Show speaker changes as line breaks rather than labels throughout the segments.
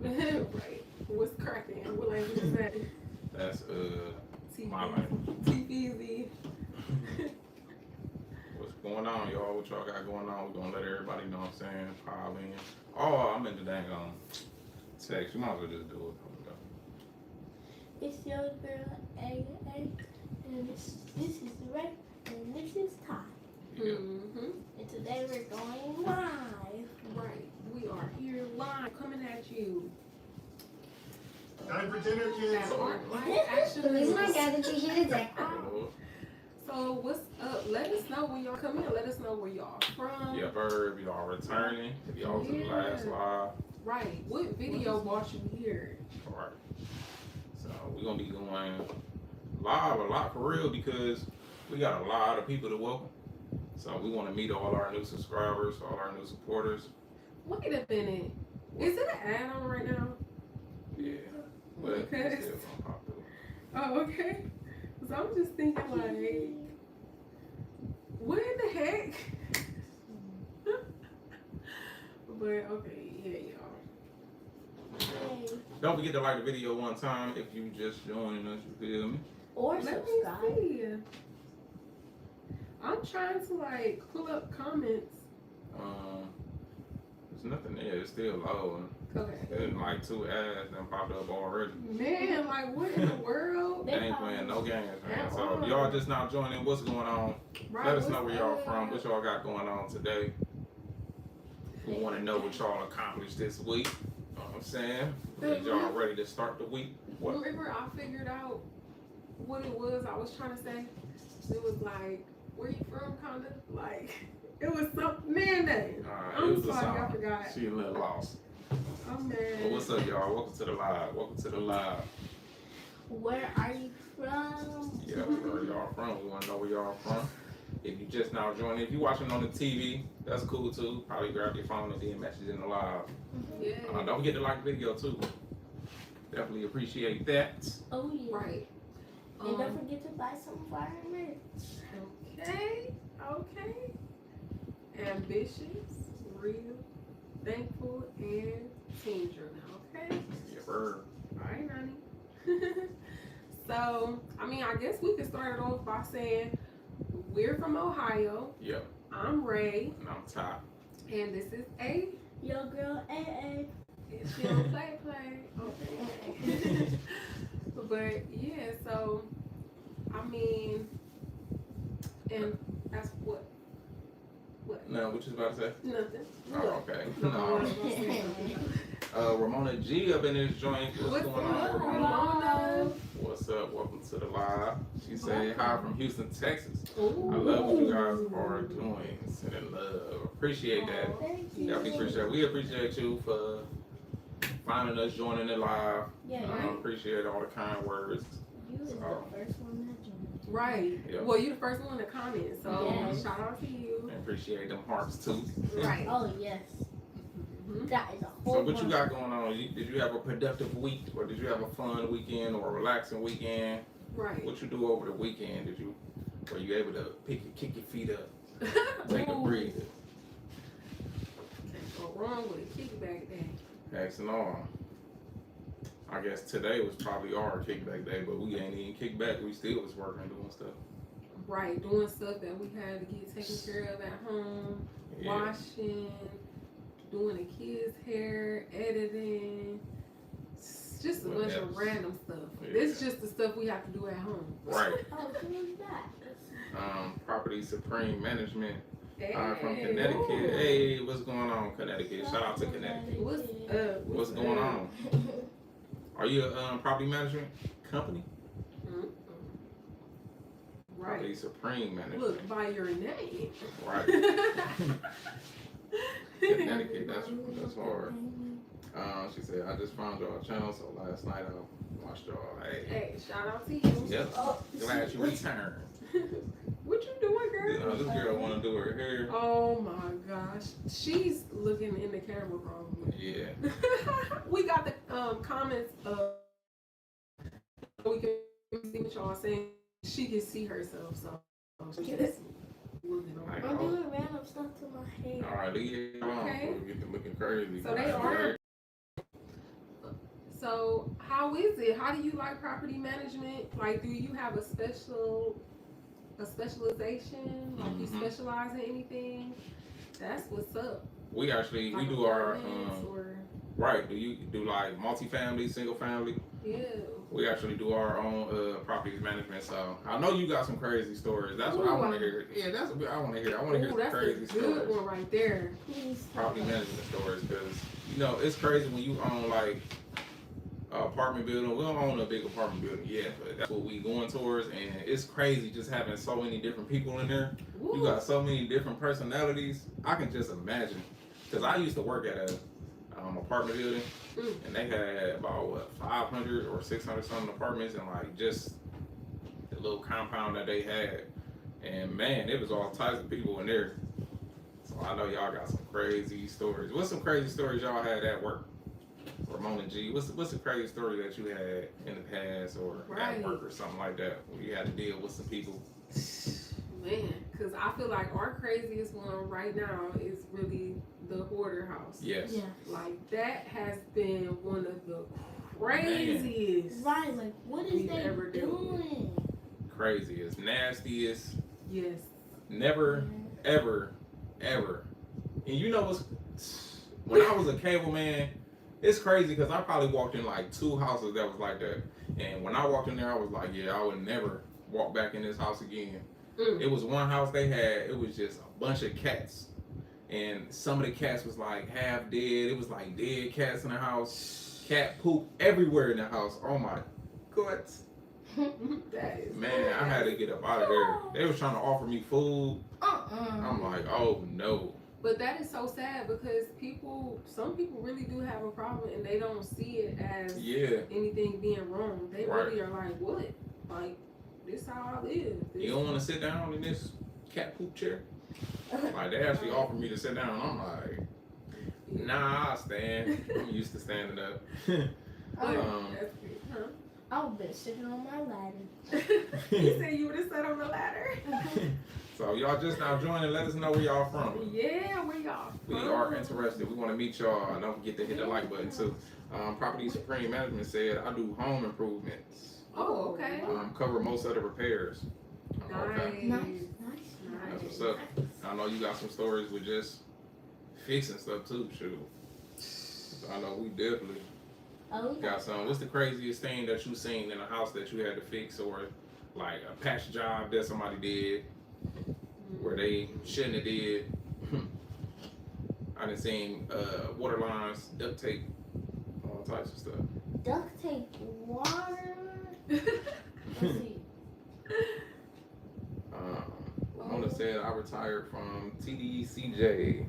Right. What's cracking? What language is that?
That's my
T-Easy.
language.
T-Easy.
What's going on, y'all? What y'all got going on? We're gonna let everybody know what I'm saying. Pile in. Oh, I'm in the dang text. You might as well just do it.
It's your girl AA, and this is Ray, and this is Ty.
Yeah.
And today we're going live.
Right. We are here live coming at you.
Time for dinner, kids.
At Art Life Actually.
my God, did you hear that?
So what's up? Let us know when y'all come in. Let us know where y'all from.
Yeah, Verb, y'all returning. If y'all was in the last live.
Right. What video brought you here?
Alright. So we're gonna be going live a lot for real because we got a lot of people to welcome. So we want to meet all our new subscribers, all our new supporters.
Wait a minute. Is it an ad on right now?
Yeah. But it's
Okay.
still gonna pop up.
Oh, okay. So I'm just thinking like, what in the heck? But okay, yeah, y'all.
Hey.
Don't forget to like the video one time if you just joining us, you feel me?
Or
Let me
subscribe.
see. I'm trying to like pull up comments.
There's nothing there, it's still low.
Okay.
There's like 2 ads that popped up already.
Man, like what in the world?
They ain't playing no games, man. So if y'all just now joining, what's going on?
Right,
Let us know
what's
where y'all
up?
from, what y'all got going on today. We want to know what y'all accomplished this week. You know what I'm saying? Is y'all ready to start the week? What?
Remember I figured out what it was I was trying to say? It was like, where you from, kinda? Like, it was some man name.
It
I'm
was a
sorry, I
song.
forgot.
She a little lost.
Oh man.
Well, what's up, y'all? Welcome to the live. Welcome to the live.
Where are you from?
Yeah, where y'all from? We want to know where y'all from. If you just now joining, if you watching on the TV, that's cool too. Probably grab your phone and then message in the live.
Yeah.
Don't forget to like the video too. Definitely appreciate that.
Oh yeah.
Right.
And don't forget to buy some fire merch.
Okay. Okay. Ambitious, real, thankful, and team driven. Okay.
Yeah, bird.
All right, Nani. So, I mean, I guess we could start it off by saying we're from Ohio.
Yep.
I'm Ray,
And I'm Top.
and this is A.
Yo girl AA.
She don't play. Okay. But yeah, so I mean, and that's what.
No, what you about to say?
Nothing.
Oh, okay.
No.
No. Ramona G up in this joint. What's going on, Ramona? What's up? Welcome to the live. She said hi from Houston, Texas.
Ooh.
I love what you guys are doing. Sending love. Appreciate that.
Thank you.
Definitely appreciate it. We appreciate you for finding us, joining it live.
Yeah,
Appreciate all the kind words.
you was the first one that joined.
Right.
Yeah.
Well, you the first one to comment, so
Yes.
shout out to you.
And appreciate them hearts too.
Right.
Oh yes.
Mhm.
That is a whole
So what you
bunch.
got going on? Did you have a productive week, or did you have a fun weekend or a relaxing weekend?
Right.
What you do over the weekend? Were you able to kick your feet up, take a
Ooh.
breather?
Can't go wrong with a kickback day.
Asking all. I guess today was probably our kickback day, but we ain't even kick back. We still was working, doing stuff.
Right, doing stuff that we had to get taken care of at home,
Yeah.
washing, doing the kids' hair, editing, just a
What
bunch
else?
of random stuff.
Yeah.
This is just the stuff we have to do at home.
Right.
Oh, who is that?
Property Supreme Management.
Hey,
From Connecticut.
ooh.
Hey, what's going on, Connecticut? Shout out to Connecticut.
What's up?
What's going on? Are you a property management company?
Mm-mm.
Property
Right.
Supreme Management.
Look, by your name.
Right. Connecticut, that's hard. She said, I just found y'all channel, so last night I watched y'all. Hey.
Hey, shout out to you.
Yep.
Oh,
Glad you returned.
What you doing, girl?
You know, this girl want to do her hair.
Oh my gosh, she's looking in the camera probably.
Yeah.
We got the comments we can see what y'all saying. She can see herself, so she's looking
Like,
over.
I'm doing random stuff to my hair.
All right, leave it alone
Okay.
before we get to looking crazy.
So they are So how is it? How do you like property management? Like, do you have a specialization? Like, you specialize in anything? That's what's up.
We actually
Like
we do our
apartments or
right. Do you do like multifamily, single family?
yeah.
We actually do our own properties management. So I know you got some crazy stories. That's what I want to hear. Yeah, that's what I want to hear. I want to hear some
That's
crazy
a good
stories.
one right there.
Property management stories, because you know it's crazy when you own like an apartment building. We don't own a big apartment building yet, but that's what we going towards, and it's crazy just having so many different people in there.
Woo.
You got so many different personalities. I can just imagine, because I used to work at a apartment building, and they had about what 500 or 600 something apartments, and like just the little compound that they had, and man, it was all types of people in there. So I know y'all got some crazy stories. What's some crazy stories y'all had at work? Ramona G, what's the crazy story that you had in the past or at work or something like that where you had to deal with some people?
Man, because I feel like our craziest one right now is really the hoarder house.
Yes.
Yeah.
Like, that has been one of the craziest.
Right, like, what is
we've
they
ever dealt with.
doing?
Craziest, nastiest,
Yes.
never, ever, ever. And you know what's, when I was a cable man, it's crazy because I probably walked in like 2 houses that was like that. And when I walked in there, I was like, yeah, I would never walk back in this house again. It was one house they had, it was just a bunch of cats. And some of the cats was like half dead. It was like dead cats in the house. Cat poop everywhere in the house. Oh my God.
That is
Man, I had to get up out of there. They was trying to offer me food. I'm like, oh no.
But that is so sad because some people really do have a problem and they don't see it as anything being wrong. They really are like, what? Like, this how I live.
You don't want to sit down in this cat poop chair? Like, they actually offered me to sit down. I'm like, nah, I'll stand. I'm used to standing up.
That's good, huh?
I've been sitting on my ladder.
You said you would have sat on the ladder.
So y'all just now joining, let us know where y'all from.
Yeah, where y'all from?
We are interested. We want to meet y'all. Don't forget to hit the like button too. Property Supreme Management said I do home improvements.
Oh, okay.
Cover most of the repairs. Okay.
Nice.
That's what's up. I know you got some stories with just fixing stuff too, shoot. So I know we definitely got some. What's the craziest thing that you seen in a house that you had to fix, or like a patch job that somebody did where they shouldn't have did? I done seen water lines, duct tape, all types of stuff.
Duct tape, water. Let's see.
Mona said I retired from TDCJ.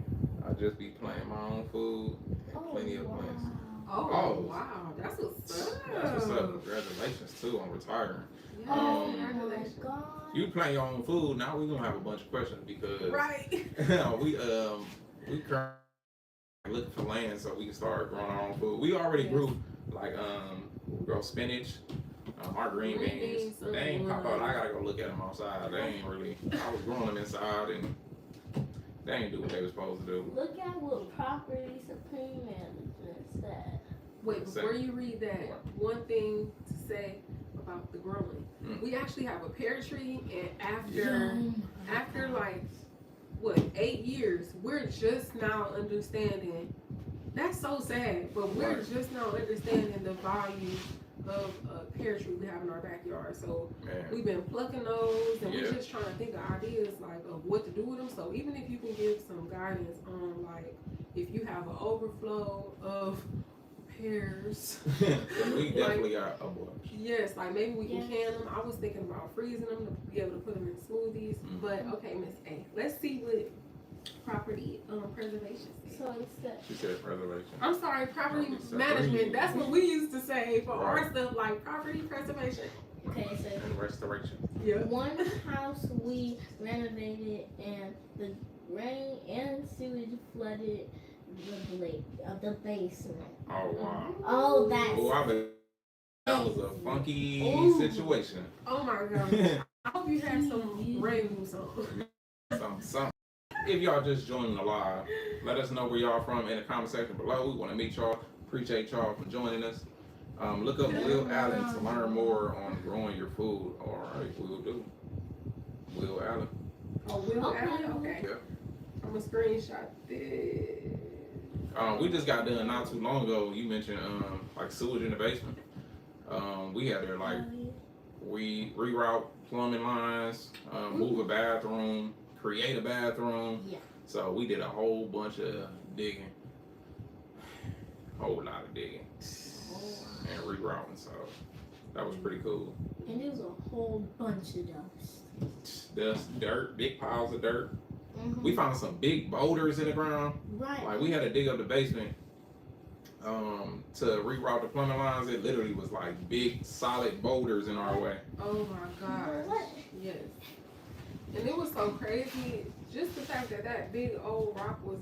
I just be playing my own food and plenty of plans.
Oh, wow. That's what's up.
That's what's up. Congratulations too on retiring.
Yeah, congratulations.
God.
You playing your own food. Now we're gonna have a bunch of questions because we currently looking for land so we can start growing our own food. We already grew like we grow spinach. Our green beans, they ain't pop out. I gotta go look at them outside. They ain't really. I was growing them inside, and they ain't do what they were supposed to do.
Look at what Property Supreme Management said.
Wait, before you read that, one thing to say about the growing. We actually have a pear tree, and after like what 8 years, we're just now understanding. That's so sad, but we're just now understanding the value of a pear tree we have in our backyard. So we've been plucking those, and we're just trying to think of ideas like of what to do with them. So even if you can give some guidance on like if you have an overflow of pears,
we definitely got a bunch.
Yes, like maybe we can can them. I was thinking about freezing them to be able to put them in smoothies. But okay, Miss A, let's see what property preservation says.
So instead,
She said preservation.
I'm sorry, property management. That's what we used to say for our stuff, like property preservation.
okay, so
And restoration.
Yeah.
one house we renovated and the rain and sewage flooded the basement.
Oh wow.
Oh, that's
Oh, I bet that was a funky situation.
Oh my god. I hope you had some rain on.
Some. If y'all just joining the live, let us know where y'all from in the comment section below. We want to meet y'all. Appreciate y'all for joining us. Look up Will Allen to learn more on growing your food. All right, we'll do. Will Allen.
Oh, Will
Okay.
Allen? Okay.
Yep.
I'm going to screenshot this.
We just got done not too long ago. You mentioned like sewage in the basement. We had to like we reroute plumbing lines, move a bathroom, create a bathroom.
Yeah.
So we did a whole bunch of digging, whole lot of digging and rerouting. So that was pretty cool.
And there was a whole bunch of dust.
Dust, dirt, big piles of dirt.
Mm-hmm.
We found some big boulders in the ground.
Right.
Like we had to dig up the basement to reroute the plumbing lines. It literally was like big solid boulders in our way.
Oh my gosh.
What?
Yes. And it was so crazy, just the fact that that big old rock was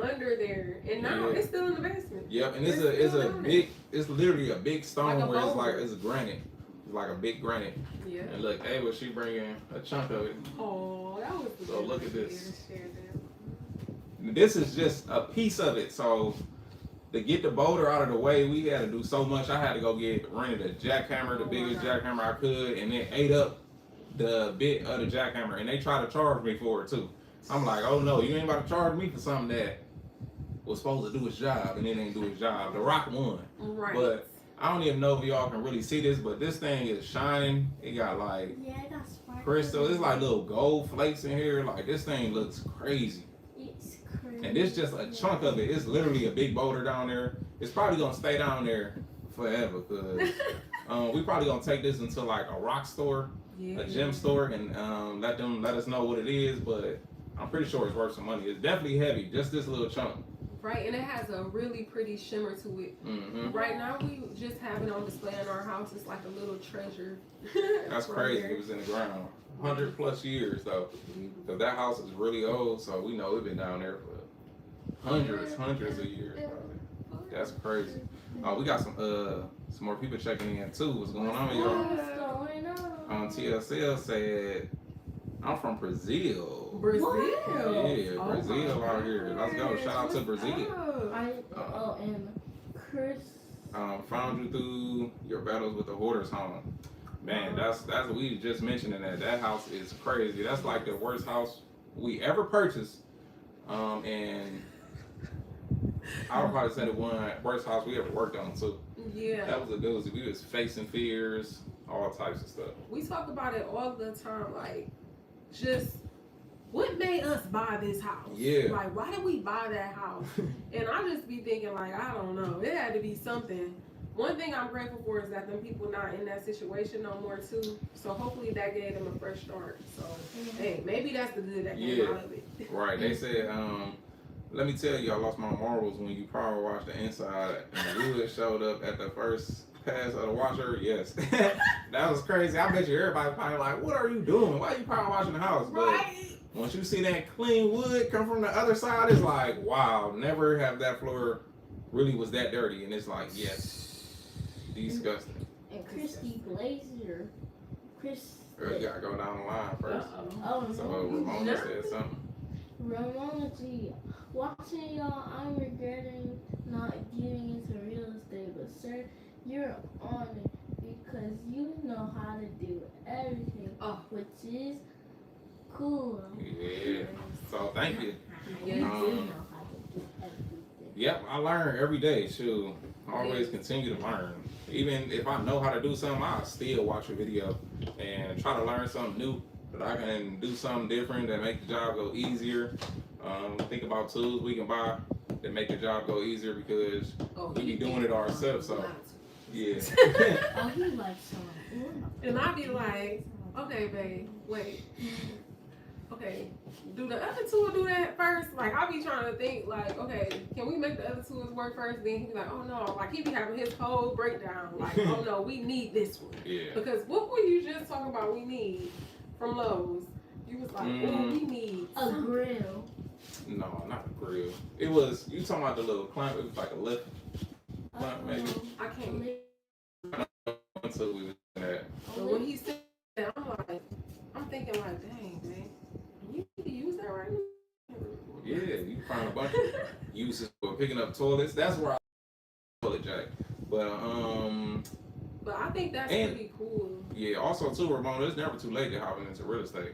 under there, and now
Yeah.
it's still in the basement.
Yep, and
It's still
a
down
big, it's literally a big stone
Like a
where it's like
boulder.
it's granite. It's like a big granite.
Yeah.
And look, Ava, she bringing a chunk of it.
Oh, that was the
So look at
best
this.
way to share that.
This is just a piece of it. So to get the boulder out of the way, we had to do so much. I had to go rented a jackhammer, the
Oh my
biggest
God.
jackhammer I could, and it ate up the bit of the jackhammer. And they tried to charge me for it too. I'm like, oh no, you ain't about to charge me for something that was supposed to do its job and it ain't do its job. The rock won.
Right.
But I don't even know if y'all can really see this, but this thing is shining. It got like
Yeah, I got sparkles.
crystal. It's like little gold flakes in here. Like this thing looks crazy.
It's crazy.
And this just a chunk of it. It's literally a big boulder down there. It's probably gonna stay down there forever because we probably gonna take this into like a rock store,
yeah.
a gem store, and let us know what it is. But I'm pretty sure it's worth some money. It's definitely heavy. Just this little chunk.
Right, and it has a really pretty shimmer to it.
Mm-hmm.
Right now, we just have it on display in our house. It's like a little treasure.
That's
right
crazy.
there.
It was in the ground. 100+ years though. Because that house is really old, so we know it's been down there for hundreds of years. Probably. That's crazy. We got some more people checking in too. What's going on, y'all?
What's going on?
TSL said, I'm from Brazil.
Brazil.
Yeah,
Oh
Brazil
my
out here. Let's go.
gosh.
Shout out to
What's
Brazil.
up?
And Chris.
Found you through your battles with the hoarders home. Man, that's what we just mentioning that house is crazy. That's like the worst house we ever purchased. And I would probably say the worst house we ever worked on too.
Yeah.
That was a doozy. We was facing fears, all types of stuff.
We talk about it all the time, like, just what made us buy this house?
Yeah.
Like, why did we buy that house? And I just be thinking, like, I don't know. It had to be something. One thing I'm grateful for is that them people not in that situation no more, too. So hopefully that gave them a fresh start. So, hey, maybe that's the good that came out of it.
Right. They said, let me tell you, I lost my marbles when you power washed the inside and the wood showed up at the first pass of the washer. Yes. That was crazy. I bet you everybody probably like, what are you doing? Why are you power washing the house? But
Right.
once you see that clean wood come from the other side, it's like, wow, never have that floor really was that dirty. And it's like, yes. Disgusting.
And Christy Glazer. Chris.
Girl, you gotta go down the line first.
Oh,
So
no.
Ramona said something.
Ramona G. Watching y'all, I'm regretting not getting into real estate, but sir, you're on it because you know how to do everything, which is cool.
Yeah. So thank you.
Yeah,
You do
Um,
know how to do everything.
Yep, I learn every day. Shoot, always continue to learn. Even if I know how to do something, I still watch a video and try to learn something new that I can do something different that make the job go easier. Think about tools we can buy that make the job go easier because we be doing it ourselves. So yeah.
Oh, he likes some.
And I be like, okay, babe, wait. Okay, do the other tool do that first? Like, I be trying to think, like, okay, can we make the other tools work first? Then he be like, oh no, like he be having his whole breakdown. Like, oh no, we need this one.
Yeah.
Because what were you just talking about we need from Lowe's? You was like, oh, we need
A grill.
No, not a grill. It was, you talking about the little clamp, it was like a lift clamp maybe.
I can't.
Until we was in that.
But when he said that, I'm thinking like, dang, man, you need to use that right now.
Yeah, you find a bunch of uses for picking up toilets. That's where I toilet jack. But
I think that's
and-
pretty cool.
yeah, also too, Ramona, it's never too late to hop into real estate.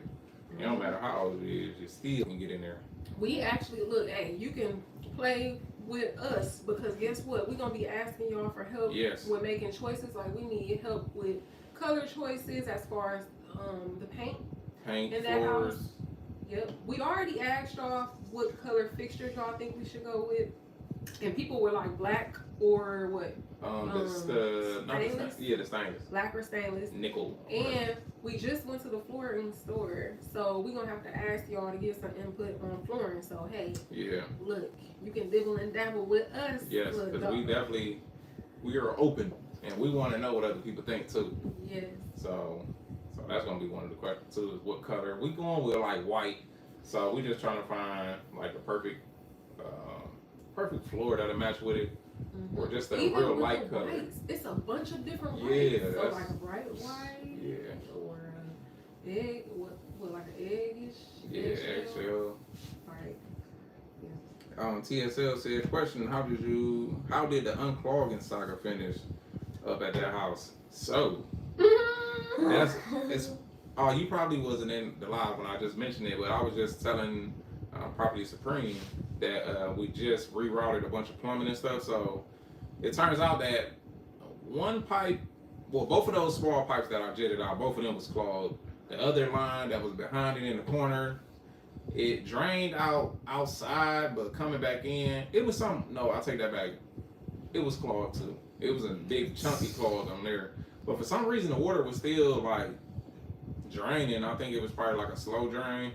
It don't matter how old you is, you still can get in there.
We actually look, hey, you can play with us because guess what? We're gonna be asking y'all for help
Yes.
with making choices. Like we need help with color choices as far as the paint.
Paint,
In that
floors.
house. Yep. We already asked y'all what color fixtures y'all think we should go with. And people were like black or what?
Stainless? Yeah, the stainless.
Black or stainless.
Nickel.
And we just went to the flooring store. So we're going to have to ask y'all to give some input on flooring. So, hey,
Yeah.
look, you can dibble and dabble with us.
Yes,
Look,
because we are open and we want to know what other people think too.
Yes.
So that's gonna be one of the questions too. Is what color we going with? Like white. So we just trying to find like the perfect floor that'll match with it, or just a
Even
real
with
light
the
color.
whites, it's a bunch of different
Yeah,
whites. So
that's-
like a bright white.
Yeah.
Or egg, what like an eggish?
Yeah, eggshell.
Right.
TSL said, question: How did the unclogging saga finish up at that house? So you probably wasn't in the live when I just mentioned it, but I was just telling Property Supreme that we just rerouted a bunch of plumbing and stuff. So it turns out that one pipe, well, both of those small pipes that I jetted out, both of them was clogged. The other line that was behind it in the corner, it drained outside, but coming back in, it was no, I take that back. It was clogged too. It was a big chunky clog on there. But for some reason, the water was still like draining. I think it was probably like a slow drain.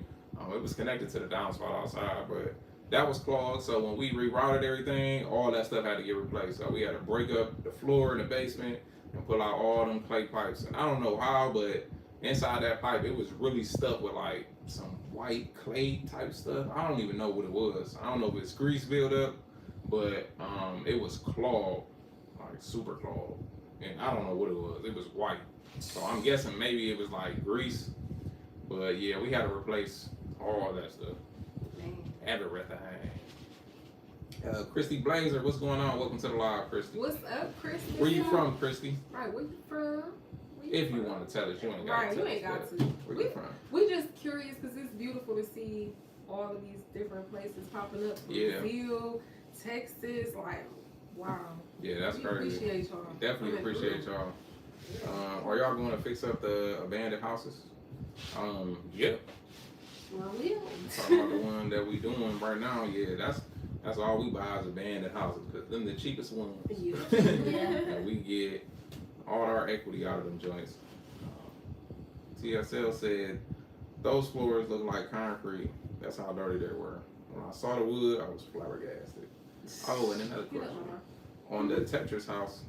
It was connected to the downspout outside, but that was clogged. So when we rerouted everything, all that stuff had to get replaced. So we had to break up the floor in the basement and pull out all them clay pipes. And I don't know how, but inside that pipe, it was really stuck with like some white clay type stuff. I don't even know what it was. I don't know if it's grease buildup, but it was clogged, like super clogged. And I don't know what it was. It was white. So I'm guessing maybe it was like grease. But yeah, we had to replace all that stuff. Everything. Christy Blazer, what's going on? Welcome to the live, Christy.
What's up, Christy?
Where you from, Christy?
Right, where you from?
If you want to tell us, you ain't got
right,
to.
You ain't got to.
Where you from?
We just curious because it's beautiful to see all of these different places popping up.
Yeah.
Brazil, Texas, like, wow.
Yeah, that's
we
crazy.
Appreciate y'all.
Definitely appreciate y'all. Are y'all going to fix up the abandoned houses? Yep.
Well, we
Talking about the one that we doing right now. Yeah, that's all we buy is abandoned houses because them the cheapest ones.
Yeah.
And we get all our equity out of them joints. TSL said those floors look like concrete. That's how dirty they were. When I saw the wood, I was flabbergasted. Oh, and another question on the Tetris house.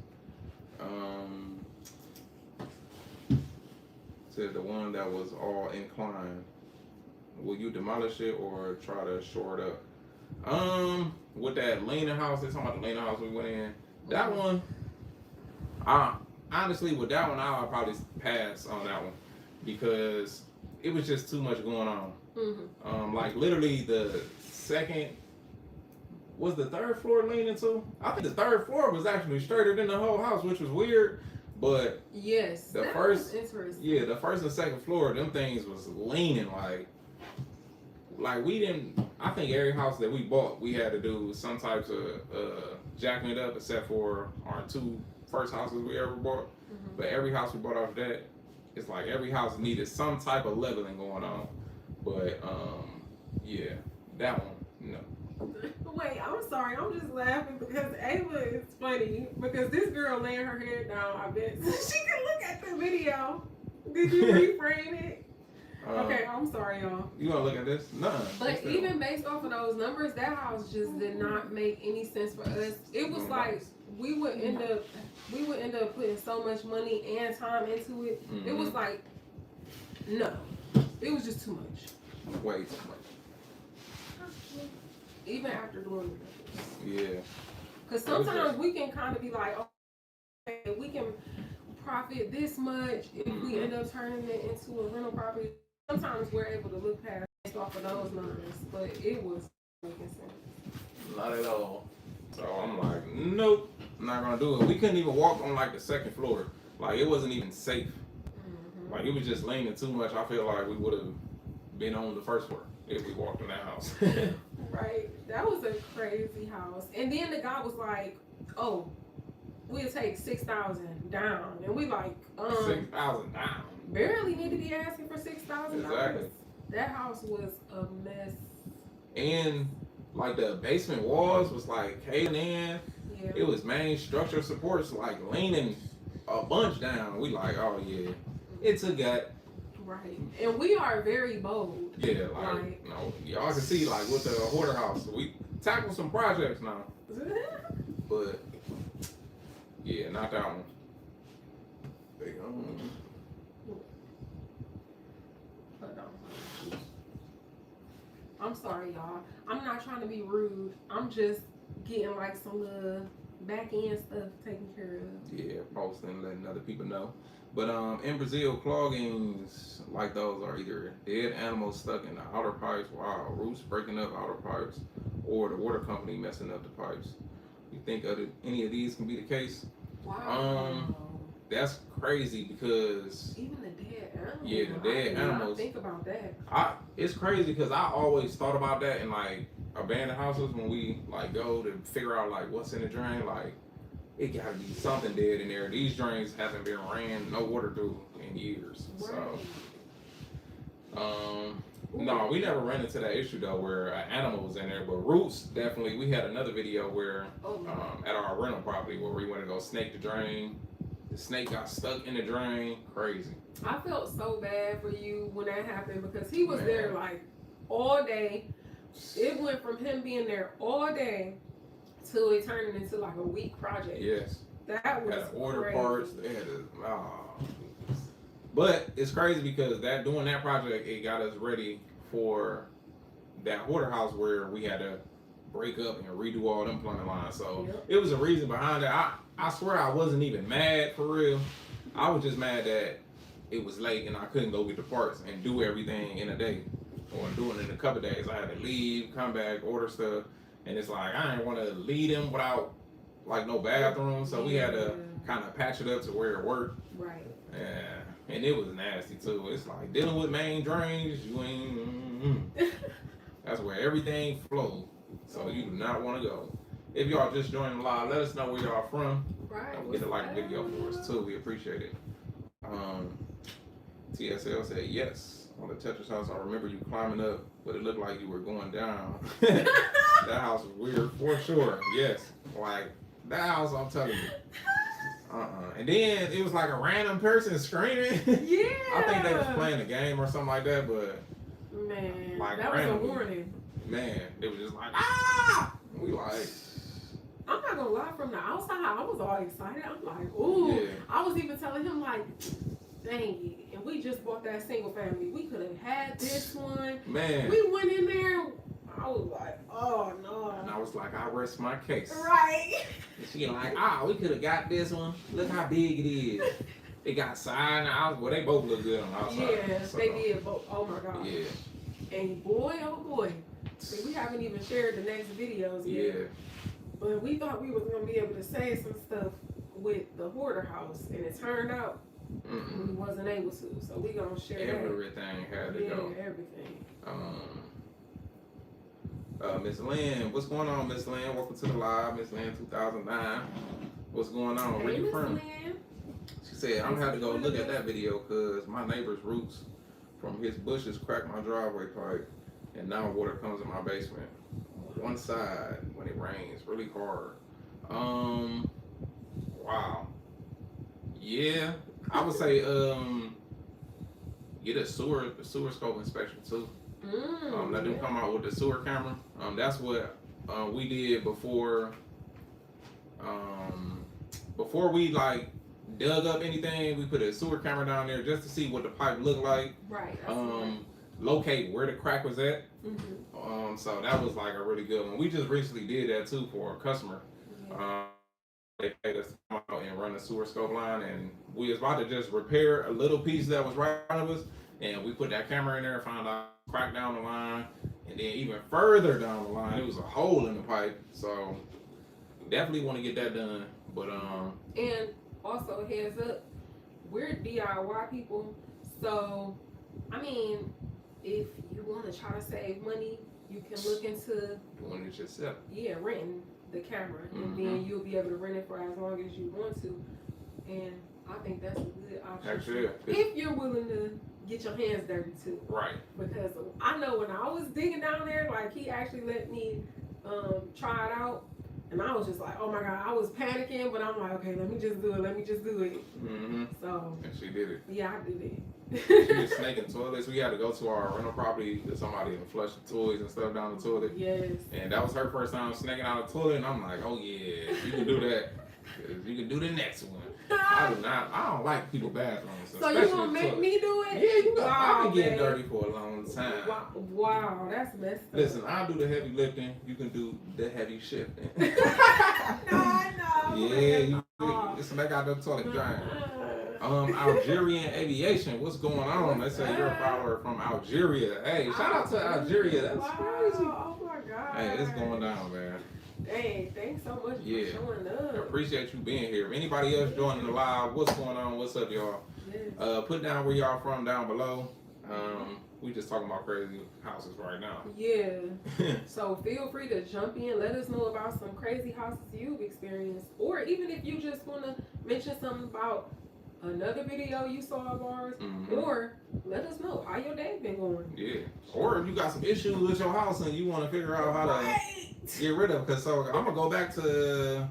Said the one that was all inclined. Will you demolish it or try to shore it up? With that Lena house, they're talking about the Lena house we went in. That one, honestly, with that one, I'll probably pass on that one because it was just too much going on.
Mm-hmm.
Like literally the third floor leaning to? I think the third floor was actually straighter than the whole house, which was weird. But
yes,
the
that
first,
was interesting.
yeah, the first and second floor, them things was leaning like we didn't. I think every house that we bought, we had to do some types of jacking it up, except for our two first houses we ever bought.
Mm-hmm.
But every house we bought after that, it's like every house needed some type of leveling going on. But yeah, that one, no.
Wait, I'm sorry. I'm just laughing because Ava is funny because this girl laying her head down. I bet she can look at the video. Did you reframe it? Okay, I'm sorry, y'all.
You wanna look at this? None.
But even based off of those numbers, that house just did not make any sense for us. It was like we would end up putting so much money and time into it.
Mm-hmm.
It was like no, it was just too much.
Way too much.
Even after doing it.
Yeah.
Because sometimes we can kind of be like, okay, we can profit this much if we end up turning it into a rental property. Sometimes we're able to look past based off of those numbers, but it was making sense.
Not at all. So I'm like, nope, not gonna do it. We couldn't even walk on like the second floor. Like it wasn't even safe. Like it was just leaning too much. I feel like we would have been on the first floor if we walked in that house.
Right. That was a crazy house. And then the guy was like, "Oh, we'll take 6,000 down," and we like,
6,000 down.
barely need to be asking for $6,000.
Exactly.
That house was a mess.
And like the basement walls was like caving in.
Yeah.
It was main structure supports like leaning a bunch down. We like, oh yeah, it's a gut.
Right. And we are very bold.
Yeah, like no, y'all can see like with the hoarder house, we tackle some projects now. But yeah, not that one.
Hold on. I'm sorry, y'all. I'm not trying to be rude. I'm just getting like some back end stuff taken care of.
Yeah, posting, letting other people know. But in Brazil, cloggings like those are either dead animals stuck in the outer pipes, wow, roots breaking up outer pipes, or the water company messing up the pipes. You think any of these can be the case?
Wow.
That's crazy because
Even the dead animals.
yeah, the dead animals.
Think about that.
It's crazy because I always thought about that in like abandoned houses when we like go to figure out like what's in the drain. Like it gotta be something dead in there. These drains haven't been ran no water through in years.
Right.
So no, we never ran into that issue though where an animal was in there. But roots definitely. We had another video where at our rental property where we went to go snake the drain. The snake got stuck in the drain. Crazy.
I felt so bad for you when that happened because he was there like all day. It went from him being there all day to it turning into like a week project.
Yes.
That was
Had to order
crazy.
parts. They had to. But it's crazy because doing that project, it got us ready for that hoarder house where we had to break up and redo all them plumbing lines. So it was a reason behind it. I swear I wasn't even mad for real. I was just mad that it was late and I couldn't go get the parts and do everything in a day or do it in a couple of days. I had to leave, come back, order stuff, and it's like I didn't want to leave them without like no bathroom, so we had to kind of patch it up to where it worked.
Right.
Yeah, and it was nasty too. It's like dealing with main drains. You ain't. That's where everything flows. So you do not want to go. If y'all just joining the live, let us know where y'all from.
Right.
Don't forget to like the video for us too. We appreciate it. TSL said yes. On the Tetris house, I remember you climbing up, but it looked like you were going down. That house was weird for sure. Yes. Like that house, I'm telling you. And then it was like a random person screaming.
Yeah.
I think they was playing a game or something like that, but
man,
like
that
randomly.
was a warning.
Man, it was just like ah. We like.
I'm not gonna lie, from the outside, I was all excited. I'm like, ooh.
Yeah.
I was even telling him like, dang it. And we just bought that single family. We could have had this one.
Man.
We went in there. I was like, oh no.
And I was like, I rest my case.
Right.
And she like, we could have got this one. Look how big it is. It got side and out. Well, they both look good on the outside.
Yeah,
so.
they did both. Oh my god.
Yeah.
And boy, oh boy. See, we haven't even shared the next videos yet.
Yeah.
But we thought we was gonna be able to say some stuff with the hoarder house, and it turned out we wasn't able to. So we gonna share
everything had to go.
Everything.
Miss Lynn, what's going on, Miss Lynn? Welcome to the live, Miss Lynn 2009. What's going on? Where you from?
Lynn.
She said, I'm gonna have to go look at that video because my neighbor's roots from his bushes cracked my driveway pipe, and now water comes in my basement. One side when it rains really hard. Wow. Yeah, I would say get a sewer scope inspection too. Let them come out with the sewer camera. That's what we did before we like dug up anything. We put a sewer camera down there just to see what the pipe looked like.
Right.
Locate where the crack was at. So that was like a really good one. We just recently did that too for a customer. They paid us to come out and run the sewer scope line, and we was about to just repair a little piece that was right in front of us, and we put that camera in there and found out crack down the line, and then even further down the line, it was a hole in the pipe. So definitely want to get that done But
And also, heads up, we're DIY people, so I mean, if you want to try to save money, you can look into
doing it yourself.
renting the camera, and then you'll be able to rent it for as long as you want to. And I think that's a good option
Actually,
if you're willing to get your hands dirty too.
right.
Because I know when I was digging down there, like he actually let me try it out. And I was just like, oh my God, I was panicking, but I'm like, okay, let me just do it. So.
And she did it.
Yeah, I did it.
She was snaking toilets. We had to go to our rental property because somebody had flushed the toys and stuff down the toilet.
Yes.
And that was her first time snaking out the toilet. And I'm like, oh yeah, you can do that. 'Cause you can do the next one. I don't like people bathrooms.
So you gonna make me do it?
Yeah, you got. I've been getting
man.
dirty for a long time.
Wow, that's messed up.
Listen, I'll do the heavy lifting. You can do the heavy shifting.
No, I know.
Yeah, it's make out the toilet drying. Algerian aviation, what's going on? They say you're a follower from Algeria. Hey, shout out to Algeria. That's crazy.
Oh my God.
Hey, it's going down, man.
Dang, thanks so much for showing
I
up.
appreciate you being here. If anybody else joining the live, what's going on? What's up, y'all?
Yes.
Put down where y'all from down below. We just talking about crazy houses right now.
Yeah. So feel free to jump in. Let us know about some crazy houses you've experienced. Or even if you just want to mention something about another video you saw of ours. Or let us know how your day been going.
Yeah. Or if you got some issues with your house and you want to figure out how to get rid of it. Because so I'm going to go back to,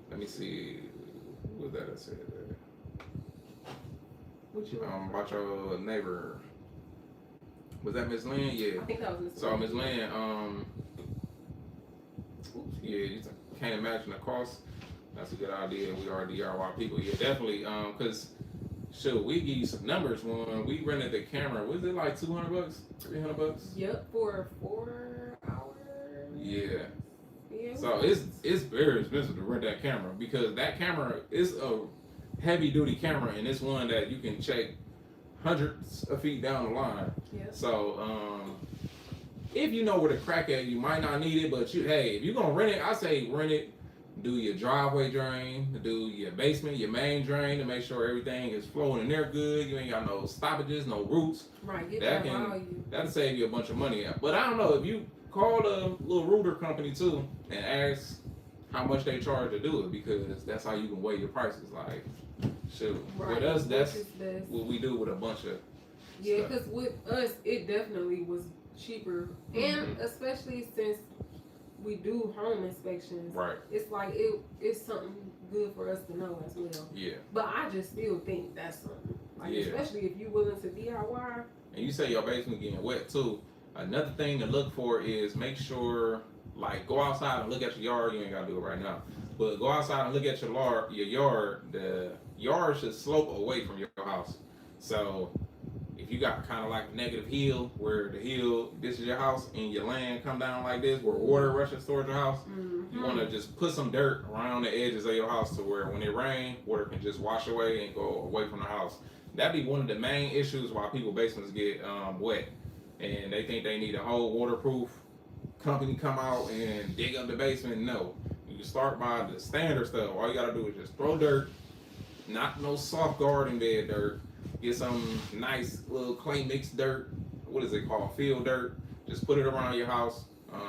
let me see. What was that I said there?
What you
About your neighbor. Was that Miss Lynn? Yeah.
I think that was Miss
So Miss Lynn, yeah, you can't imagine the cost. That's a good idea. We are DIY people. Yeah, definitely. Cause shoot, we give you some numbers when we rented the camera. Was it like $200, $300?
Yep, for 4 hours.
Yeah.
Yeah.
So it's very expensive to rent that camera because that camera is a heavy duty camera and it's one that you can check hundreds of feet down the line.
Yeah.
So if you know where to crack at, you might not need it, but hey, if you're gonna rent it, I say rent it. Do your driveway drain, do your basement, your main drain to make sure everything is flowing in there good. You ain't got no stoppages, no roots.
Right, get that value.
That'll save you a bunch of money. But I don't know, if you call the little rooter company too and ask how much they charge to do it, because that's how you can weigh your prices. Like, shoot,
Right.
with us, that's
Which is best.
what we do with a bunch of
Yeah,
stuff.
because with us, it definitely was cheaper. And especially since we do home inspections,
Right.
it's like it's something good for us to know as well.
Yeah.
But I just still think that's something. Like,
Yeah.
especially if you're willing to DIY.
And you say your basement getting wet too. Another thing to look for is make sure, like, go outside and look at your yard. You ain't gotta do it right now, but go outside and look at your yard. The yard should slope away from your house. So if you got kind of like a negative hill, where the hill, this is your house, and your land come down like this, where water rushes towards your house, you want to just put some dirt around the edges of your house to where when it rains, water can just wash away and go away from the house. That'd be one of the main issues why people's basements get wet, and they think they need a whole waterproof company come out and dig up the basement. No, you can start by the standard stuff. All you gotta do is just throw dirt, not no soft garden bed dirt. Get some nice little clay mixed dirt. What is it called? Field dirt. Just put it around your house.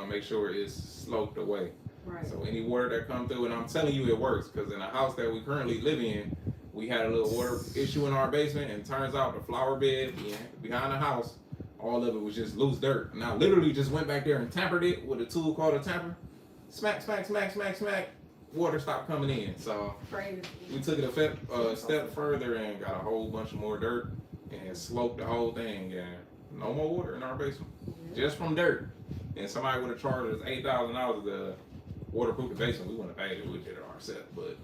Make sure it's sloped away.
Right.
So any water that comes through, and I'm telling you it works, because in the house that we currently live in, we had a little water issue in our basement, and turns out the flower bed behind the house, all of it was just loose dirt. And I literally just went back there and tampered it with a tool called a tamper. Smack, smack, smack, smack, smack. Water stopped coming in. So
Crazy.
we took it a step further and got a whole bunch of more dirt and sloped the whole thing. And no more water in our basement, just from dirt. And somebody would have charged us $8,000 to waterproof the basement. We wouldn't have paid it. We did it ourselves. But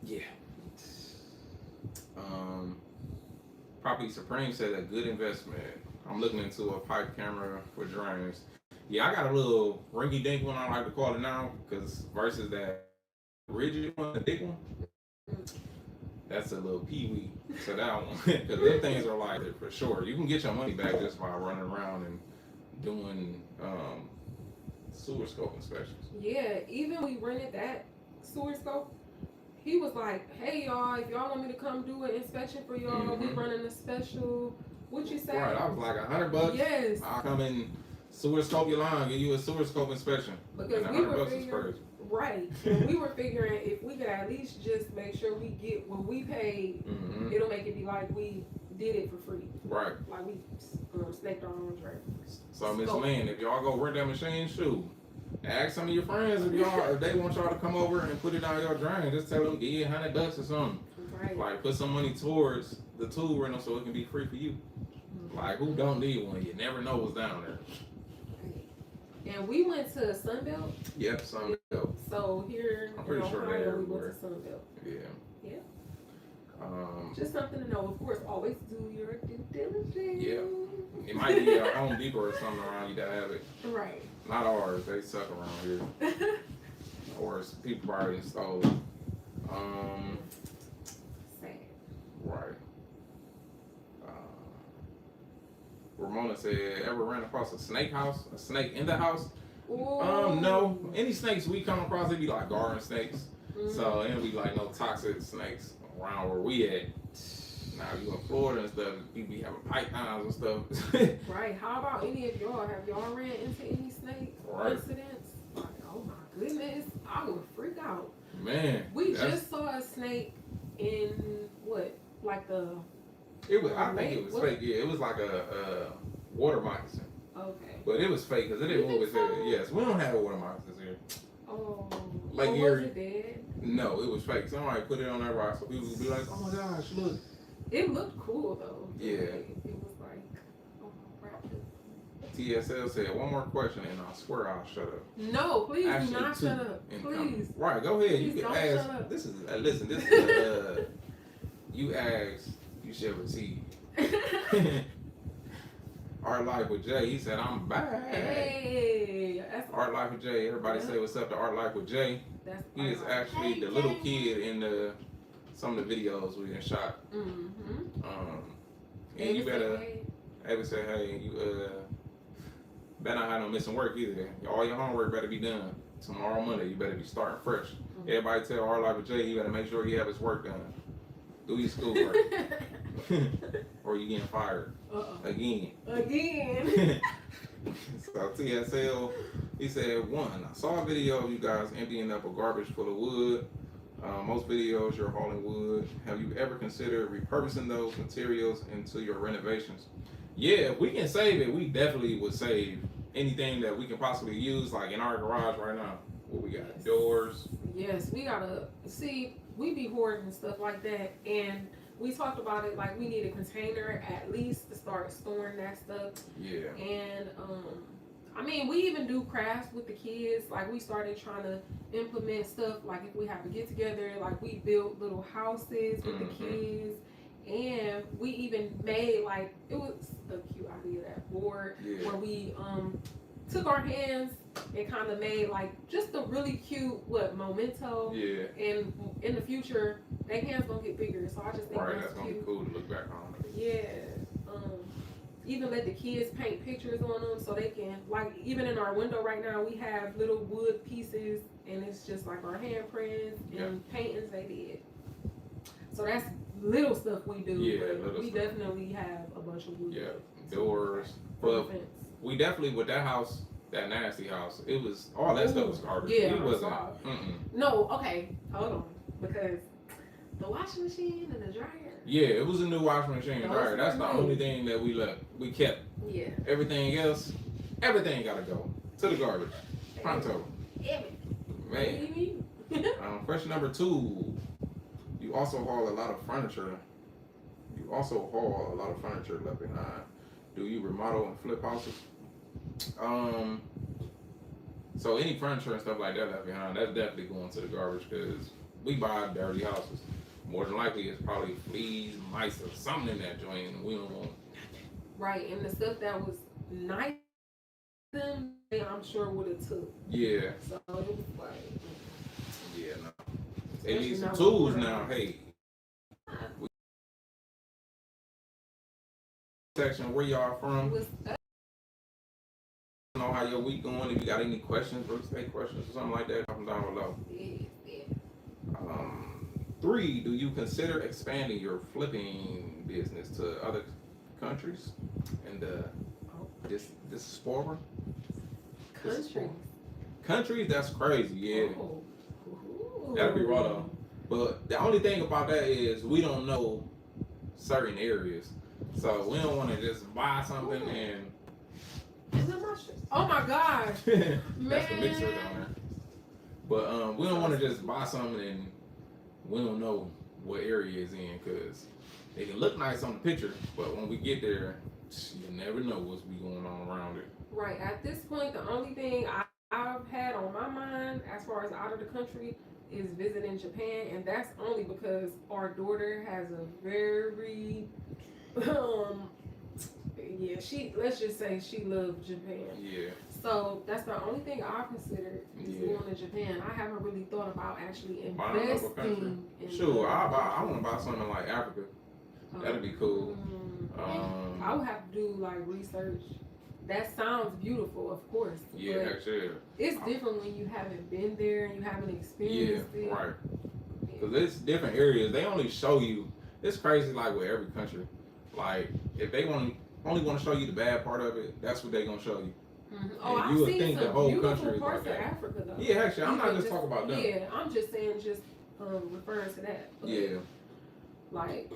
yeah. Property Supreme said a good investment. I'm looking into a pipe camera for drains. Yeah, I got a little rinky-dink one, I like to call it now, because versus that rigid one, the thick one, that's a little pee-wee to that one. Because them things are like it for sure. You can get your money back just by running around and doing sewer scope inspections.
Yeah, even we rented that sewer scope, he was like, "Hey y'all, if y'all want me to come do an inspection for y'all, we running a special." What you say?
Right, I was like $100.
Yes.
I'll come in sewer scope your line, give you a sewer scope inspection.
Because
and
we were
$100 is
figuring,
crazy.
right? And we were figuring if we could at least just make sure we get what we paid, it'll make it be like we did it for free.
Right.
Like we snaked our own drain.
So Miss Lynn, if y'all go rent that machine, shoot. Ask some of your friends if they want y'all to come over and put it down your drain. Just tell them give you $100 or something.
Right.
Like put some money towards the tool rental so it can be free for you. Like who don't need one? You never know what's down there.
And we went to Sunbelt.
Yep, Sunbelt.
So here
I'm pretty
in
sure
Ohio,
they're
we went
everywhere.
to Sunbelt.
Yeah.
Yeah.
Just
Just something to know. Of course, always do your due diligence.
Yeah. It might be a Home Depot or something around you that have it.
Right.
Not ours. They suck around here. Or people probably installed it.
Sad.
Right. Ramona said, ever ran across a snake house? A snake in the house?
Ooh.
No. Any snakes we come across, they be like garden snakes.
Mhm.
So it'll be like no toxic snakes around where we at. Now you in Florida and stuff, people be having pythons and stuff.
Right. How about any of y'all? Have y'all ran into any snake
Right.
incidents? Like, oh my goodness, I would freak out.
Man.
We
that's-
just saw a snake in what? Like the
It was. I think it was
What?
fake. Yeah, it was like a water moccasin,
okay.
but it was fake because it didn't
You
move its
think
head.
so?
Yes, we don't have water moccasins here.
Oh.
Like
was
Erie.
it dead?
No, it was fake. Somebody put it on that rock so people would be like, "Oh my gosh, look."
It looked cool though.
Yeah.
It was like, oh crap.
TSL said one more question and I swear I'll shut up.
No, please do
Actually,
not
two
shut up.
incoming.
Please.
Right, go ahead. You
Please
can
don't
ask.
shut up.
This is listen. This is you ask, you shall receive. Art Life with Jay. He said I'm back.
Hey, that's
Art Life with Jay. Everybody say what's up to Art Life with Jay.
that's
He is actually
Hey,
the little
Jay.
kid in some of the videos we done shot.
Mm-hmm.
And you better say, hey, you better not have no missing work either. All your homework better be done. Tomorrow Monday, you better be starting fresh. Everybody tell Art Life with Jay, he better make sure he have his work done. Do your schoolwork. Or you getting fired. Again.
Again.
So TSL, he said, one, I saw a video of you guys emptying up a garbage full of wood. Most videos you're hauling wood. Have you ever considered repurposing those materials into your renovations? Yeah, if we can save it, we definitely would save anything that we can possibly use, like in our garage right now. What we got?
Yes.
Doors.
Yes, we gotta see. We be hoarding and stuff like that, and we talked about it. Like we need a container at least to start storing that stuff.
Yeah.
And I mean, we even do crafts with the kids. Like we started trying to implement stuff. Like if we have a get together, like we built little houses with the kids, and we even made like it was a cute idea, that board where we took our hands and kind of made like just a really cute memento.
Yeah.
And in the future, their hands gonna get bigger. So I just think
Right,
that's
that's gonna
cute.
be cool to look back on.
Yeah. Even let the kids paint pictures on them so they can, like, even in our window right now, we have little wood pieces and it's just like our handprints and paintings they did. So that's little stuff we do.
Yeah,
but
little
we
stuff.
definitely have a bunch of wood.
Yeah, doors.
For the
But
fence.
we definitely, with that house, that nasty house, it was, all that stuff was garbage.
Yeah,
it wasn't.
I'm sorry. No, okay, hold on. Because the washing machine and the dryer.
Yeah, it was a new washing machine and
Those
dryer. That's
were
the
new.
only thing that we kept.
Yeah.
Everything else, everything gotta go to the garbage. Pronto. Man. Question number 2. You also haul a lot of furniture. Left behind. Do you remodel and flip houses? So any furniture and stuff like that left behind, that's definitely going to the garbage because we buy dirty houses. More than likely, it's probably fleas, mice, or something in that joint, and we don't want.
Right, and the stuff that was nice, them I'm sure would have took.
Yeah.
So it was like.
Yeah, no. They need
Especially
some
now
tools
with
now. Hey. Section where y'all
It
from?
was
Know how your week going. If you got any questions, real estate questions or something like that, drop them down below.
yeah.
3, do you consider expanding your flipping business to other countries? And this is forward. Countries, that's crazy, yeah.
Oh.
That'd be raw though. But the only thing about that is we don't know certain areas. So we don't want to just buy something and
Oh my gosh.
that's the mixer down there. But we don't want to just buy something and we don't know what area it's in, because it can look nice on the picture, but when we get there, you never know what's be going on around it.
Right. At this point, the only thing I've had on my mind as far as out of the country is visiting Japan, and that's only because our daughter has a very let's just say she loves Japan.
Yeah.
So that's the only thing I've considered is going to Japan. I haven't really thought about actually investing in
Sure, I want to buy something like Africa. That'd be cool.
I would have to do like research. That sounds beautiful, of course.
Yeah, actually.
It's different when you haven't been there and you haven't experienced it.
Yeah, right. Because it's different areas. They only show you. It's crazy, like with every country. Like if they only want to show you the bad part of it, that's what they're gonna show you.
Mm-hmm. Oh,
and
I've
you would
seen
think
some
the whole
beautiful
country is
parts
like
of
that.
Africa, though.
Yeah, actually, I'm not just talking about them.
Yeah, I'm just saying, referring to that. But,
yeah.
Like,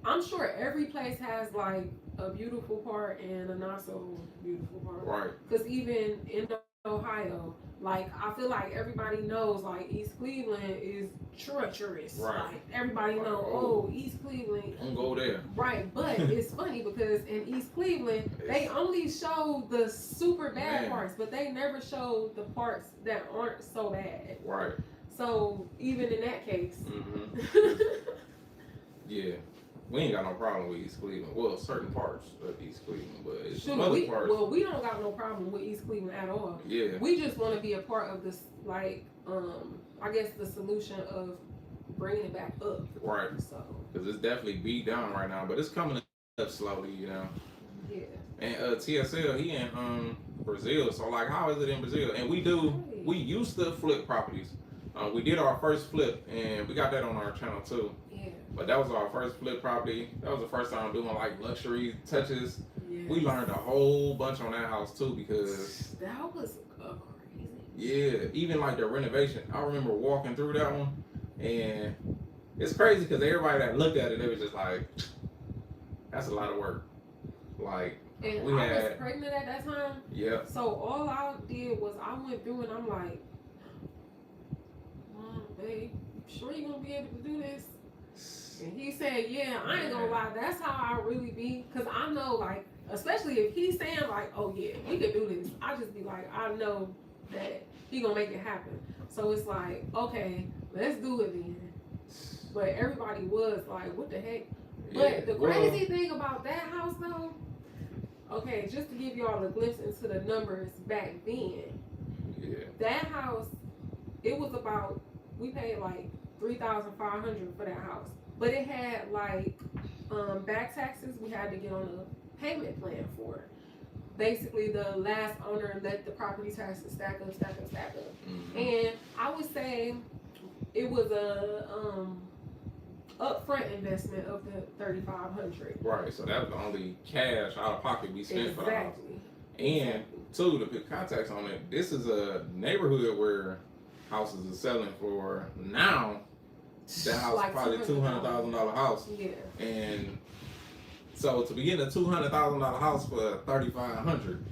I'm sure every place has like a beautiful part and a not so beautiful part.
Right.
Because even in Ohio, like I feel like everybody knows like East Cleveland is treacherous.
Right.
Like everybody knows, East Cleveland.
Don't go there.
Right, but it's funny because in East Cleveland they only show the super bad parts, but they never show the parts that aren't so bad.
Right.
So even in that case.
Mm-hmm. Yeah. We ain't got no problem with East Cleveland. Well, certain parts of East Cleveland, but it's some other parts.
Well, we don't got no problem with East Cleveland at all.
Yeah.
We just want to be a part of this, like, I guess the solution of bringing it back up.
Right.
So.
Because it's definitely beat down right now, but it's coming up slowly, you know.
Yeah.
And TSL, he in Brazil. So like, how is it in Brazil? And we used to flip properties. We did our first flip, and we got that on our channel too.
Yeah.
But that was our first flip property. That was the first time doing like luxury touches.
Yes.
We learned a whole bunch on that house too, because
that was crazy.
yeah, even like the renovation. I remember walking through that one, and it's crazy because everybody that looked at it, they was just like, "That's a lot of work." Like,
and
we
I
had,
was pregnant at that time.
Yeah.
So all I did was I went through and I'm like, "Mom, babe, you sure you gonna be able to do this?" And he said, "Yeah, I ain't gonna lie. That's how I really be. Cause I know, like, especially if he's saying like, oh yeah, we can do this. I just be like, I know that he gonna make it happen. So it's like, okay, let's do it then." But everybody was like, what the heck? But the crazy thing about that house though, okay, just to give y'all a glimpse into the numbers back then, that house, it was about, we paid like $3,500 for that house. But it had like back taxes we had to get on a payment plan for. Basically, the last owner let the property taxes stack up.
Mm-hmm.
And I would say it was a upfront investment of the $3,500.
Right. So that was the only cash out of pocket we spent for the house. And two, to put context on it, this is a neighborhood where houses are selling for now. That house like is probably $200,000 house.
Yeah.
And so to be getting a $200,000 house for $3,500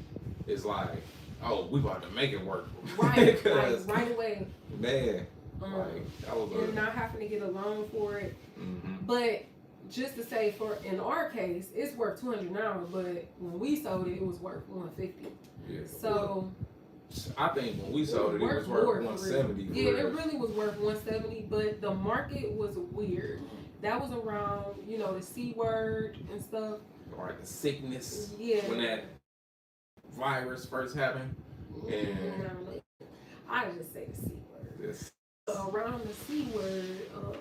is like, oh, we about to make it work.
Right. Like right away.
Man. Like that was
and not having to get a loan for it.
Mm-hmm.
But just to say, for in our case, it's worth $200 now, but when we sold it, it was worth $150.
Yeah.
So
I think when we sold it, it was worth $170.
Yeah, it really was worth $170, but the market was weird. That was around, you know, the C word and stuff.
Right, the sickness.
Yeah.
When that virus first happened. And
I just say the C word.
This.
Around the C word,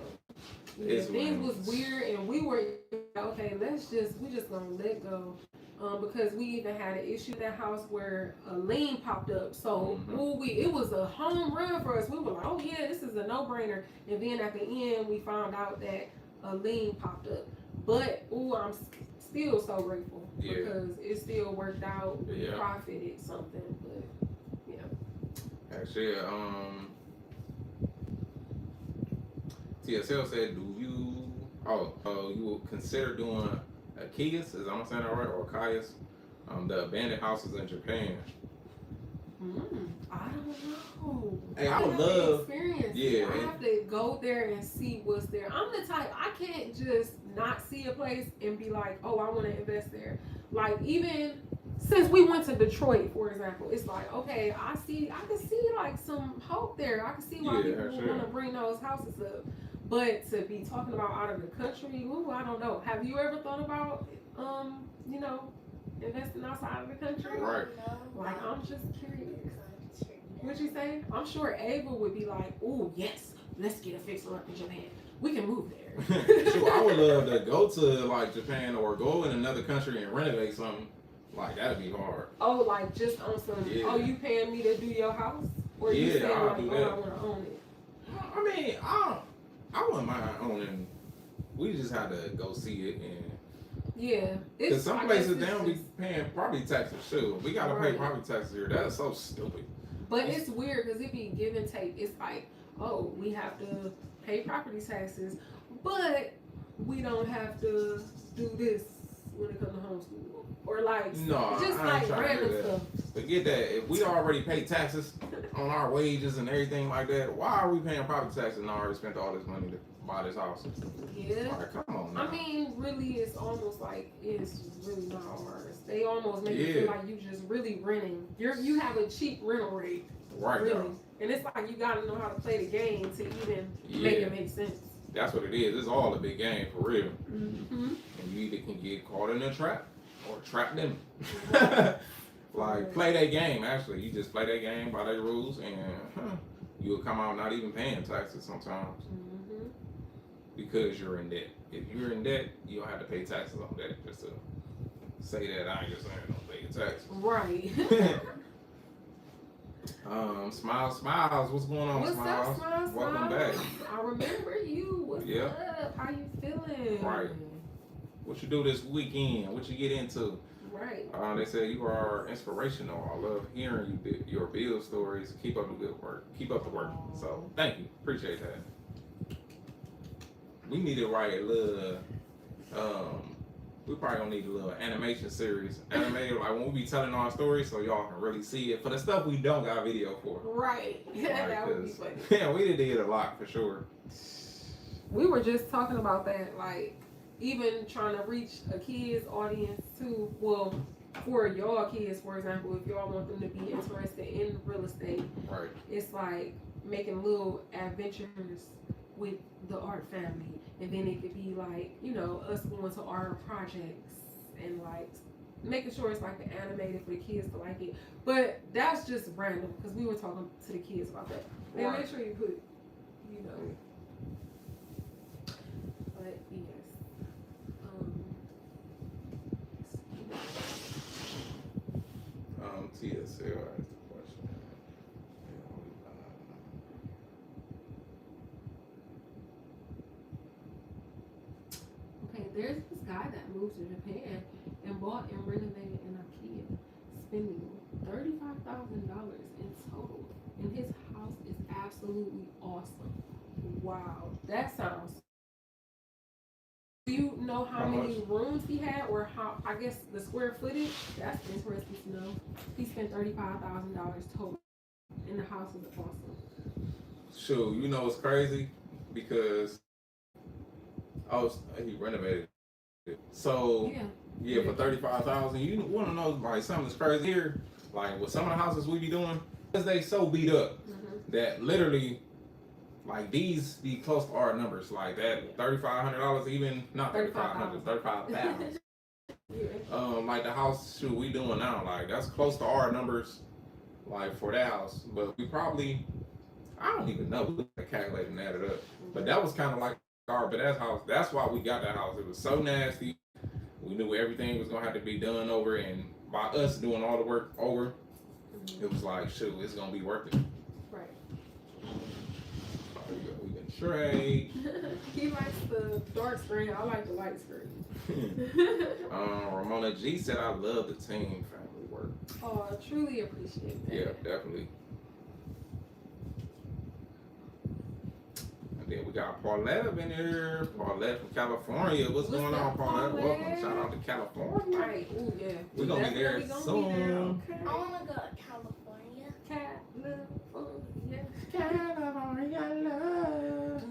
things was weird, and we were okay. We just gonna let go. because we even had an issue in that house where a lien popped up. So it was a home run for us. We were like, oh yeah, this is a no-brainer. And then at the end, we found out that a lien popped up. But I'm still so grateful because it still worked out. We profited something, but yeah.
Actually, TSL said, do you you will consider doing a Kias, is I'm saying that right, or Kayas, the abandoned houses in Japan?
I don't know.
Hey, I would love
experience. Yeah, I have to go there and see what's there. I'm the type, I can't just not see a place and be like, oh, I want to invest there. Like, even since we went to Detroit, for example, it's like, okay, I can see like some hope there. I can see why people want to bring those houses up. But to be talking about out of the country, I don't know. Have you ever thought about, investing outside of the country?
Right.
Like, I'm just curious. What'd you say? I'm sure Ava would be like, oh, yes, let's get a fixer up in Japan. We can move there.
Sure, I would love to go to, like, Japan or go in another country and renovate something. Like, that'd be hard.
Oh, like, just on some, you paying me to do your house? Or you saying,
I'll
like,
do
I
that.
want to own it?
I mean, I wouldn't mind owning. We just had to go see it, and
yeah,
because some places they don't be paying property taxes too. We gotta pay property taxes here. That's so stupid.
But it's weird because it be give and take. It's like, oh, we have to pay property taxes, but we don't have to do this when it comes to homeschool. Or like, just like random stuff.
Forget that. If we already pay taxes on our wages and everything like that, why are we paying property taxes and already spent all this money to buy this house?
Yeah.
Like, come on now.
I mean, really, it's almost like it's really not ours. They almost make it feel like you just really renting. You have a cheap rental rate.
Right.
Really. And it's like you gotta know how to play the game to even make it make sense.
That's what it is. It's all a big game for real.
And
you either can get caught in a trap or trap them. Like, play that game, actually. You just play that game by their rules, and you'll come out not even paying taxes sometimes. Because you're in debt. If you're in debt, you'll have to pay taxes on that. Just to say that, I ain't just saying don't pay your taxes.
Right.
Smiles, what's going on,
What's
Smiles?
up, Smiles?
Welcome back.
I remember you. What's up? How you feeling?
Right. What you do this weekend? What you get into?
Right.
They said you are inspirational. I love hearing your build stories. Keep up the good work. Keep up the work. So thank you. Appreciate that. We need to write a little. We probably gonna need a little animation series, animated like when we be telling our stories, so y'all can really see it for the stuff we don't got video for.
Right. Yeah, that would be funny.
Yeah, we did a lot for sure.
We were just talking about that, like even trying to reach a kid's audience too. Well, for y'all kids, for example, if y'all want them to be interested in real estate,
right?
It's like making little adventures with the art family, and then it could be like, us going to art projects and like making sure it's like animated for the kids to like it. But that's just random because we were talking to the kids about that. And make sure you put, But yes.
TSL asked the question.
Okay, there's this guy that moved to Japan and bought and renovated an IKEA, spending $35,000 in total. And his house is absolutely awesome. Wow, that sounds. Do you know how many rooms he had, or how? I guess the square footage. That's interesting to know. He spent $35,000 total, and the house is awesome.
Sure, it's crazy because he renovated it. So yeah, for $35,000, you want to know like something that's crazy here, like with some of the houses we be doing, because they so beat up that literally. Like these be close to our numbers, like that $3,500, even not $3,500, $35,000. Like the house we doing now, like that's close to our numbers, like for that house. But we probably, I don't even know, we calculated and added up. But that was kind of like our badass house. That's why we got that house. It was so nasty. we knew everything was gonna have to be done over, and by us doing all the work over, it was like, shoot, it's gonna be worth it.
Right.
We been straight.
He likes the dark screen. I like the light screen.
Ramona G said, I love the team family work.
Oh, I truly appreciate that.
Yeah, definitely. And then we got Paulette up in here. Paulette from California. What's going on, Paulette? Welcome. Shout out to California.
Right. Ooh, yeah.
We're gonna be there
Definitely
soon.
gonna be there. Okay.
I want to go to California.
California.
California love.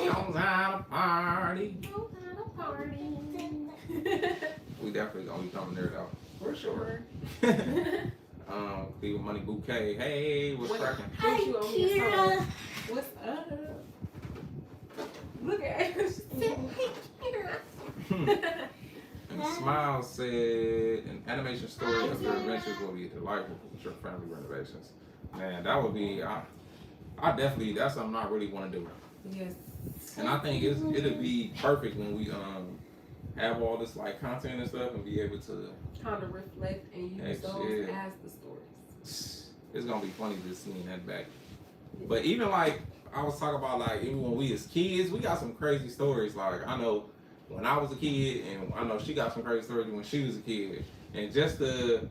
Knows how to party. We definitely gonna be coming there though.
For sure.
Cleveland Money Bouquet. Hey, what's cracking?
Hi,
Put you on your
Kira.
song. What's up? Look at us.
And Smile said, an animation story of your adventures will be delightful with your family renovations. Man, that would be, I definitely, that's something I really want to do.
Yes.
And I think it'll be perfect when we have all this like content and stuff and be able to
Kind of reflect and use those as the stories.
It's gonna be funny just seeing that back. But even like I was talking about, like even when we as kids, we got some crazy stories. Like I know when I was a kid, and I know she got some crazy stories when she was a kid. And just to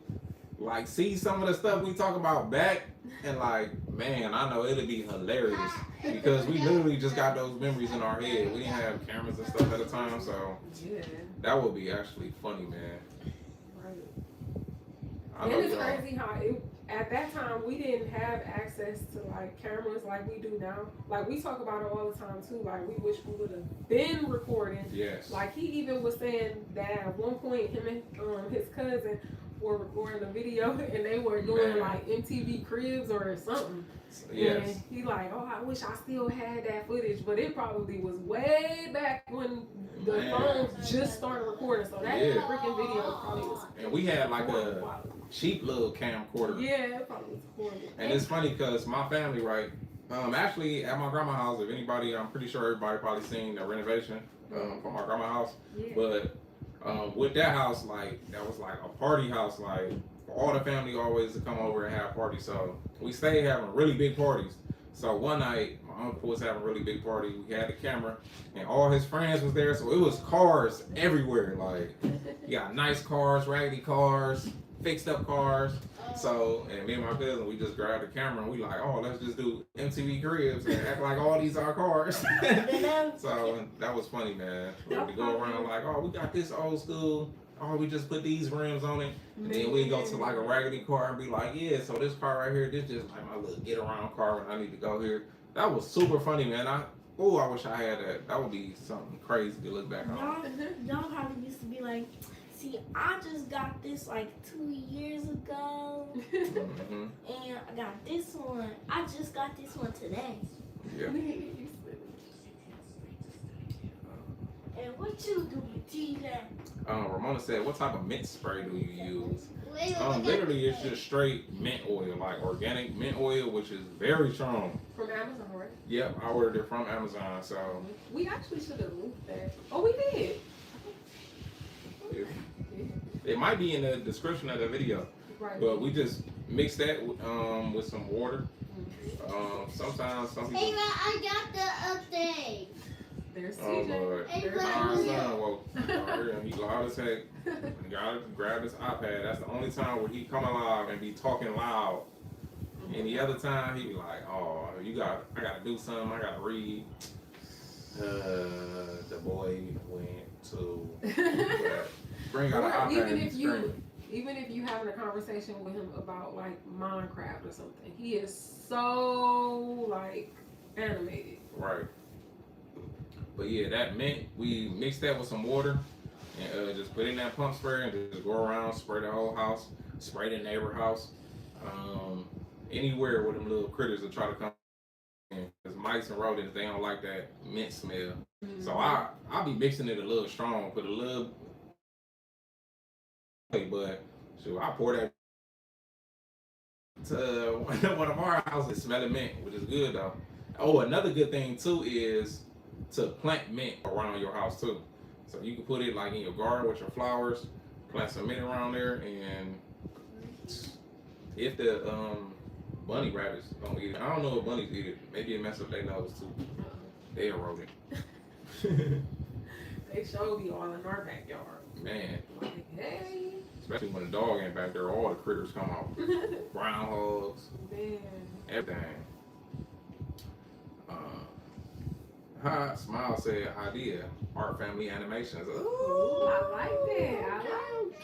like see some of the stuff we talk about back, and like, man, I know it'll be hilarious because we literally just got those memories in our head. We didn't have cameras and stuff at the time, so
Yeah.
that would be actually funny, man.
Right.
I
And
know
it's
y'all.
crazy how at that time we didn't have access to like cameras like we do now. Like we talk about it all the time too. Like we wish we would have been recording.
Yes.
Like he even was saying that at one point him and his cousin were recording a video and they were doing
Man.
like MTV Cribs or something.
Yes.
And he like, oh, I wish I still had that footage, but it probably was way back when the
Man.
phones just started recording. So that
Yeah.
freaking video probably was
And we had like
horrible
a
quality.
cheap little camcorder.
Yeah, it probably was horrible.
And it's funny because my family, right? Actually, at my grandma's house, if anybody, I'm pretty sure everybody probably seen the renovation for my grandma's house.
Yeah.
But with that house, like that was like a party house, like for all the family always to come over and have parties. So we stayed having really big parties. So one night, my uncle was having a really big party. We had the camera, and all his friends was there. So it was cars everywhere. Like you got nice cars, raggedy cars, fixed up cars. So, and me and my cousin, we just grabbed the camera and we like, oh, let's just do MTV Cribs and act like all these are cars. So that was funny, man. To go around like, oh, we got this old school. Oh, we just put these rims on it. And then we go to like a raggedy car and be like, yeah, so this car right here, this just like my little get around car when I need to go here. That was super funny, man. I wish I had that. That would be something crazy to look back on.
Y'all probably used to be like, see, I just got this like 2 years ago,
Mm-hmm.
and I got this one. I just got this one today.
Yeah.
And what you do, TJ?
Ramona said, what type of mint spray do you use? Literally, it's just straight mint oil, like organic mint oil, which is very strong.
From Amazon, right?
Yep, I ordered it from Amazon, so
We actually should have linked that. Oh, we did.
it might be in the description of the video.
Right.
But we just mix that with some water. Sometimes some people.
Hey, I got the update.
There's
Oh
CJ.
Lord.
There's
Our
CJ.
son woke. He loud as heck. He gotta grab his iPad. That's the only time where he come alive and be talking loud. Any other time he be like, "Oh, I gotta do something. I gotta read." The boy went to bring out an iPad
even
and
if
screaming.
even if you having a conversation with him about like Minecraft or something, he is so like animated.
Right. But yeah, that mint, we mix that with some water and just put in that pump spray and just go around, spray the whole house, spray the neighbor house, anywhere where them little critters will try to come in. Because mice and rodents, they don't like that mint smell. So I'll be mixing it a little strong, put a little, but so I pour that to one of our houses smelling mint, which is good though. Oh, another good thing too is to plant mint around your house too. So you can put it like in your garden with your flowers, plant some mint around there, and if the bunny rabbits don't eat it, I don't know if bunnies eat it. Maybe it mess up their nose too. They erode it.
They sure be all in our backyard.
Man.
Like, hey.
Especially when the dog ain't back there, all the critters come out. Groundhogs,
Man.
everything. Hi, Smile said idea. Art Family Animations.
Ooh, I like that.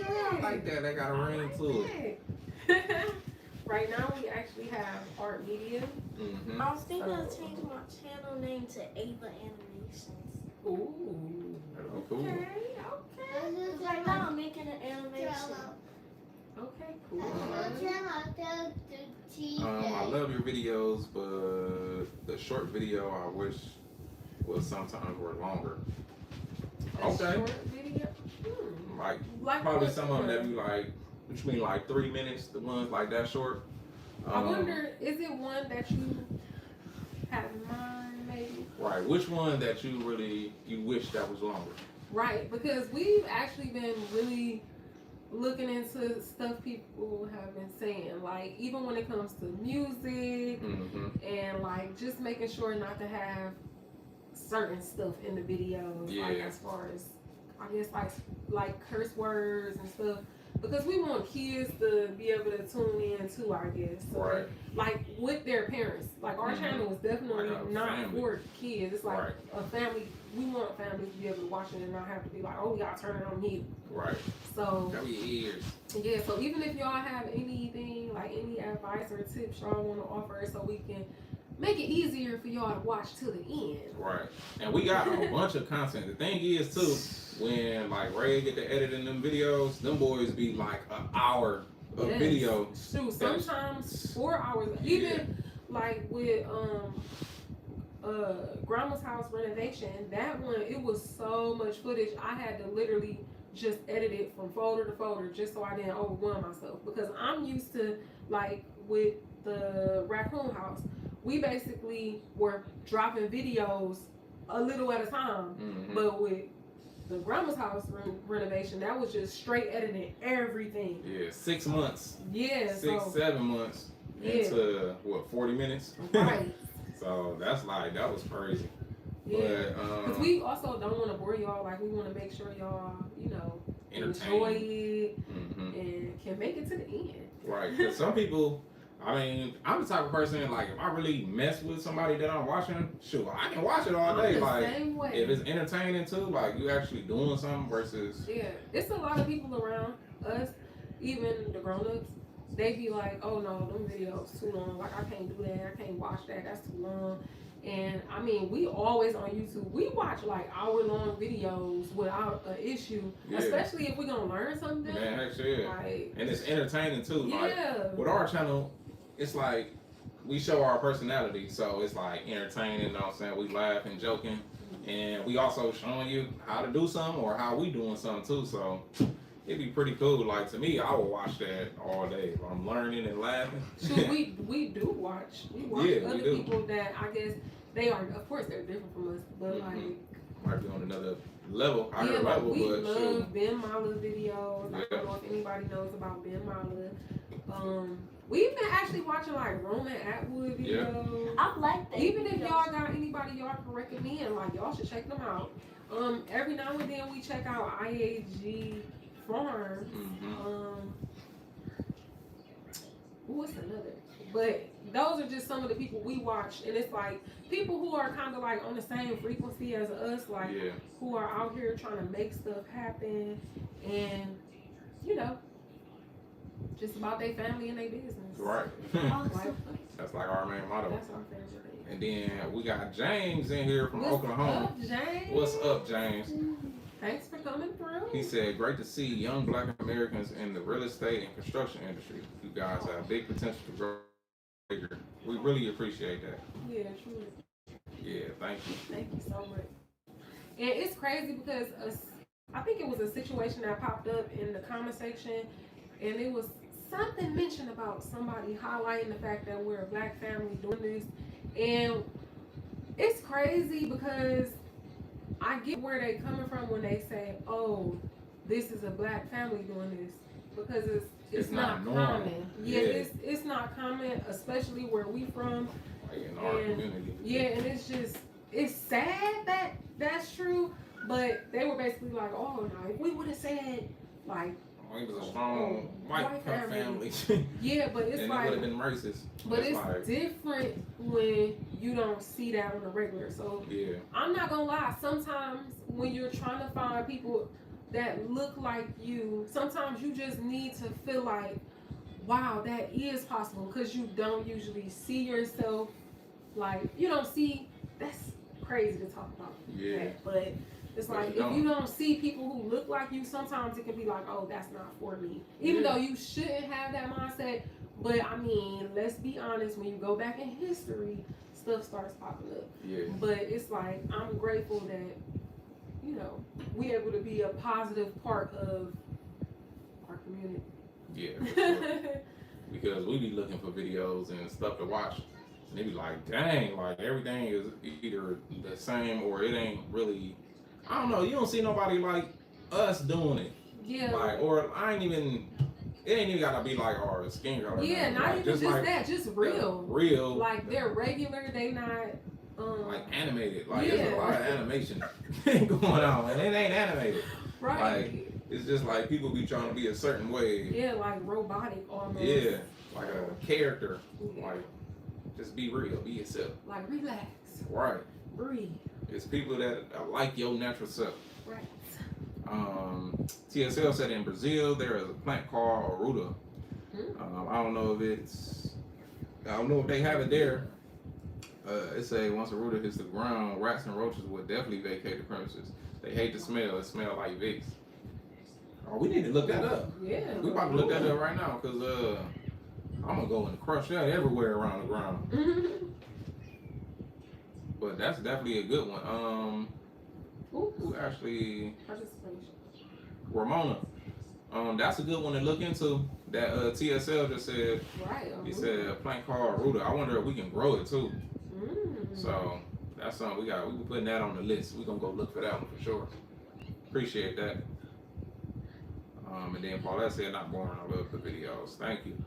I like that. They got a ring to it.
Right now, we actually have art media.
Mm-hmm.
I was thinking of changing my channel name to Ava Animations.
Ooh.
That'd be cool.
Okay.
Because right now I'm making an animation.
Okay, cool.
I love your videos, but the short video I wish was sometimes were longer.
A
Okay.
short video?
Like probably
what
some of them that
one?
be like between like 3 minutes, the ones like that short.
I wonder, is it one that you have in mind, maybe?
Right. Which one that you wish that was longer?
Right, because we've actually been really looking into stuff people have been saying, like even when it comes to music and like just making sure not to have certain stuff in the videos, like as far as I guess like curse words and stuff, because we want kids to be able to tune in too, I guess. So,
Right.
like with their parents, like our channel is definitely
Like a
not
family.
for kids. It's like
Right.
a family. We want families to be able to watch it and not have to be like, oh, we gotta turn it on here.
Right.
So
Cover your ears.
yeah, so even if y'all have anything, like any advice or tips y'all want to offer so we can make it easier for y'all to watch to the end.
Right. And we got a bunch of content. The thing is too, when like Ray get to editing them videos, them boys be like an hour of video.
Shoot, sometimes 4 hours. Even like with Grandma's house renovation, that one, it was so much footage. I had to literally just edit it from folder to folder just so I didn't overwhelm myself, because I'm used to, like with the raccoon house, we basically were dropping videos a little at a time. But with the Grandma's house renovation, that was just straight editing everything.
Yeah, 6 months.
Yeah,
7 months into what, 40 minutes?
Right.
So that's like, that was crazy.
Yeah,
but
because we also don't want to bore y'all. Like, we want to make sure y'all, you know, enjoy it and can make it to the end.
Right, because some people, I mean, I'm the type of person, like, if I really mess with somebody that I'm watching, sure, I can watch it all day.
The
Like,
same way.
if it's entertaining too, like, you actually doing something versus...
Yeah, it's a lot of people around us, even the grown-ups, they be like, oh no, them videos too long. Like, I can't do that. I can't watch that. That's too long. And I mean, we always on YouTube, we watch like hour-long videos without an issue, especially if we're gonna learn something.
Man, heck yeah.
Like,
and it's entertaining too.
Yeah.
Like, with our channel, it's like we show our personality, so it's like entertaining, you know what I'm saying? We laugh and joking, and we also showing you how to do something or how we doing something too, so it'd be pretty cool. Like, to me, I would watch that all day. I'm learning and laughing.
Shoot, we do watch. We watch other people that I guess they are, of course, they're different from us, but like
might be on another level, higher
like,
level,
we
but
love Ben Mala videos. I don't know if anybody knows about Ben Mala. We've been actually watching like Roman Atwood videos.
I like that.
Even if y'all got anybody y'all can recommend, like y'all should check them out. Every now and then we check out IAG Farms. What's another? But those are just some of the people we watch, and it's like people who are kind of like on the same frequency as us, like who are out here trying to make stuff happen, and you know, just about their family and their business.
Right.
Like,
that's like our main motto.
that's our favorite thing.
And then we got James in here from
What's
Oklahoma.
up, James?
What's up, James?
Thanks for coming through.
He said, great to see young Black Americans in the real estate and construction industry. You guys have big potential to grow bigger. We really appreciate that.
Yeah, truly.
Yeah, thank you.
Thank you so much. And it's crazy because I think it was a situation that popped up in the comment section, and it was something mentioned about somebody highlighting the fact that we're a black family doing this, and it's crazy because I get where they coming from when they say, "Oh, this is a black family doing this," because it's not common. Yeah, it's not common, especially where we from.
Like in our community.
Yeah, and it's sad that that's true, but they were basically like, "Oh no, if we would have said like."
It was a strong white family.
Yeah, but it's
and
like,
it would have been racist.
but it's like, different when you don't see that on the regular. So
yeah,
I'm not gonna lie. Sometimes when you're trying to find people that look like you, sometimes you just need to feel like, wow, that is possible, because you don't usually see yourself like you don't see. That's crazy to talk about.
Yeah,
that, but. It's like, if you don't see people who look like you, sometimes it can be like, oh, that's not for me. Even though you shouldn't have that mindset. But, I mean, let's be honest. When you go back in history, stuff starts popping up.
Yeah.
But it's like, I'm grateful that, you know, we able to be a positive part of our community.
Yeah, for sure. Because we be looking for videos and stuff to watch. And they be like, dang, like, everything is either the same or it ain't really... I don't know. You don't see nobody like us doing it.
Yeah.
Like, or I ain't even. It ain't even gotta be like our skin color.
Yeah, not
like,
even just
like,
that. Just real.
Real.
Like they're regular. They not.
Like animated. Like there's a lot of animation going on, and it ain't animated.
Right.
Like it's just like people be trying to be a certain way.
Yeah, like robotic almost.
Yeah, like a character.
Yeah.
Like just be real, be yourself.
Like relax.
Right.
Breathe.
It's people that like your natural self.
Right.
TSL said in Brazil there is a plant called Aruta. I don't know if they have it there. It say once Aruta hits the ground, rats and roaches will definitely vacate the premises. They hate the smell. It smells like Vicks. Oh, we need to look that up.
Yeah.
We about to look that up right now because I'm gonna go and crush that everywhere around the ground. But that's definitely a good one. Who actually? Ramona. That's a good one to look into. That TSL just said.
Right.
He said a plant called Aruta. I wonder if we can grow it too. So that's something we be putting that on the list. We gonna go look for that one for sure. Appreciate that. And then Paulette said, "Not boring. I love the videos. Thank you."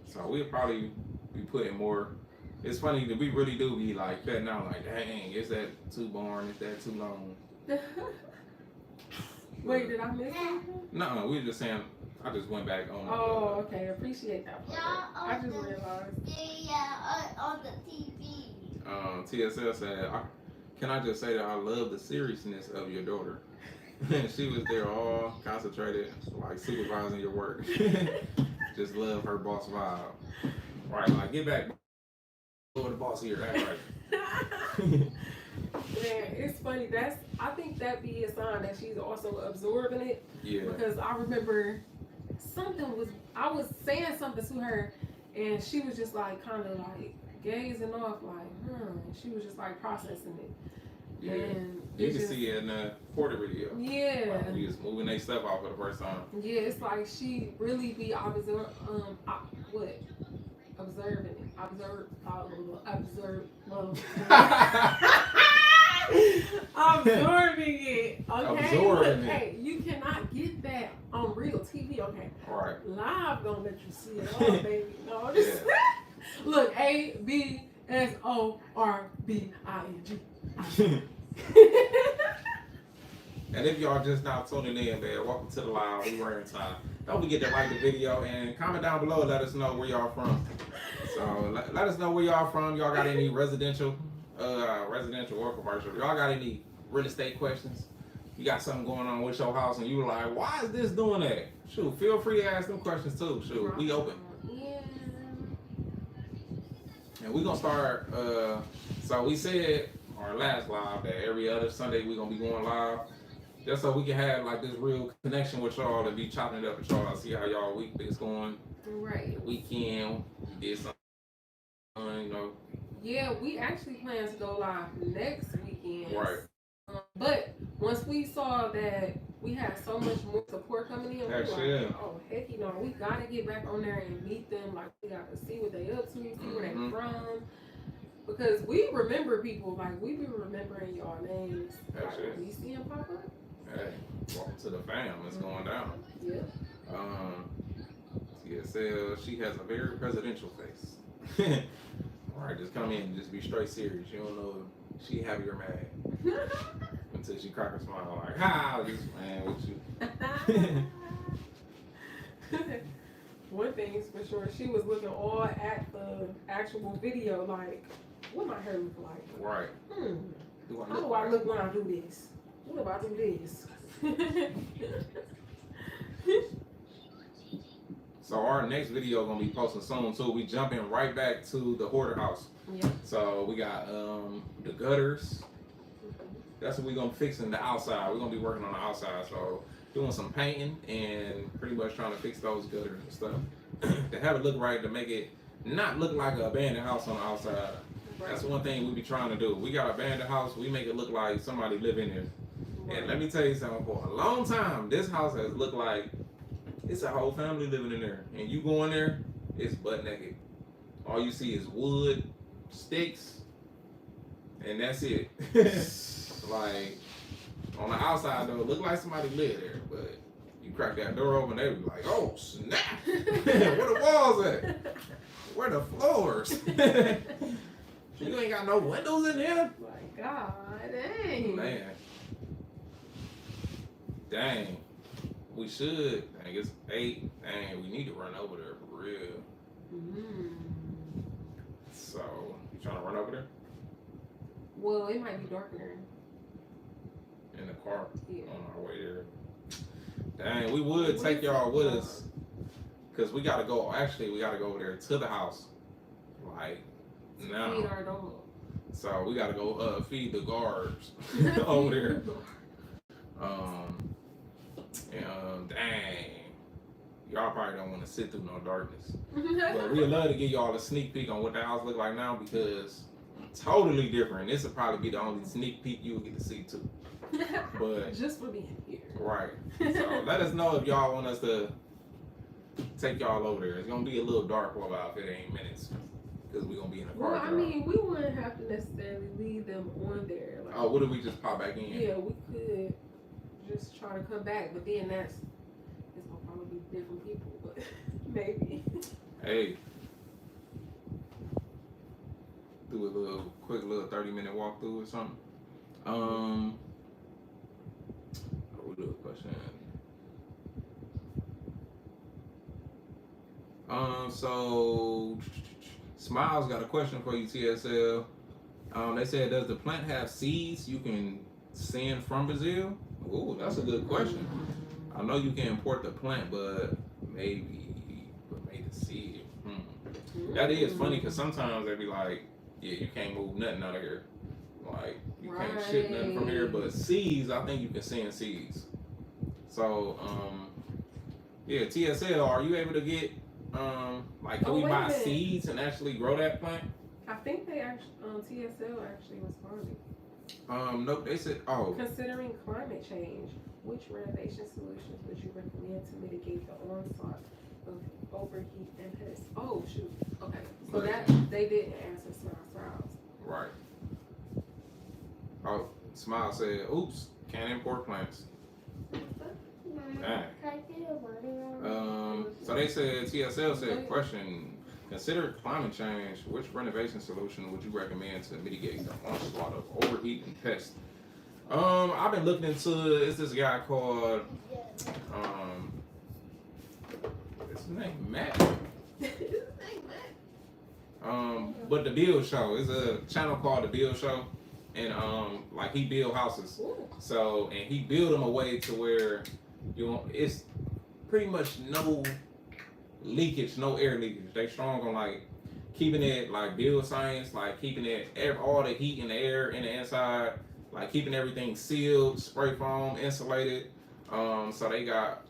So we'll probably be putting more. It's funny that we really do be like cutting out like, dang, is that too boring? Is that too long?
Wait, did I miss something?
No, we were just saying. I just went back on.
Oh, okay. Appreciate that part. I just realized.
Yeah, on the TV.
TSL said, "Can I just say that I love the seriousness of your daughter? She was there all concentrated, like supervising your work. Just love her boss vibe. Right, like get back. The boss here, that's right."
Man, it's funny. I think that be a sign that she's also absorbing it.
Yeah.
Because I remember I was saying something to her, and she was just like kind of like gazing off, like, She was just like processing it.
Yeah.
And
you can see it in the Porter video.
Yeah.
Like, we just moving their stuff off for the first time.
Yeah, it's like she really be observing it. Absorbing it. Okay.
Absorbing
Look,
it.
hey, you cannot get that on real TV. Okay.
All right.
Live gonna let you see it all, baby. No, just look. ABSORBING.
And if y'all just now tuning in, man, welcome to the live. We were in time. Don't forget to like the video and comment down below. Let us know where y'all from. So let us know where y'all from. Y'all got any residential or commercial? Y'all got any real estate questions? You got something going on with your house and you were like, why is this doing that? Shoot, feel free to ask them questions too. Shoot, we open.
Yeah.
And we gonna start. So we said our last live that every other Sunday we gonna be going live. Just so we can have like this real connection with y'all and be chopping it up with y'all, see how y'all week is going.
Right.
The weekend, we did something, you know.
Yeah, we actually plan to go live next weekend.
Right.
But once we saw that we had so much more support coming in, we were
That's
like,
it.
oh heck, we gotta get back on there and meet them. Like we gotta see what they up to, see where they from. Because we remember people, like we be remembering y'all names.
That's
like,
it.
We see them pop up.
Hey, welcome to the fam. It's going down.
Yeah.
TSL, she has a very presidential face. Alright, just come in and just be straight serious. You don't know if she happy or mad. Until she crack her smile like, ha, just man with you.
One thing's for sure, she was looking all at the actual video like, what my hair look like?
Right.
How do I look when I do this? What if I do this?
So our next video gonna be posting soon too. We jumping right back to the hoarder house.
Yeah.
So we got the gutters. That's what we're gonna fix in the outside. We're gonna be working on the outside. So doing some painting and pretty much trying to fix those gutters and stuff. To have it look right, to make it not look like an abandoned house on the outside. That's one thing we be trying to do. We got an abandoned house, we make it look like somebody live in there. And let me tell you something, for a long time, this house has looked like it's a whole family living in there. And you go in there, it's butt naked. All you see is wood, sticks, and that's it. Like, on the outside though, it look like somebody lived there, but you crack that door open, they be like, oh snap! Where the walls at? Where the floors? You ain't got no windows in here?
My God, dang.
Man. Dang. We should. Dang, it's 8. Dang, we need to run over there for real. So, you trying to run over there?
Well, it might be darker.
In the car?
Yeah.
On our way there. Dang, we would take y'all with us. Because we got to go. Actually, we got to go over there to the house. Like, now.
Feed our dog.
So, we got to go feed the guards over there. Dang. Y'all probably don't want to sit through no darkness. But we'd love to give y'all a sneak peek on what the house look like now, because totally different. This will probably be the only sneak peek you'll get to see too. But
just for being here.
right. So let us know if y'all want us to take y'all over there. It's gonna be a little dark for about 15 minutes because we're gonna be in the car.
Well, I mean, we wouldn't have to necessarily leave them on there. Like,
oh, what if we just pop back in?
Yeah, we could just try to come back, but then it's gonna probably be different people, but maybe.
Hey. Do a quick 30-minute walkthrough or something. We'll do a question. So Smiles got a question for you, TSL. They said, does the plant have seeds you can send from Brazil? Oh, that's a good question. I know you can import the plant, but maybe the seed. That is funny, because sometimes they be like, yeah, you can't move nothing out of here. Like, you can't ship nothing from here, but seeds, I think you can send seeds. So, yeah, TSL, are you able to get, like, can we buy seeds and actually grow that plant?
I think they actually, TSL actually responded.
Nope, they said, oh.
Considering climate change, which renovation solutions would you recommend to mitigate the onslaught of overheat and pests? Oh, shoot. Okay. So that, they didn't answer Smiles.
Right. Oh, Smile said, oops, can't import plants. Dang. So they said, TSL said, question, consider climate change, which renovation solution would you recommend to mitigate the onslaught of overheat and pests? I've been looking into, it's this guy called, what's his name, Matt? But the Bill Show is a channel called the Bill Show, and like he build houses. So, and he build them a way to where it's pretty much no leakage, no air leakage. They strong on like keeping it like build science, like keeping it all the heat in the air in the inside, like keeping everything sealed, spray foam, insulated. So they got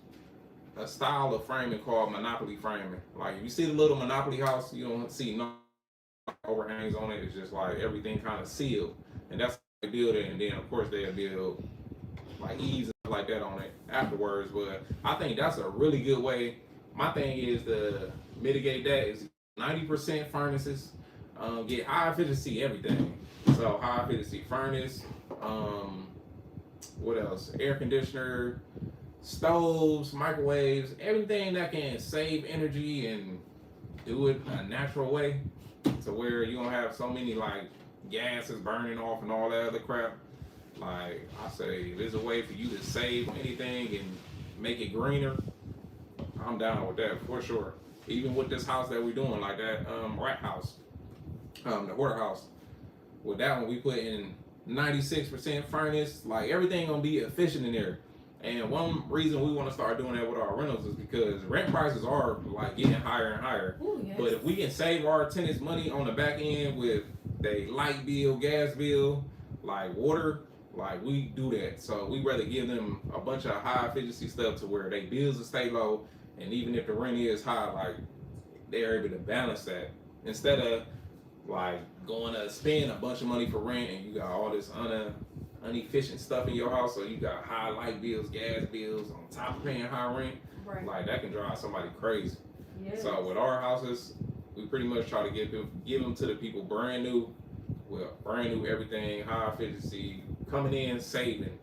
a style of framing called Monopoly framing. Like if you see the little Monopoly house, you don't see no overhangs on it. It's just like everything kind of sealed, and that's how they build it. And then of course they'll build like eaves and stuff like that on it afterwards. But I think that's a really good way. My thing is to mitigate that is 90% furnaces, get high efficiency everything. So high efficiency furnace, what else? Air conditioner, stoves, microwaves, everything that can save energy and do it a natural way to where you don't have so many like gases burning off and all that other crap. Like I say, if there's a way for you to save anything and make it greener, I'm down with that for sure. Even with this house that we're doing, like that rat house, the hoarder house. With that one, we put in 96% furnace. Like everything gonna be efficient in there. And one reason we want to start doing that with our rentals is because rent prices are like getting higher and higher.
Ooh, yes.
But if we can save our tenants money on the back end with their light bill, gas bill, like water, like we do that. So we rather give them a bunch of high efficiency stuff to where their bills will stay low, and even if the rent is high, like they're able to balance that instead of like going to spend a bunch of money for rent and you got all this inefficient stuff in your house. So you got high light bills, gas bills on top of paying high rent.
Right.
Like that can drive somebody crazy.
Yes.
So with our houses, we pretty much try to give them to the people brand new, brand new everything, high efficiency, coming in saving,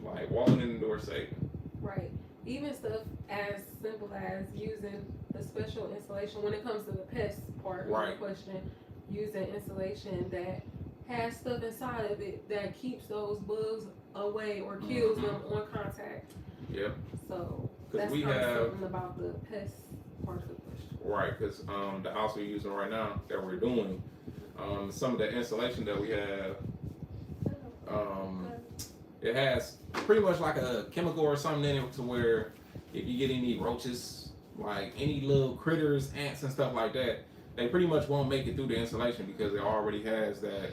like walking in the door saving.
Right. Even stuff as simple as using the special insulation when it comes to the pest part of the question, using insulation that has stuff inside of it that keeps those bugs away or kills them on contact.
Yep.
So that's
we
kind of
have
something about the pest part of the question.
Right, because the house we're using right now that we're doing, some of the insulation that we have, it has pretty much like a chemical or something in it to where if you get any roaches, like any little critters, ants and stuff like that, they pretty much won't make it through the insulation because it already has that,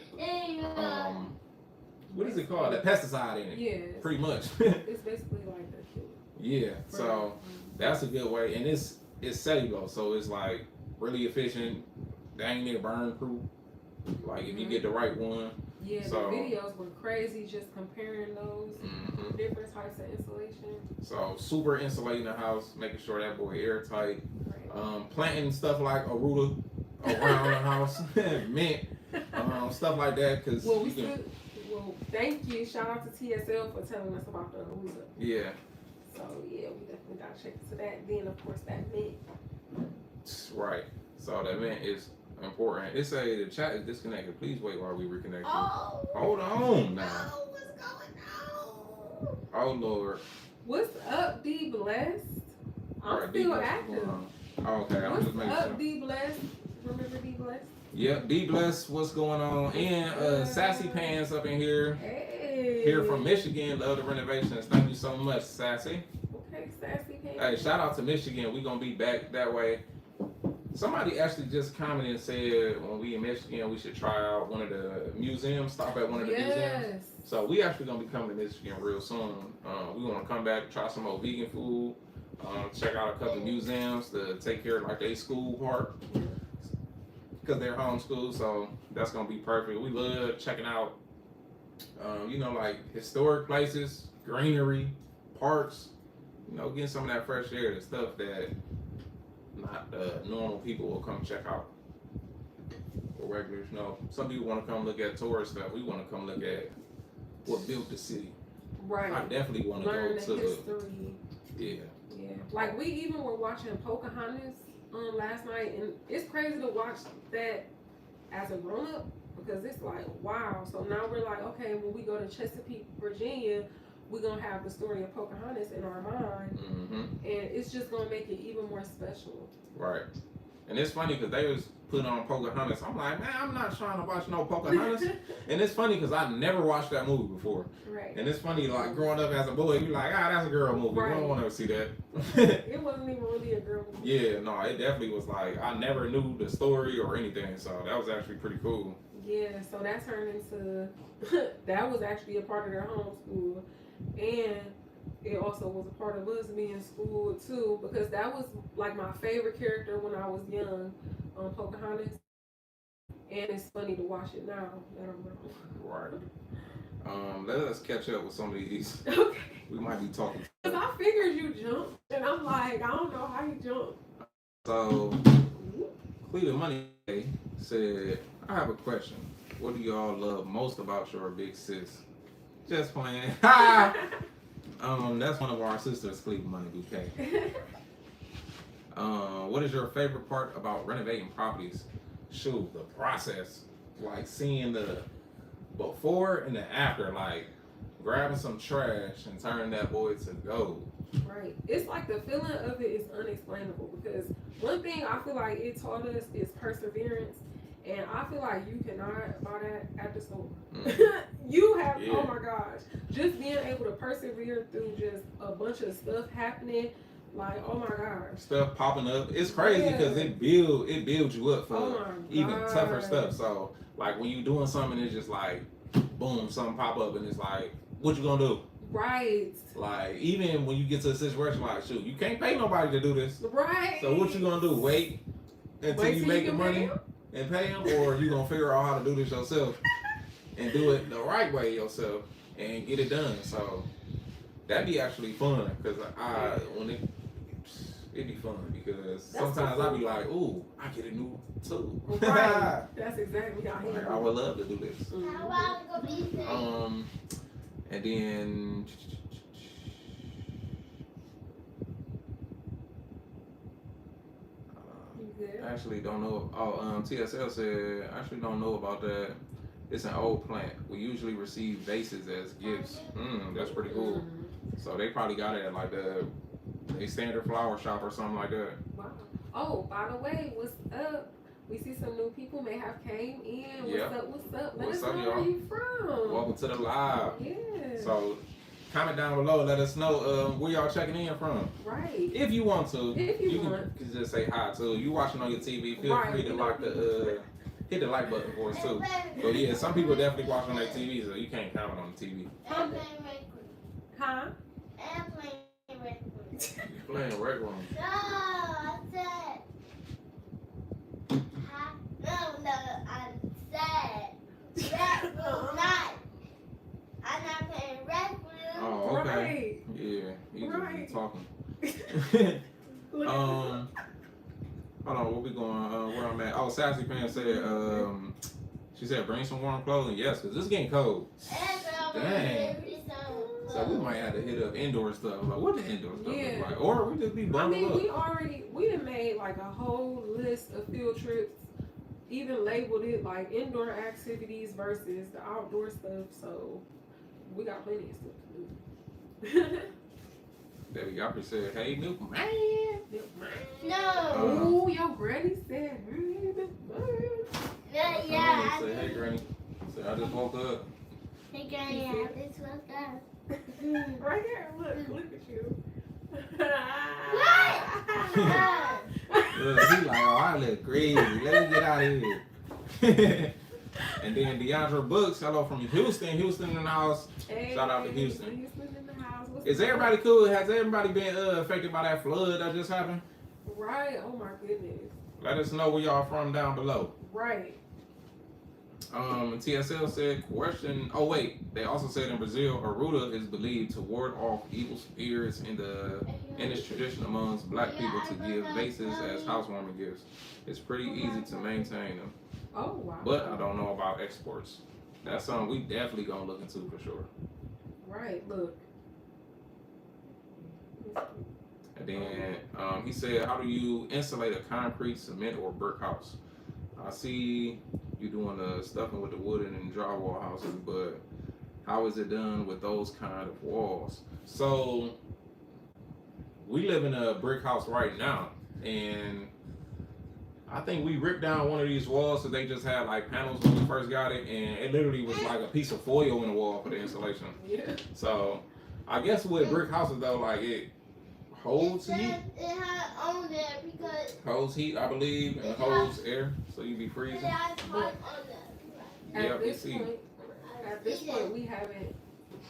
what is it called? That pesticide in it.
Yes.
Pretty much.
It's basically like a killer.
Yeah, so that's a good way. And it's cellulose, so it's like really efficient, dang near burn proof. Like if you get the right one.
Yeah,
So,
the videos were crazy just comparing those different types of insulation.
So super insulating the house, making sure that boy airtight.
Right.
Planting stuff like arugula around the house, mint, stuff like that. Cause
well, thank you. Shout out to TSL for telling us about the arugula.
Yeah.
So yeah, we definitely gotta check into that. Then of course that mint.
Right. So that mint is important. It say the chat is disconnected. Please wait while we reconnect.
Oh.
Hold on now.
Oh, what's going on?
Oh Lord.
What's up, D Blessed? I'm
Right,
still
D-Bless,
active.
Oh, okay, I'm
What's
just making
up,
sure.
D Blessed? Remember D Blessed?
Yep, D Bless, what's going on? And Sassy Pants up in here.
Hey.
Here from Michigan, love the renovations. Thank you so much, Sassy.
Okay, Sassy Pants.
Hey, shout out to Michigan. We're gonna be back that way. Somebody actually just commented and said when we in Michigan, we should try out one of the museums, stop at one of the museums.
Yes.
So we actually gonna be coming to Michigan real soon. We want to come back, try some more vegan food, check out a couple museums to take care of like their school part because they're homeschooled. So that's gonna be perfect. We love checking out, like historic places, greenery, parks. Getting some of that fresh air, the stuff that not normal people will come check out. Or regulars, some people want to come look at tourist stuff. We want to come look at what built the city.
Right.
I definitely want to
Learn
go
the
to
history.
Yeah.
Like we even were watching Pocahontas last night, and it's crazy to watch that as a grown up because it's like wow. So now we're like, okay, when we go to Chesapeake, Virginia, we're gonna have the story of Pocahontas in our mind, and it's just gonna make it even more special.
Right. And it's funny because they was put on Pocahontas. I'm like, man, I'm not trying to watch no Pocahontas. And it's funny because I never watched that movie before.
Right.
And it's funny, like growing up as a boy, you're like, that's a girl movie.
Right.
I don't want to see that.
It wasn't even really a girl movie.
Yeah, no, it definitely was like I never knew the story or anything. So that was actually pretty cool.
Yeah, so that turned into that was actually a part of their homeschool, and it also was a part of us being school too, because that was like my favorite character when I was young, Pocahontas. And it's funny to watch it now that I'm grown.
Right. Let us catch up with some of these.
Okay.
We might be talking.
Cause I figured you jumped, and I'm like, I don't know how you jumped.
So, Cleveland Money said, I have a question. What do y'all love most about your big sis? Just playing. That's one of our sisters, Cleveland Money Bouquet. What is your favorite part about renovating properties? Shoot, the process. Like seeing the before and the after, like grabbing some trash and turning that boy to gold.
Right. It's like the feeling of it is unexplainable because one thing I feel like it taught us is perseverance. And I feel like you cannot buy that at the store. You have, oh my gosh, just being able to persevere through just a bunch of stuff happening. Like, oh my gosh.
Stuff popping up. It's crazy because it builds you up for even tougher stuff. So, like, when you doing something, it's just like, boom, something pop up and it's like, what you gonna do?
Right.
Like, even when you get to a situation like, shoot, you can't pay nobody to do this.
Right.
So what you gonna do? Wait until you make the money and pay them? Or you gonna figure out how to do this yourself and do it the right way yourself and get it done? So, that'd be actually fun because it'd be fun because sometimes I'd be like, ooh, I get a new tool.
Right. That's exactly how
I would love to do this.
Mm-hmm.
And then I actually don't know. TSL said I actually don't know about that. It's an old plant. We usually receive vases as gifts. That's pretty cool. So they probably got it at like a standard flower shop or something like that.
Wow. Oh, by the way, what's up? We see some new people may have came in. What's up? Let us know where you from.
Welcome to the live.
Yeah.
So comment down below. Let us know where y'all checking in from.
Right.
If you want to.
If you want.
can just say hi too. You watching on your TV, feel free to like hit the like button for us too. So yeah, some people definitely watch on their TV, so you can't comment on the TV.
Huh?
You playing Red Room.
No, I said. No, I said. Red Room not. I'm not playing Red Room.
Oh, okay.
Right.
Yeah, you
Right.
just talking. Hold on, where we going? Where I'm at? Oh, Sassy Fan said, she said, bring some warm clothing. Yes, because it's getting cold. Dang. So we might have to hit up indoor stuff. Like, what the indoor stuff look like? Or we just be bundled up.
We done made like a whole list of field trips, even labeled it like indoor activities versus the outdoor stuff. So we got plenty of stuff to do.
Debbie Yopper said, hey, Milk Man.
No.
Oh, your granny said, hey, Milk Man.
Yeah.
Say, hey, Granny. Say, I just woke up.
Hey, Granny, I just woke up.
Right here, look at you.
Look, he like, oh, I look crazy. Let me get out of here. And then DeAndre Books, hello from Houston. Houston in the house.
Hey,
Shout out to Houston.
Houston in the house.
Is everybody cool? Has everybody been affected by that flood that just happened?
Right. Oh my goodness.
Let us know where y'all from down below.
Right.
TSL said, question. Oh wait, they also said in Brazil, Aruda is believed to ward off evil spirits in this tradition amongst black people to give vases as housewarming gifts. It's pretty easy to maintain them.
Oh wow.
But I don't know about exports. That's something we definitely gonna look into for sure.
Right. Look.
And then he said, how do you insulate a concrete, cement, or brick house? I see you doing the stuffing with the wooden and drywall houses, but how is it done with those kind of walls? So we live in a brick house right now, and I think we ripped down one of these walls so they just had like panels when we first got it, and it literally was like a piece of foil in the wall for the insulation.
Yeah.
So I guess with brick houses though, like it holds heat.
It had on there because
Holds heat, I believe, and holds air, so you be freezing.
it has hot on there.
Yep,
At this point, we haven't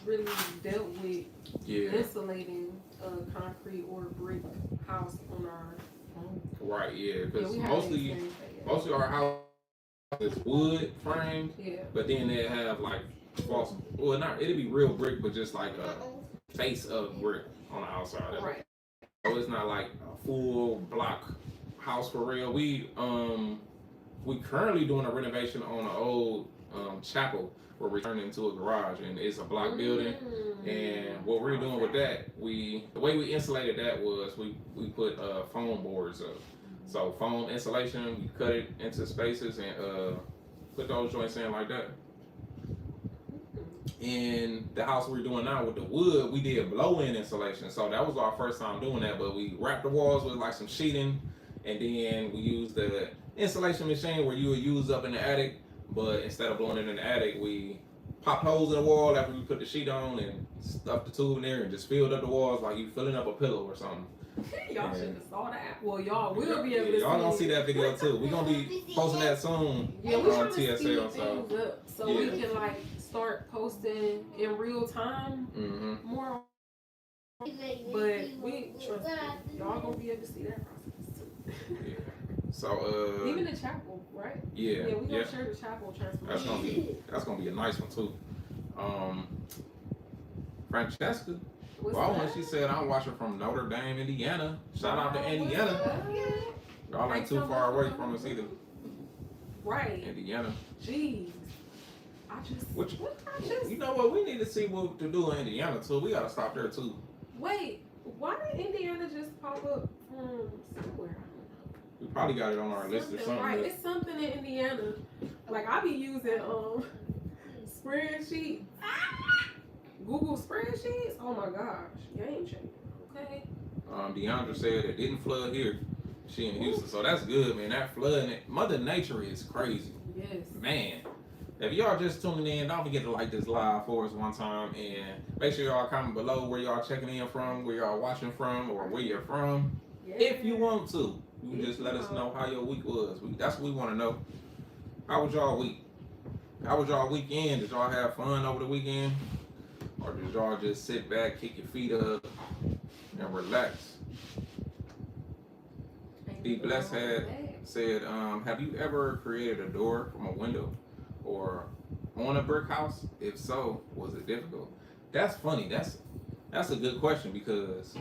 really dealt with insulating a concrete or brick house on our home.
Right, yeah, because
we haven't
mostly
experienced that yet.
our house is wood framed,
Yeah.
but then they have like false. Well, not it'll be real brick, but just like a face of brick on the outside.
Right.
So it's not like a full block house for real. We currently doing a renovation on an old chapel where we're turning into a garage, and it's a block building. And what we're doing with that, the way we insulated that was we put foam boards up. So foam insulation, we cut it into spaces and put those joints in like that. In the house we're doing now with the wood, we did blow-in insulation. So that was our first time doing that, but we wrapped the walls with like some sheeting, and then we used the insulation machine where you would use up in the attic, but instead of blowing it in the attic, we popped holes in the wall after we put the sheet on and stuffed the tube in there and just filled up the walls like you filling up a pillow or something.
Y'all should have saw that. Well, y'all will be able to
y'all
see
gonna
it.
see that video too. We're gonna be posting that soon
Yeah, we're
on
trying to speed
TSL.
things up so we can like start posting in real time more. But we trust me, y'all gonna be able to see that process too.
Yeah. So
Even the chapel, right?
yeah,
Yeah, we gonna share the chapel transformation.
that's gonna be a nice one too. Francesca,
What's
well, when
that?
she said I'm watching from Notre Dame, Indiana. Shout out to Indiana. Y'all ain't too far away from us either.
Right.
Indiana.
Jeez.
You know what? We need to see what to do in Indiana too. We gotta stop there too.
Wait, why did Indiana just pop up from somewhere?
We probably got it on our list or something.
Right, it's something in Indiana. Like I be using spreadsheets. Google spreadsheets. Oh my gosh, game changer. Okay.
Deandra said it didn't flood here. She in Houston, so that's good, man. That flooding, Mother Nature is crazy.
Yes.
Man. If y'all just tuning in, don't forget to like this live for us one time, and make sure y'all comment below where y'all checking in from, where y'all watching from, or where you're from.
Yeah.
If you want to, you can just let us know how your week was. That's what we want to know. How was y'all week? How was y'all weekend? Did y'all have fun over the weekend? Or did y'all just sit back, kick your feet up, and relax? Be Blessed had said, have you ever created a door from a window or on a brick house? If so, was it difficult? That's funny. That's a good question, because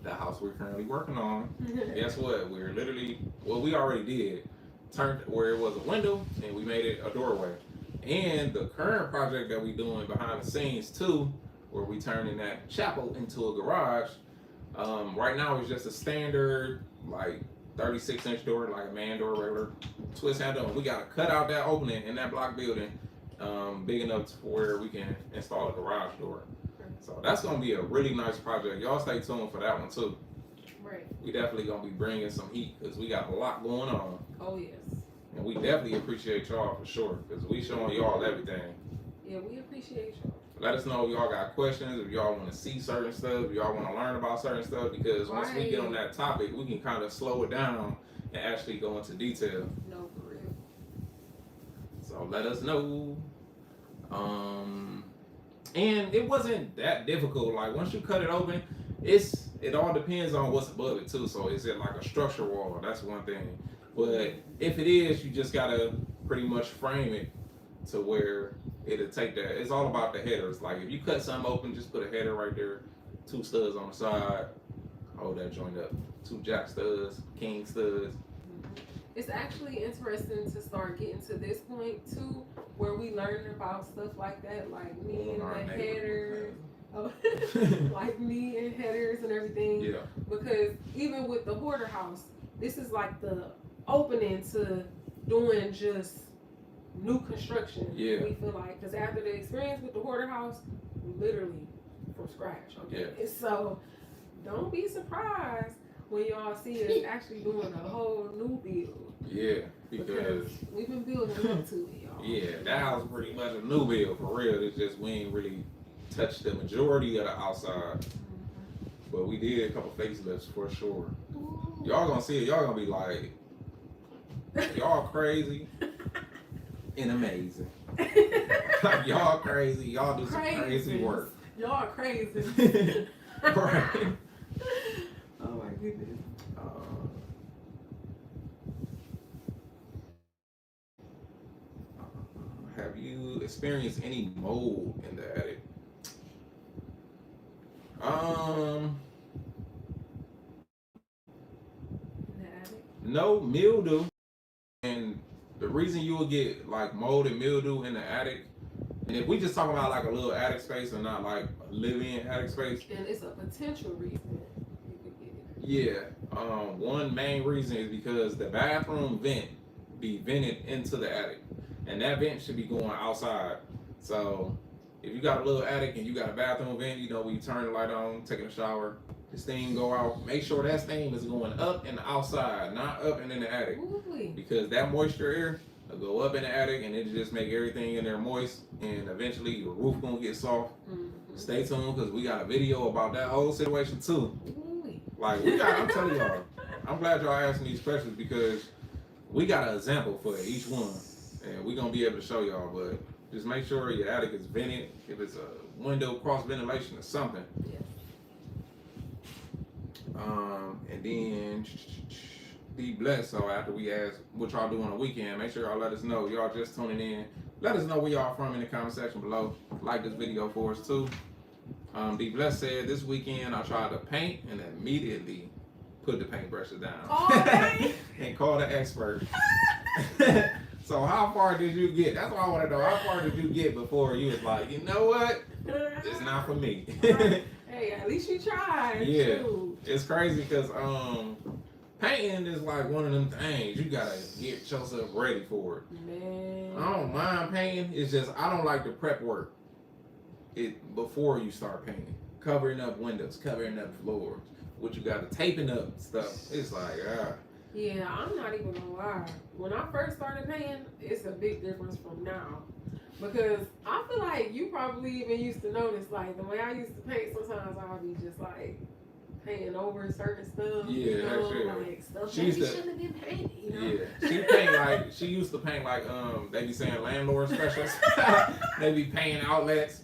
the house we're currently working on, guess what? We're literally, well, we already did, turned where it was a window and we made it a doorway. And the current project that we're doing behind the scenes too, where we turning that chapel into a garage, right now it's just a standard like 36-inch door, like a man door, regular twist handle. We got to cut out that opening in that block building, big enough to where we can install a garage door. So that's gonna be a really nice project. Y'all stay tuned for that one too.
Right.
We definitely gonna be bringing some heat because we got a lot going on.
Oh yes.
And we definitely appreciate y'all for sure, because we showing y'all everything.
Yeah, we appreciate y'all.
Let us know if y'all got questions, if y'all want to see certain stuff, if y'all want to learn about certain stuff, because once we get on that topic, we can kind of slow it down and actually go into detail.
No, for real.
So let us know. And it wasn't that difficult. Like once you cut it open, it all depends on what's above it too. So is it like a structure wall? That's one thing. But if it is, you just gotta pretty much frame it to where it'll take that. It's all about the headers. Like if you cut something open, just put a header right there, 2 studs on the side, hold that joint up, 2 jack studs, king studs.
It's actually interesting to start getting to this point too, where we learn about stuff like that, like me and the headers, like me and headers and everything.
Yeah. Because
even with the hoarder house, this is like the opening to doing just new construction.
Yeah.
We feel like, because after the experience with the hoarder house, literally from scratch. Okay.
Yeah.
So don't be surprised when y'all see us actually doing a whole new build.
Yeah, because
we've been building up to it, y'all.
Yeah, that house is pretty much a new build for real. It's just we ain't really touched the majority of the outside, but we did a couple facelifts for sure. Y'all gonna see it. Y'all gonna be like, y'all crazy and amazing. Y'all crazy. Y'all do some crazy work.
Y'all crazy.
Right.
Oh my goodness.
have you experienced any mold in the attic?
In the attic?
No, mildew. And the reason you will get like mold and mildew in the attic, and if we just talk about like a little attic space and not like a live-in attic space.
And it's a potential reason you could get it.
Yeah. One main reason is because the bathroom vent be vented into the attic, and that vent should be going outside. So if you got a little attic and you got a bathroom vent, you know, when you turn the light on, taking a shower, the steam go out. Make sure that steam is going up and outside, not up and in the attic,
Ooh-wee.
because that moisture air will go up in the attic and it just make everything in there moist, and eventually your roof gonna get soft.
Mm-hmm.
Stay tuned, because we got a video about that whole situation too.
Ooh-wee.
Like we got, I'm telling y'all, I'm glad y'all asking these questions, because we got an example for each one, and we're gonna be able to show y'all. But just make sure your attic is vented. If it's a window cross ventilation or something.
Yes.
And then be blessed. So after we ask what y'all do on the weekend, make sure y'all let us know. Y'all just tuning in. Let us know where y'all from in the comment section below. Like this video for us too. Be blessed said this weekend I tried to paint and immediately put the paintbrushes down.
Oh, dang.
And call the expert. So how far did you get? That's what I want to know. How far did you get before you was like, you know what? It's not for me.
Hey, at least you tried.
Yeah.
Shoot.
It's crazy because painting is like one of them things you gotta get yourself ready for it.
Man.
I don't mind painting. It's just I don't like the prep work. It before you start painting, covering up windows, covering up floors, what you got to taping up stuff. It's like
Yeah, I'm not even gonna lie. When I first started painting, it's a big difference from now. Because I feel like you probably even used to notice, like, the way I used to paint, sometimes I'll be just, like, painting over certain stuff.
Yeah,
you know,
that's it.
like, stuff
She
maybe
used to-
shouldn't have been painted, you know?
Yeah, she used to paint like they be saying landlord specials. They be painting outlets,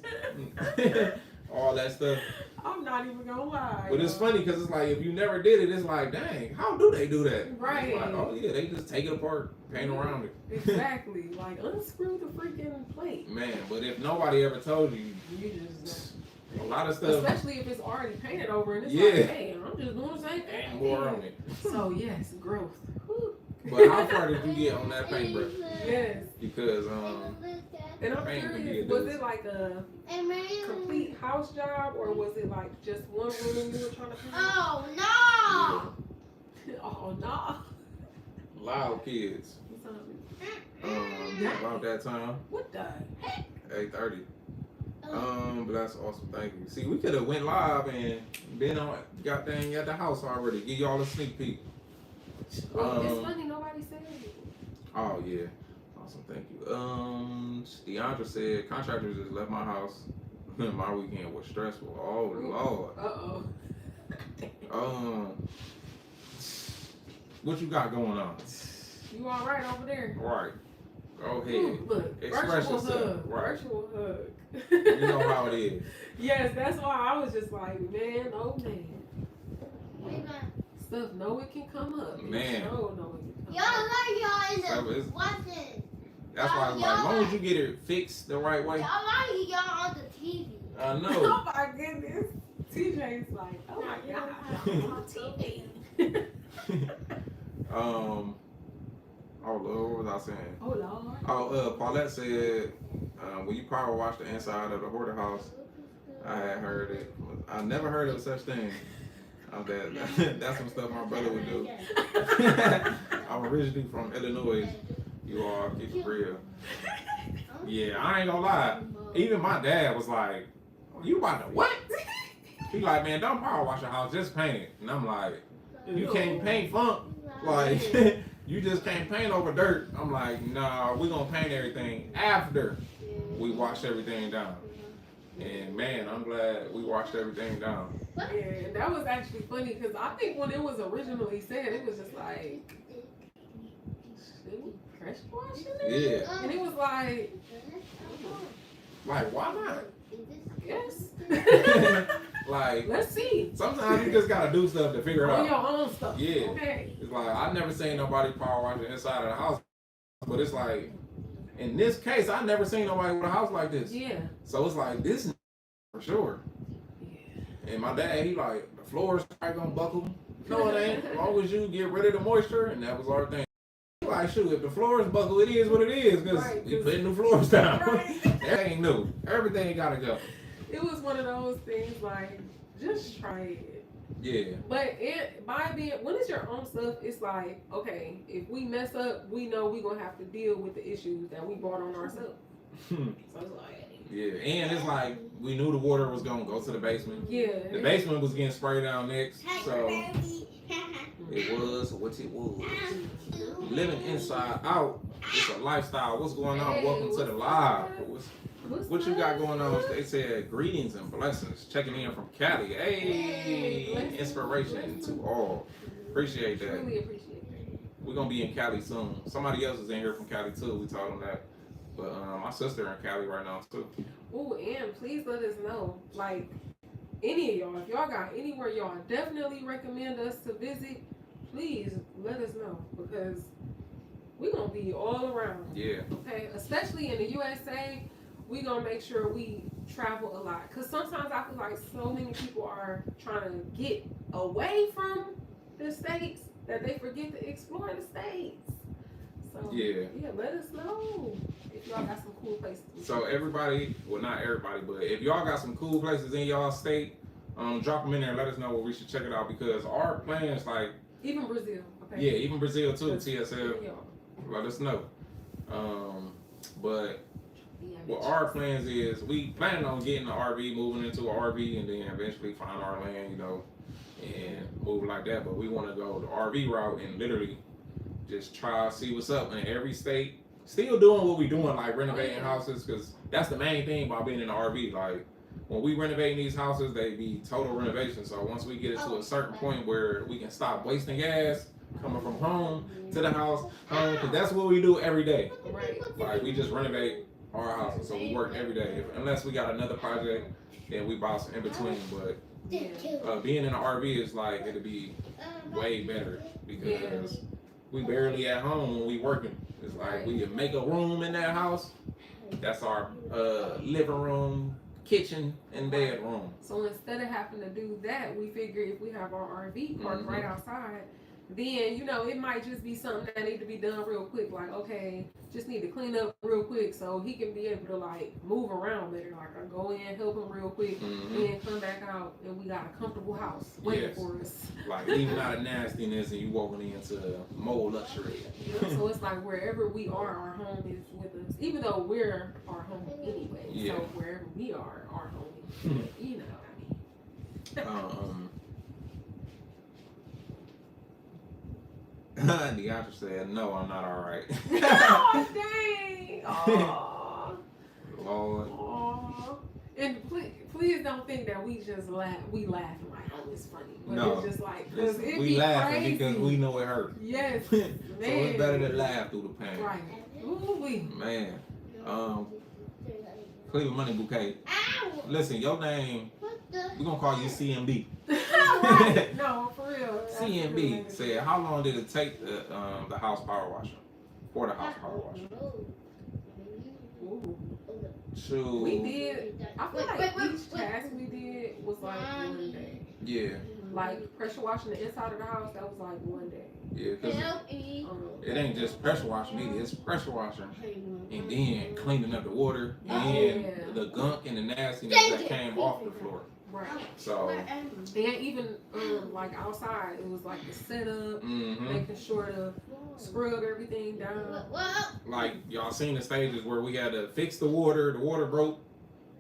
all that stuff.
I'm not even gonna lie.
But it's funny because it's like if you never did it, it's like, dang, how do they do that?
Right.
It's like, oh yeah, they just take it apart, paint around it.
Exactly. Like, unscrew the freaking plate.
Man, but if nobody ever told you,
You just
a lot of stuff,
especially if it's already painted over and it's
Yeah.
like, hey, I'm just doing the same thing.
add more on it.
So yes, growth. Whew.
But how far did you get on that paintbrush?
Yes.
Because
And I'm
Paint could be
curious,
a
was
doozy.
it like a complete house job, or was it like just one room you were trying to paint?
Oh no!
Oh no.
loud kids. About that time,
What the heck?
8:30. But that's awesome. Thank you. See, we could have went live and been on goddamn at the house already. Give y'all a sneak peek.
Well, it's funny nobody said it.
Oh yeah. Awesome, thank you. Deandra said contractors just left my house. My weekend was stressful. Oh Lord.
Uh-oh.
What you got going on?
You all right over there?
Right. Go ahead.
Ooh, look,
Express
virtual
yourself.
hug.
Right.
Virtual hug.
You know how it is.
Yes, that's why I was just like, man, oh man. Stuff know it can come up.
Man.
No, it can come
Y'all
up.
like y'all in
So
the
it's-
watching.
That's why it's like, as long as you get it fixed the right way.
Y'all like y'all on the TV.
I know.
Oh my goodness. TJ's like, oh my god, I'm on TV.
Oh Lord, what was I saying?
Oh Lord.
Oh, Paulette said, will you power wash the inside of the hoarder house? I had heard it. I never heard of such thing. That's some stuff my brother would do. I'm originally from Illinois. You all keep it real. Yeah, I ain't gonna lie. Even my dad was like, you about to what? He like, man, don't power wash your house, just paint it. And I'm like, you can't paint funk. Like, you just can't paint over dirt. I'm like, nah, we gonna paint everything after we wash everything down. And man, I'm glad we washed everything down.
Yeah, and that was actually funny because I think when it was originally said, it was just like, should we pressure wash it?
Yeah.
And it was like,
Like, why not?
yes.
Like,
Let's see.
sometimes you just gotta do stuff to figure it
On
out.
your own stuff.
Yeah.
Okay.
It's like, I've never seen nobody power wash the inside of the house. But it's like, in this case, I never seen nobody with a house like this.
Yeah.
So it's like this for sure.
Yeah.
And my dad, he like, the floor's probably gonna buckle. No, it ain't. As long as you get rid of the moisture, and that was our thing. Like, shoot, if the floors buckle, it is what it is, because
Right,
you putting the floors down.
Right.
That ain't new. Everything gotta go.
It was one of those things like, just try it.
Yeah.
But when it's your own stuff, it's like, okay, if we mess up, we know we gonna have to deal with the issues that we brought on ourselves. So it's like,
Yeah, and it's like, we knew the water was gonna go to the basement.
yeah.
The basement was getting sprayed down next, so it was what it was. Living inside out, it's a lifestyle. What's going on?
Hey,
Welcome to the live. What you got going on?
up?
They said greetings and blessings. Checking in from Cali. Hey,
blessings,
inspiration
blessings.
to all. Appreciate that.
Really appreciate it.
We're gonna be in Cali soon. Somebody else is in here from Cali too. We told them that. But my sister in Cali right now too.
Oh, and please let us know, like, any of y'all, if y'all got anywhere y'all definitely recommend us to visit, please let us know, because we're gonna be all around.
Yeah.
Okay, especially in the USA, we gonna make sure we travel a lot. Cause sometimes I feel like so many people are trying to get away from the states that they forget to explore the states. So
Yeah.
let us know if y'all got some cool places.
So everybody, well not everybody, but if y'all got some cool places in y'all state, drop them in there and let us know where we should check it out, because our plans, like,
Even Brazil. Okay.
yeah, even Brazil too, TSL,
Yeah.
let us know. But
Yeah,
what our plans is, we plan on getting an RV, moving into an RV, and then eventually find our land, you know, and move like that. But we want to go the RV route and literally just try to see what's up in every state. Still doing what we doing, like renovating houses, because that's the main thing about being in the RV. Like, when we renovating these houses, they be total renovation. So once we get it to a certain point where we can stop wasting gas coming from home to the house, home, because that's what we do every day.
Right.
Like, we just renovate our houses, so we work every day. Unless we got another project, then we buy some in between. But being in an RV is like, it'll be way better, because we barely at home when we working. It's like we can make a room in that house. That's our living room, kitchen, and bedroom.
So instead of having to do that, we figure if we have our RV parked right outside, then, you know, it might just be something that need to be done real quick. Like, okay, just need to clean up real quick so he can be able to, like, move around better. Like, I go in, help him real quick, then come back out, and we got a comfortable house waiting for us.
Like, leaving out of nastiness and you walking into more luxury.
You know, so it's like wherever we are, our home is with us. Even though we're our home anyway.
Yeah.
So wherever we are, our home is, you know what I mean.
Deandra said, "No, I'm not all right."
Oh, dang. Aww.
Lord.
Aww. And please don't think that we just laugh. We laughing like, oh, it's funny. But
No.
it's just like, because it
We
be
laughing
crazy.
because we know it hurt.
Yes.
So
Man.
it's better to laugh through the pain.
Right. Ooh-wee.
Man. Cleveland Money Bouquet. Listen, your name, we're going to call you CMB.
Right. No, for real.
CMB said, how long did it take the house power washer? For the house power washer?
Ooh.
Shoot.
We did. I feel like each task we did was like 1 day.
Yeah.
Like pressure washing the inside of the house, that was like 1 day.
Yeah, because it ain't just pressure washing either. It's pressure washing and then cleaning up the water and the gunk and the nastiness that came off the floor.
Right.
So.
And even like outside, it was like the setup, making sure to scrub everything down.
Like, y'all seen the stages where we had to fix the water broke,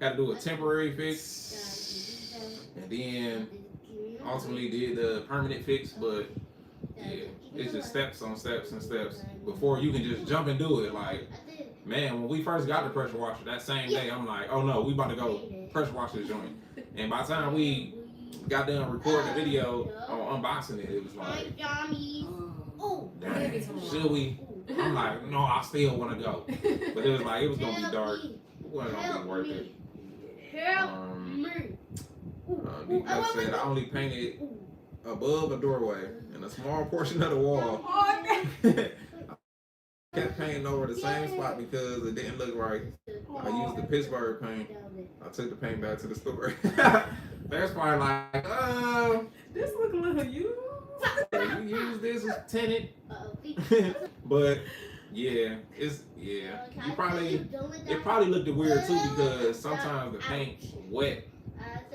had to do a temporary fix, and then ultimately did the permanent fix. But yeah, it's just steps on steps and steps before you can just jump and do it. Like, man, when we first got the pressure washer that same day, I'm like, oh no, we about to go pressure wash this joint. And by the time we got done recording the video on unboxing it, it was like, dang, should we? I'm like, no, I still want to go. But it was like, it was going to be dark. It wasn't going to be worth it. Because said I only painted above a doorway and a small portion of the wall. I kept painting painting over the same spot because it didn't look right. I used the Pittsburgh paint. I took the paint back to the store. There's probably like,
This look a little used.
you use this as tenant. But yeah, you probably, it probably looked weird too because sometimes the paint wet,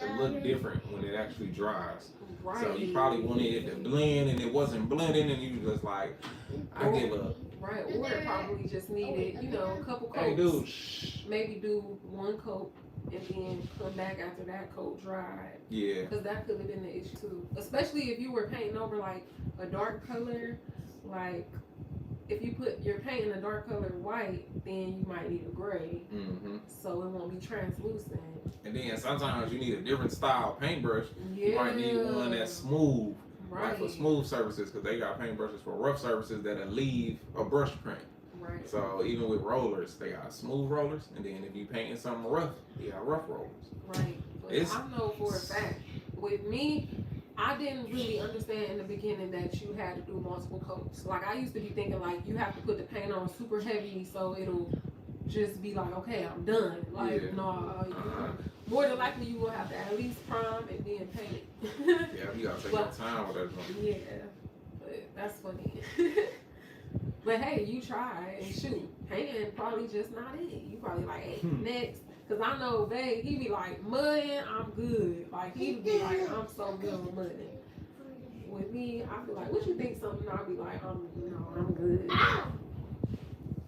it look different when it actually dries.
Right.
So you probably wanted it to blend and it wasn't blending and you just like, I give up.
Right, or it probably just needed, you know, a couple coats.
Hey dude, shh.
Maybe do one coat and then come back after that coat dried.
Yeah.
Because that could have been the issue too. Especially if you were painting over like a dark color, like if you put your paint in a dark color white, then you might need a gray.
Mm-hmm.
So it won't be translucent.
And then sometimes you need a different style paintbrush.
Yeah.
You might need one that's smooth.
Right.
Like for smooth surfaces, because they got paintbrushes for rough surfaces that'll leave a brush print.
Right.
So even with rollers, they got smooth rollers, and then if you painting something rough, you got rough rollers.
Right. But
It's-
I know for a fact, with me, I didn't really understand in the beginning that you had to do multiple coats. Like I used to be thinking like you have to put the paint on super heavy so it'll just be like, okay, I'm done. Like,
Yeah.
no, more than likely you will have to at least prime and then paint.
Yeah, you gotta take your time with that joint.
Yeah, but that's funny. But hey, you try and shoot. Painting probably just not it. You probably like, hey, next. Cause I know babe, he be like, mudding, I'm good. Like he be like, I'm so good with mudding. With me, I be like, what you think something? I'll be like, I'm good.
Ow!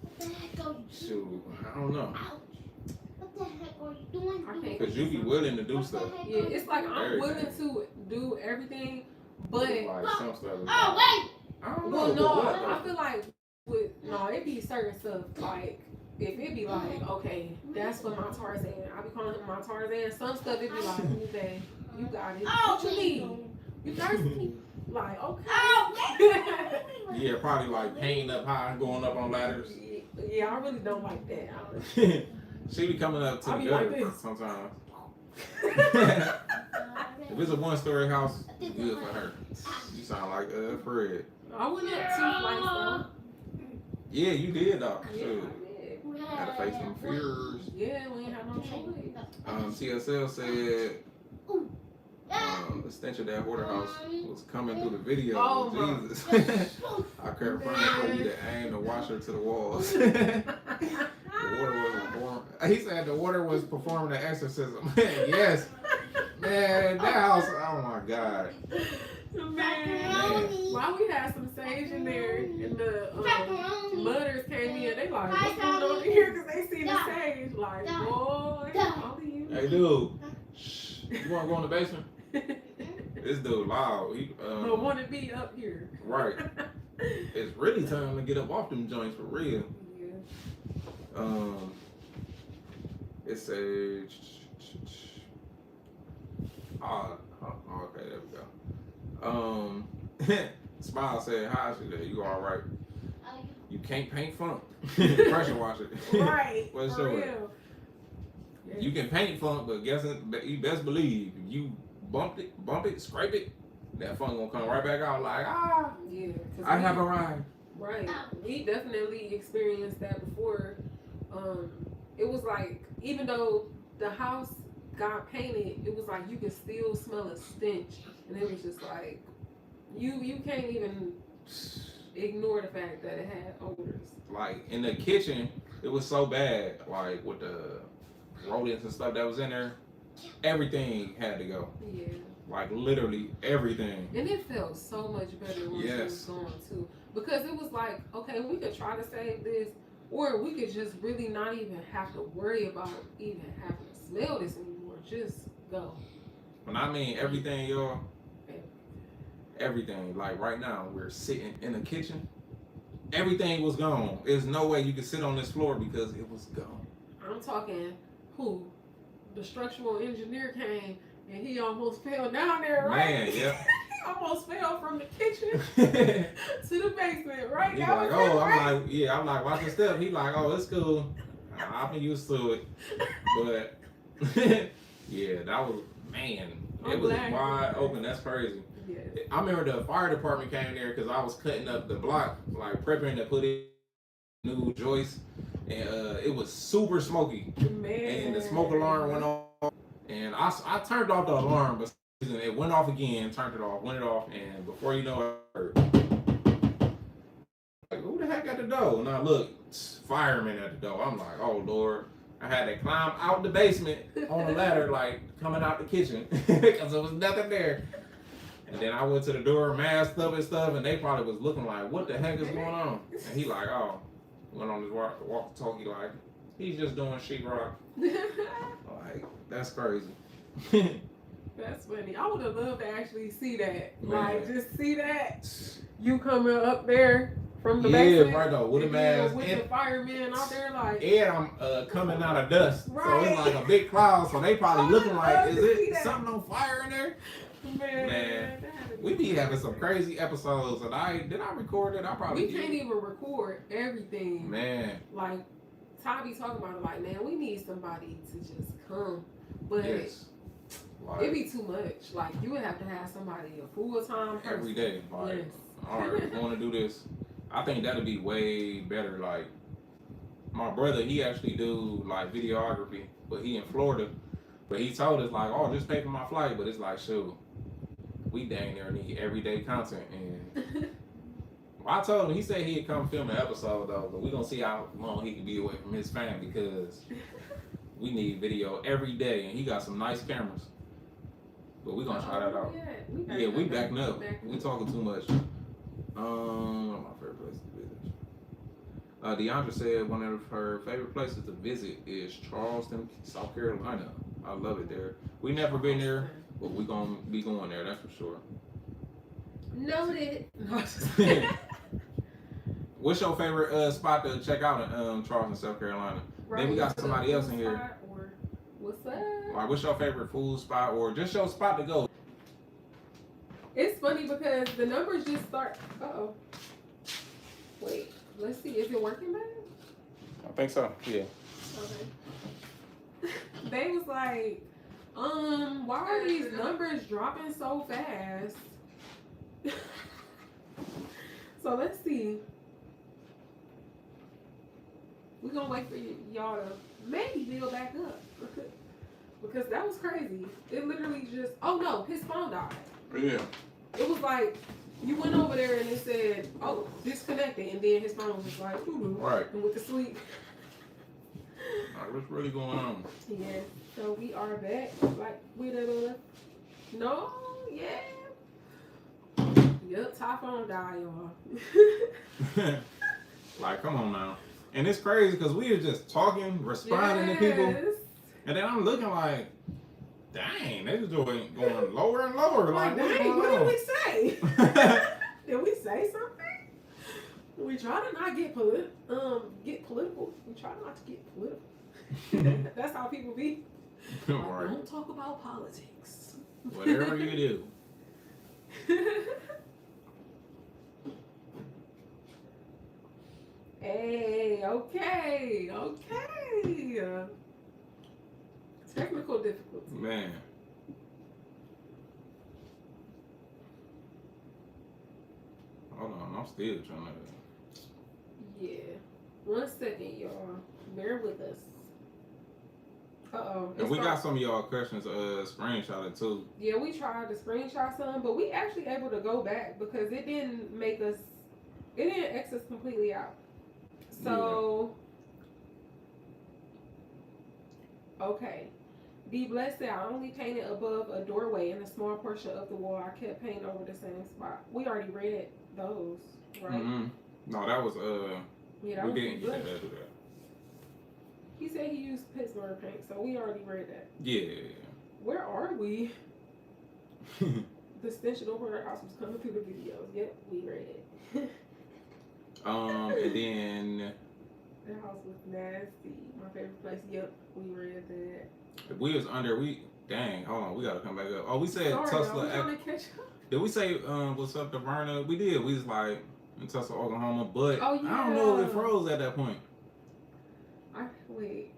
What the heck are you
Shoot,
doing?
I don't know.
Ouch. What the heck are you doing?
I can't-
Cause you be willing to do stuff.
Yeah, it's like I'm
Everything.
willing to do everything, but
Like some stuff. is
Oh,
like,
wait!
I don't know.
well,
but
no,
what,
I feel like it be certain stuff like. If it be like, okay, that's for my Tarzan. I be calling him my Tarzan. Some stuff it be like, ooh, babe, you got it.
Oh,
What you need? You thirsty? Like, okay.
Oh,
Yeah, probably like painting up high, going up on ladders.
Yeah, I really don't like that.
She be coming up to
I
the
be like
gutter
this.
sometimes. If it's a one-story house, it's good for her. You sound like Fred.
I went up 2 flights though.
Yeah, you did though.
Yeah,
Shoot.
I did.
Gotta face them fears.
Yeah, we ain't have no choice.
TSL said the stench of that hoarder house was coming through the video.
Oh, my.
Jesus. I kept praying for you to aim the washer to the walls. The water was performing. He said the water was performing the exorcism. Yes. Man, that house, oh my God.
Man, why we had some sage in there and the mudders came in, they like, what's going on in here? Because they see the sage. Like, boy, only you.
Hey, dude. Shh. You want to go in the basement? This dude loud. He,
But want to be up here.
right. It's really time to get up off them joints for real.
Yeah.
It's a. Okay, there we go. Smile said, "Hi, today. You all right? You can't paint funk. Pressure wash it.
Right.
What's
For
your
real. Yeah.
You can paint funk, but guess it, you best believe if you bump it, scrape it, that funk gonna come right back out like
Yeah. 'Cause
I have arrived.
Right. We definitely experienced that before. It was like, even though the house got painted, it was like you could still smell a stench. And it was just like, you can't even ignore the fact that it had odors.
Like in the kitchen, it was so bad. Like with the rodents and stuff that was in there, everything had to go.
Yeah.
Like literally everything.
And it felt so much better once it was gone too. Because it was like, okay, we could try to save this, or we could just really not even have to worry about even having to smell this anymore. Just go.
When I mean everything, y'all, everything. Like right now, we're sitting in the kitchen. Everything was gone. There's no way you could sit on this floor because it was gone.
I'm talking who? The structural engineer came and he almost fell down there, right?
Man, yeah.
He almost fell from the kitchen
He's
to the basement, right?
like,
That was
oh,
it, right?
I'm like, yeah, I'm like, watch your step. He like, oh, it's cool. I've been used to it. But yeah, that was, man,
I'm
it was
glad you
wide
did that.
open. That's crazy.
Yes.
I remember the fire department came there because I was cutting up the block, like prepping to put it new joist, and it was super smoky.
Man.
And the smoke alarm went off, and I turned off the alarm, but it went off again. Turned it off, went it off, and before you know it, like, who the heck at the door? And I look, fireman at the door. I'm like, oh Lord. I had to climb out the basement on a ladder, like coming out the kitchen, because there was nothing there. And then I went to the door, masked up and stuff, and they probably was looking like, what the heck is going on? And he like, oh, went on his walkie-talkie like, he's just doing sheetrock. Like, that's crazy.
That's funny. I would have loved to actually see that.
Man.
Like, just see that. You coming up there from the
Yeah,
basement.
right though, with a mask.
With
And,
the firemen out there, like.
and I'm coming out of dust. So
Right.
it's like a big cloud, so they probably
I
looking
would
like,
love
is
to see
it
that.
something on fire in there?
Man.
Man.
that had to
We be having some crazy episodes, and did I record it? I probably
We
did.
can't even record everything.
Man,
Like, Ty be talking about it like, man, we need somebody to just come. But
yes. Like,
it'd be too much. Like, you would have to have somebody a full-time person.
every day. Like,
Yes.
all right, we want to do this. I think that'd be way better. Like, my brother, he actually do like videography, but he in Florida. But he told us like, oh, just pay for my flight. But it's like, shoot, we dang near need everyday content. And well, I told him, he said he'd come film an episode though, but we gonna see how long he can be away from his family because we need video every day, and he got some nice cameras. But we gonna try that out. Yeah, we backing up. We talking too much. My favorite place to visit. Deandra said one of her favorite places to visit is Charleston, South Carolina. I love it there. We never been there, but we gonna be going there. That's for sure.
Noted.
What's your favorite spot to check out in Charleston, South Carolina? Then we got somebody else in here.
Or, what's up?
Like, what's your favorite food spot, or just your spot to go?
It's funny because the numbers just start. Wait, let's see. Is it working, babe?
I think so. Yeah.
Okay. They was like, why are these numbers dropping so fast? So let's see. We're gonna wait for y'all to maybe build back up. Because that was crazy. It literally just, oh no, his phone died.
Yeah.
It was like, you went over there and it said, oh, disconnected. And then his phone was like,
Right.
and with the sleep.
Like, what's really going on?
Yeah, so we are back. Like, with a, no, yeah. Yup, top phone died, y'all.
Like, come on now. And it's crazy because we are just talking, responding to people.
Yes.
And then I'm looking like, dang, they just going lower and lower. Like, what's
dang,
going
what did
on?
we say? Did we say something? We try to not get political. We try not to get political. That's how people be. Like,
Right.
don't talk about politics.
Whatever you do.
Hey, okay. Technical difficulty.
Man. Hold on, I'm still trying to.
Yeah. 1 second, y'all. Bear with us. Uh-oh.
And we got some of y'all questions screenshotted too.
Yeah, we tried to screenshot some, but we actually able to go back because it didn't X us completely out. So, okay. Be blessed that I only painted above a doorway in a small portion of the wall. I kept painting over the same spot. We already read those, right?
Mm-hmm. No, that was
Yeah, that
we
was
didn't
Be
get
Blessed.
to that.
He said he used Pittsburgh paint, so we already read that.
Yeah.
Where are we? The stench of the horror house was coming through the videos. Yep, we read it.
And then
The house was nasty. My favorite place. Yep, we read that.
if we was under, dang, hold on, we gotta come back up. Oh, we said
Sorry,
Tulsa.
y'all, we trying to catch up.
Did we say what's up to Verna? We did. We was like in Tulsa, Oklahoma, but
Oh,
I don't know if
yeah.
it froze at that point.
Wait.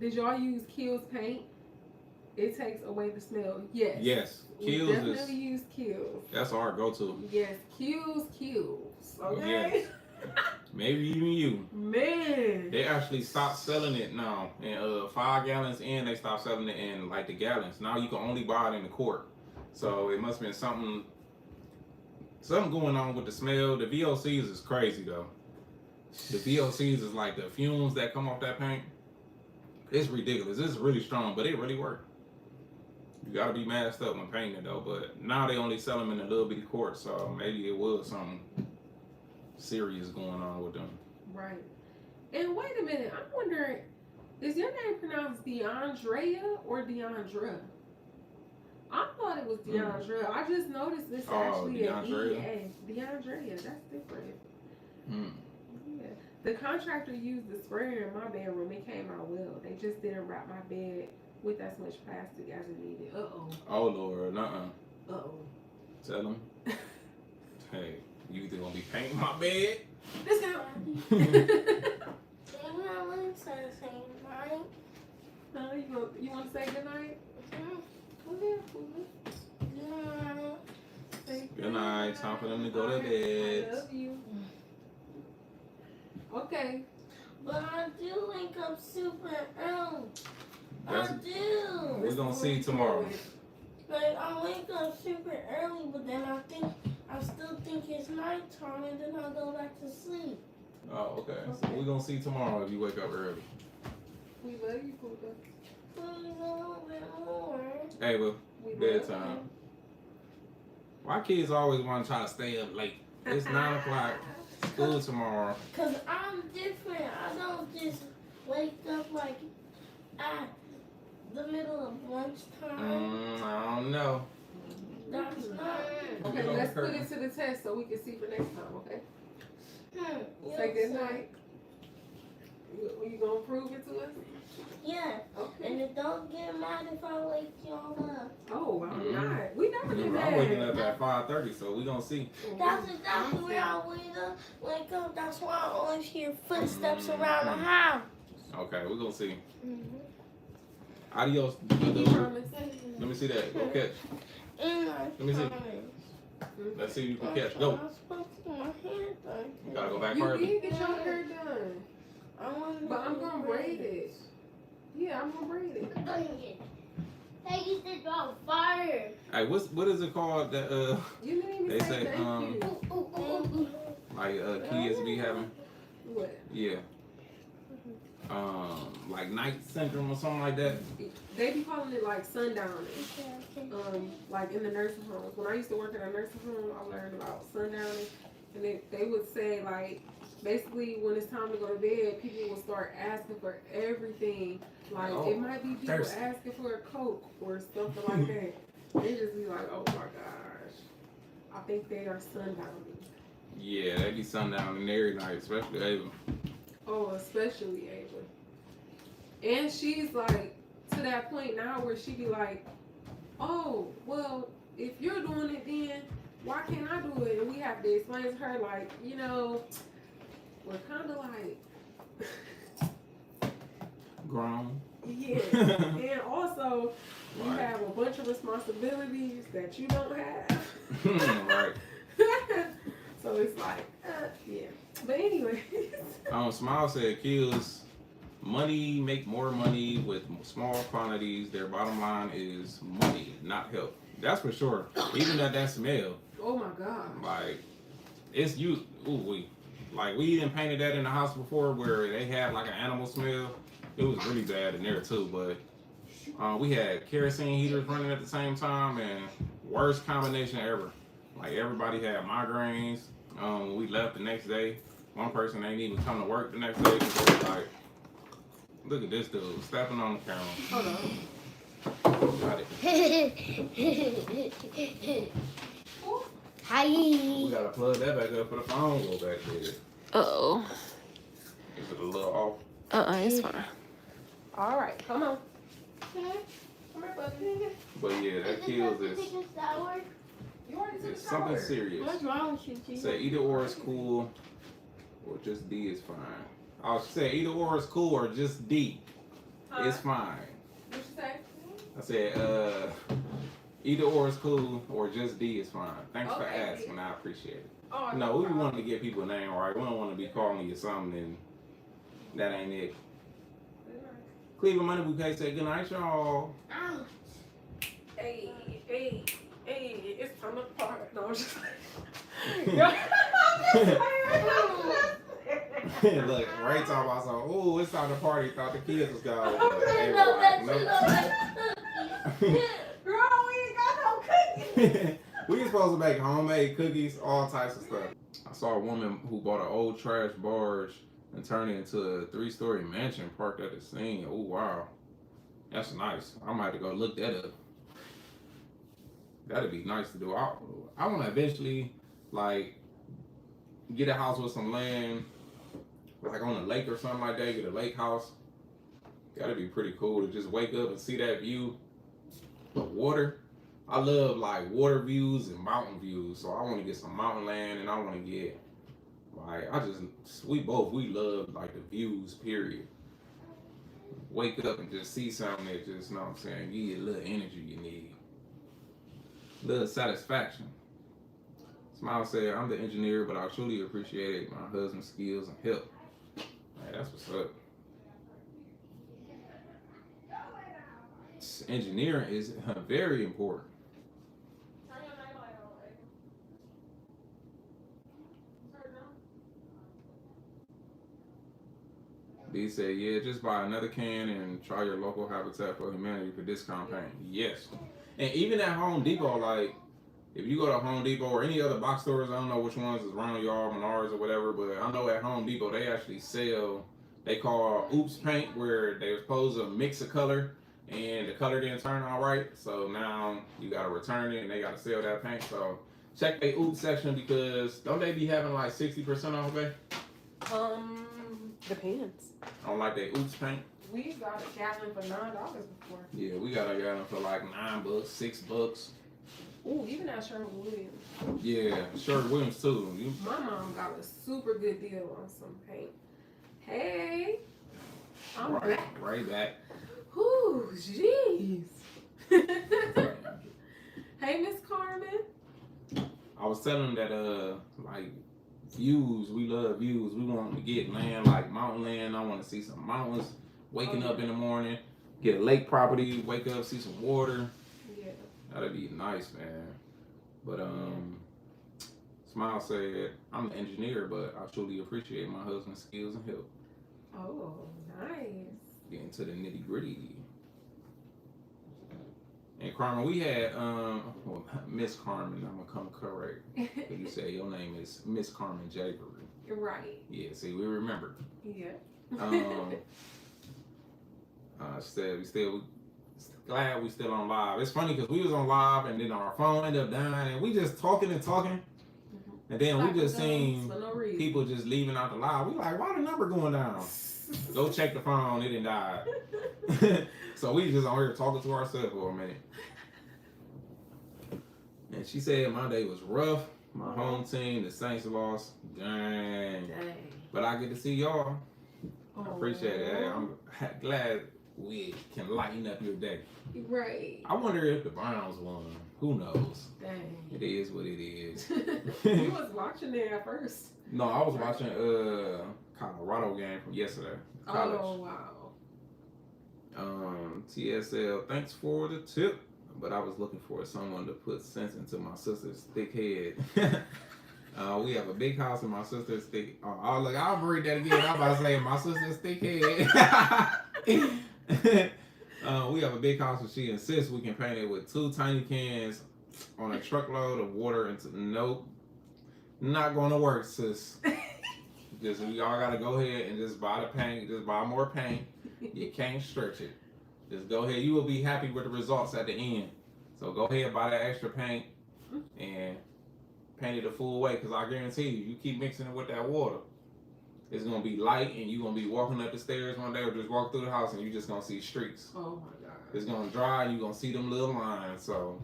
Did y'all use Kiehl's paint? It takes away the smell. Yes.
Yes,
We
Kiehl's
definitely use Kiehl's.
that's our go-to.
Yes, Kiehl's. Okay.
Yes. Maybe even you. They actually stopped selling it now in 5 gallons, and they stopped selling it in like the gallons. Now you can only buy it in the quart. So it must have been something going on with the smell. The VOCs is crazy though. The VOCs is like the fumes that come off that paint. It's ridiculous. It's really strong, but it really works. You gotta be masked up when painting it though. But now they only sell them in a little bitty quart, so maybe it was something serious going on with them.
Right. And wait a minute, I'm wondering, is your name pronounced DeAndrea or Deandra? I thought it was Deandra. I just noticed this actually an EA. Deandrea, that's different. Yeah. The contractor used the sprayer in my bedroom. It came out well. They just didn't wrap my bed with as much plastic as it needed.
Oh Lord, Tell them. Hey, you either gonna be painting my bed.
This guy. You want to say goodnight?
Good night. Time for them to go to bed.
I love you. Okay.
But I do wake up super early.
That's,
I do.
we're gonna see tomorrow.
Like I wake up super early, but then I still think it's nighttime, and then I go back to sleep.
Oh, okay. So we're gonna see tomorrow if you wake up early.
We love you, Puka.
Please a little bit more.
Hey, well,
We
bedtime.
love
Why kids always want to try to stay up late? It's 9 o'clock. School tomorrow.
Cause I'm different. I don't just wake up like at the middle of lunchtime.
I don't know.
That's not.
Okay, let's put it to the test so we can see for next time, okay? Say good night. You gonna prove it to us?
Yeah.
Okay.
And then don't get mad if I wake y'all up.
Oh, I'm not. We never get
I'm waking
mad.
up at 5:30, so we gonna see.
That's exactly where I wake up. That's why I always hear footsteps around the house.
Okay, we're gonna see.
Mm-hmm.
Adios.
You promise?
Let me see that. Go catch. Let me see. Let's see if you can catch. Go.
I'm supposed to get my hair done.
You gotta go back
You
further.
did get your hair done. But I'm gonna braid it. Yeah, I'm gonna braid it.
Hey, you said about fire.
Hey, what is it called that
You didn't even
they
say
say
thank you.
like kids be having?
What?
Yeah. Like night syndrome or something like that.
They be calling it like sundowning. Like in the nursing homes. When I used to work in a nursing home, I learned about sundowning, and they would say like basically when it's time to go to bed, people will start asking for everything. Like it might be people asking for a Coke or something like that. They just be like, oh my gosh, I think they are sundowning.
Yeah, they be sundowning every night, especially Ava.
Oh, especially Ava. And she's like to that point now where she be like, oh, well, if you're doing it, then why can't I do it? And we have to explain to her, like, you know, we're kind of like
Grown.
yeah. And also, you
Right.
have a bunch of responsibilities that you don't have.
Right.
So it's like, yeah. But anyways.
Smile said kids money make more money with small quantities. Their bottom line is money, not health. That's for sure. Even that smell.
Oh my God.
Like it's you. We didn't painted that in the house before where they had like an animal smell. It was really bad in there too. But we had kerosene heaters running at the same time, and worst combination ever. Like everybody had migraines. When we left the next day, one person ain't even come to work the next day because they was like, look at this dude stepping on the camera.
Hold on.
Got it.
Hi.
We gotta plug that back up for the phone go back there.
Uh-oh.
Is it a little
It's fine.
All right, come on. Come here, buddy.
off? But yeah, that kills is
You already took a
it's something
shower.
serious.
What's wrong with you, T?
Say either or is cool, or just D is fine. I'll say either or is cool or just D.
Huh?
It's fine.
What you say?
I said either or is cool or just D is fine. Thanks for
Okay.
asking. I appreciate it.
Oh,
No, we wanted to get people a name right. We don't want to be calling you something and That ain't it. Cleveland Money Bouquet said, good night, y'all.
Ouch.
Hey, it's time to party. No, I'm just
Look, Ray talking about some, ooh, it's time to party. Thought the kids was gone.
I love that.
Nope.
Girl, we ain't got no cookies.
We supposed to make homemade cookies, all types of stuff. I saw a woman who bought an old trash barge and turned it into a 3-story mansion parked at the scene. Oh, wow. That's nice. I might have to go look that up. That'd be nice to do. I want to eventually, like, get a house with some land, like on a lake or something like that, get a lake house. That'd be pretty cool to just wake up and see that view of water. I love like water views and mountain views, so I want to get some mountain land, and I want to get like we love like the views, period. Wake up and just see something that just, you know what I'm saying, give you a little energy you need, a little satisfaction. Smile said, I'm the engineer, but I truly appreciate my husband's skills and help. Man, that's what's up. Engineering is very important. B said, yeah, just buy another can and try your local Habitat for Humanity for this campaign. Yes. And even at Home Depot, like, if you go to Home Depot or any other box stores, I don't know which ones is around y'all, Menards or whatever, but I know at Home Depot, they actually sell, they call oops paint, where they're supposed to mix a color and the color didn't turn out right. So now you got to return it and they got to sell that paint. So check the oops section, because don't they be having like 60% off, babe?
Depends.
On like they oops paint.
We got a gallon for $9 before.
Yeah, we got a gallon for like $9, $6.
Ooh, even at Sherwin-Williams.
Yeah, Sherwin-Williams too.
My mom got a super good deal on some paint. Hey, I'm
right,
back.
right back.
Whew, jeez. Hey, Miss Carmen.
I was telling them that like views, we love views. We want to get land, like mountain land. I want to see some mountains. Waking up in the morning, get a lake property, wake up, see some water.
Yeah.
That'd be nice, man. But Smile said, I'm an engineer, but I truly appreciate my husband's skills and help.
Oh, nice.
Getting to the nitty gritty. And Carmen, we had well, Miss Carmen, I'm gonna come correct. You say your name is Miss Carmen Javery.
Right.
Yeah, see, we remember.
Yeah.
She said we still glad we still on live. It's funny because we was on live and then our phone ended up dying and we just talking and talking. And then we just seen people just leaving out the live. We like, why the number going down? Go check the phone, it didn't die. So we just on here talking to ourselves for a minute. And she said my day was rough. My home team, the Saints, lost. Dang. But I get to see y'all. I appreciate it. Hey, I'm glad we can lighten up your day.
Right.
I wonder if the Browns won. Who knows?
Dang.
It is what it is.
You was watching it at first.
No, I was watching Colorado game from yesterday. College.
Oh, wow.
TSL, thanks for the tip. But I was looking for someone to put sense into my sister's thick head. We have a big house and my sister's thick. Oh, look, I'll read that again. I'm about to say my sister's thick head. We have a big house and she insists we can paint it with 2 tiny cans on a truckload of water. Nope, not going to work, sis. Just y'all gotta go ahead and just buy the paint. Just buy more paint. You can't stretch it. Just go ahead. You will be happy with the results at the end. So go ahead, buy that extra paint and paint it a full way. Because I guarantee you keep mixing it with that water, it's gonna be light, and you're gonna be walking up the stairs one day or just walk through the house, and you're just gonna see streaks.
Oh my God.
It's gonna dry. You're gonna see them little lines. So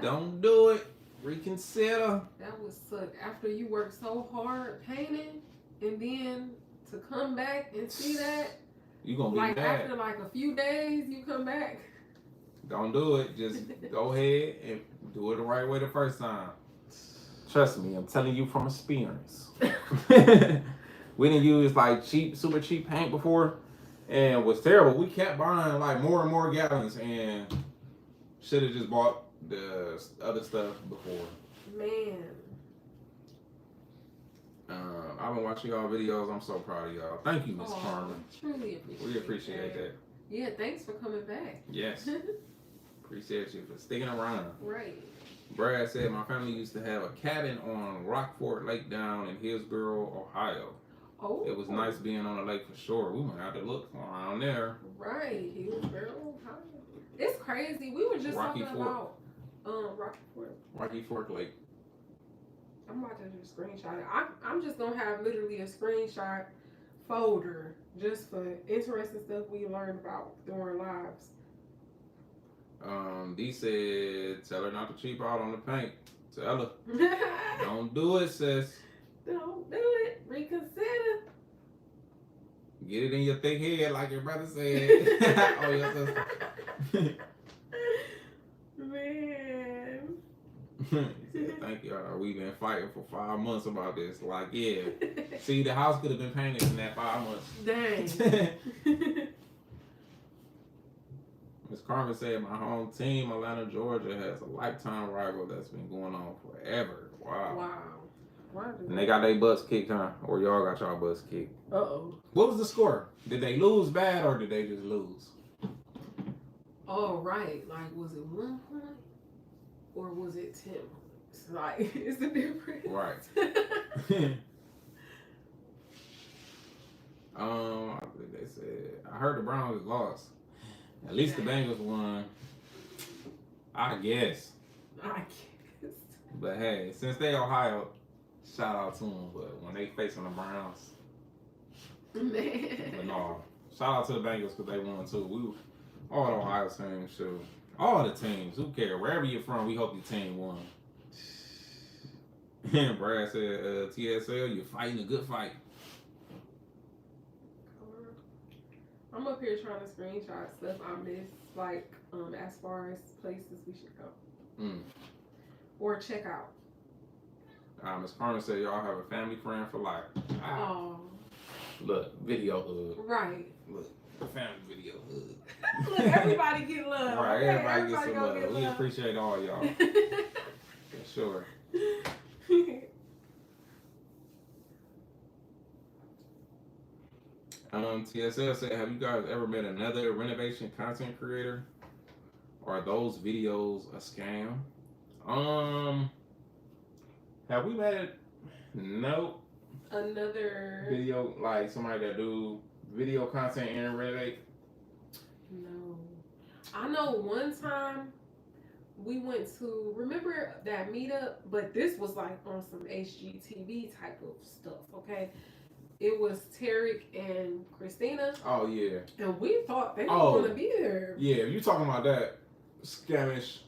don't do it. Reconsider.
That would suck. After you work so hard painting, and then to come back and see that.
You're gonna be
like
mad.
After like a few days, you come back.
Don't do it. Just go ahead and do it the right way the first time. Trust me, I'm telling you from experience. We didn't use like super cheap paint before, and it was terrible. We kept buying like more and more gallons, and should have just bought the other stuff before.
Man.
I've been watching y'all videos. I'm so proud of y'all. Thank you, Miss Carmen.
Truly appreciate
We appreciate that.
Yeah, thanks for coming back.
Yes. Appreciate you for sticking around.
Right.
Brad said, my family used to have a cabin on Rockford Lake down in Hillsboro, Ohio.
Oh.
It was nice being on the lake for sure. We went out to look around there.
Right. Hillsboro, Ohio. It's crazy. We were just
Rocky
talking
Fork.
about Rocky Fork.
Rocky Fork Lake.
I'm about to just screenshot it. I'm just gonna have literally a screenshot folder just for interesting stuff we learned about during lives.
D said, tell her not to cheap out on the paint. Tell her. Don't do it, sis.
Don't do it. Reconsider.
Get it in your thick head like your brother said. Oh, your sister.
Man.
He said, thank y'all. We've been fighting for 5 months about this. Like, yeah. See, the house could have been painted in that 5 months.
Dang.
Miss Carmen said, my home team, Atlanta, Georgia, has a lifetime rival that's been going on forever. Wow.
Wow.
And they got their butts kicked, huh? Or y'all got y'all butts kicked.
Uh-oh.
What was the score? Did they lose bad or did they just lose?
Oh, right. Like, was it 1 point? Or was it 10 points? Like, it's the difference.
Right. I think they said, I heard the Browns lost. At least the Bengals won. I guess.
I guess.
But hey, since they Ohio, shout out to them. But when they facing the Browns,
Man.
but no, shout out to the Bengals because they won too. All the Ohio teams, sure. All the teams, who cares? Wherever you're from, we hope your team won. And Brad said, TSL, you're fighting a good fight.
I'm up here trying to screenshot stuff I missed, like as far as places we should go or check out.
Miss Carmen said, y'all have a family friend for life.
Oh,
Look, video hood.
right.
Look, the family video hood.
Look, everybody get love.
Right,
Okay,
everybody gets some
gonna
love.
get
We appreciate all y'all. For sure. TSL said, have you guys ever met another renovation content creator? Are those videos a scam? Have we met it? Nope.
Another
Video, like somebody that do video content and renovate?
No. I know one time we went to, remember that meetup? But this was like on some HGTV type of stuff, okay? It was Tarek and Christina.
Oh, yeah.
And we thought they were going to be there.
Yeah, you talking about that scamish.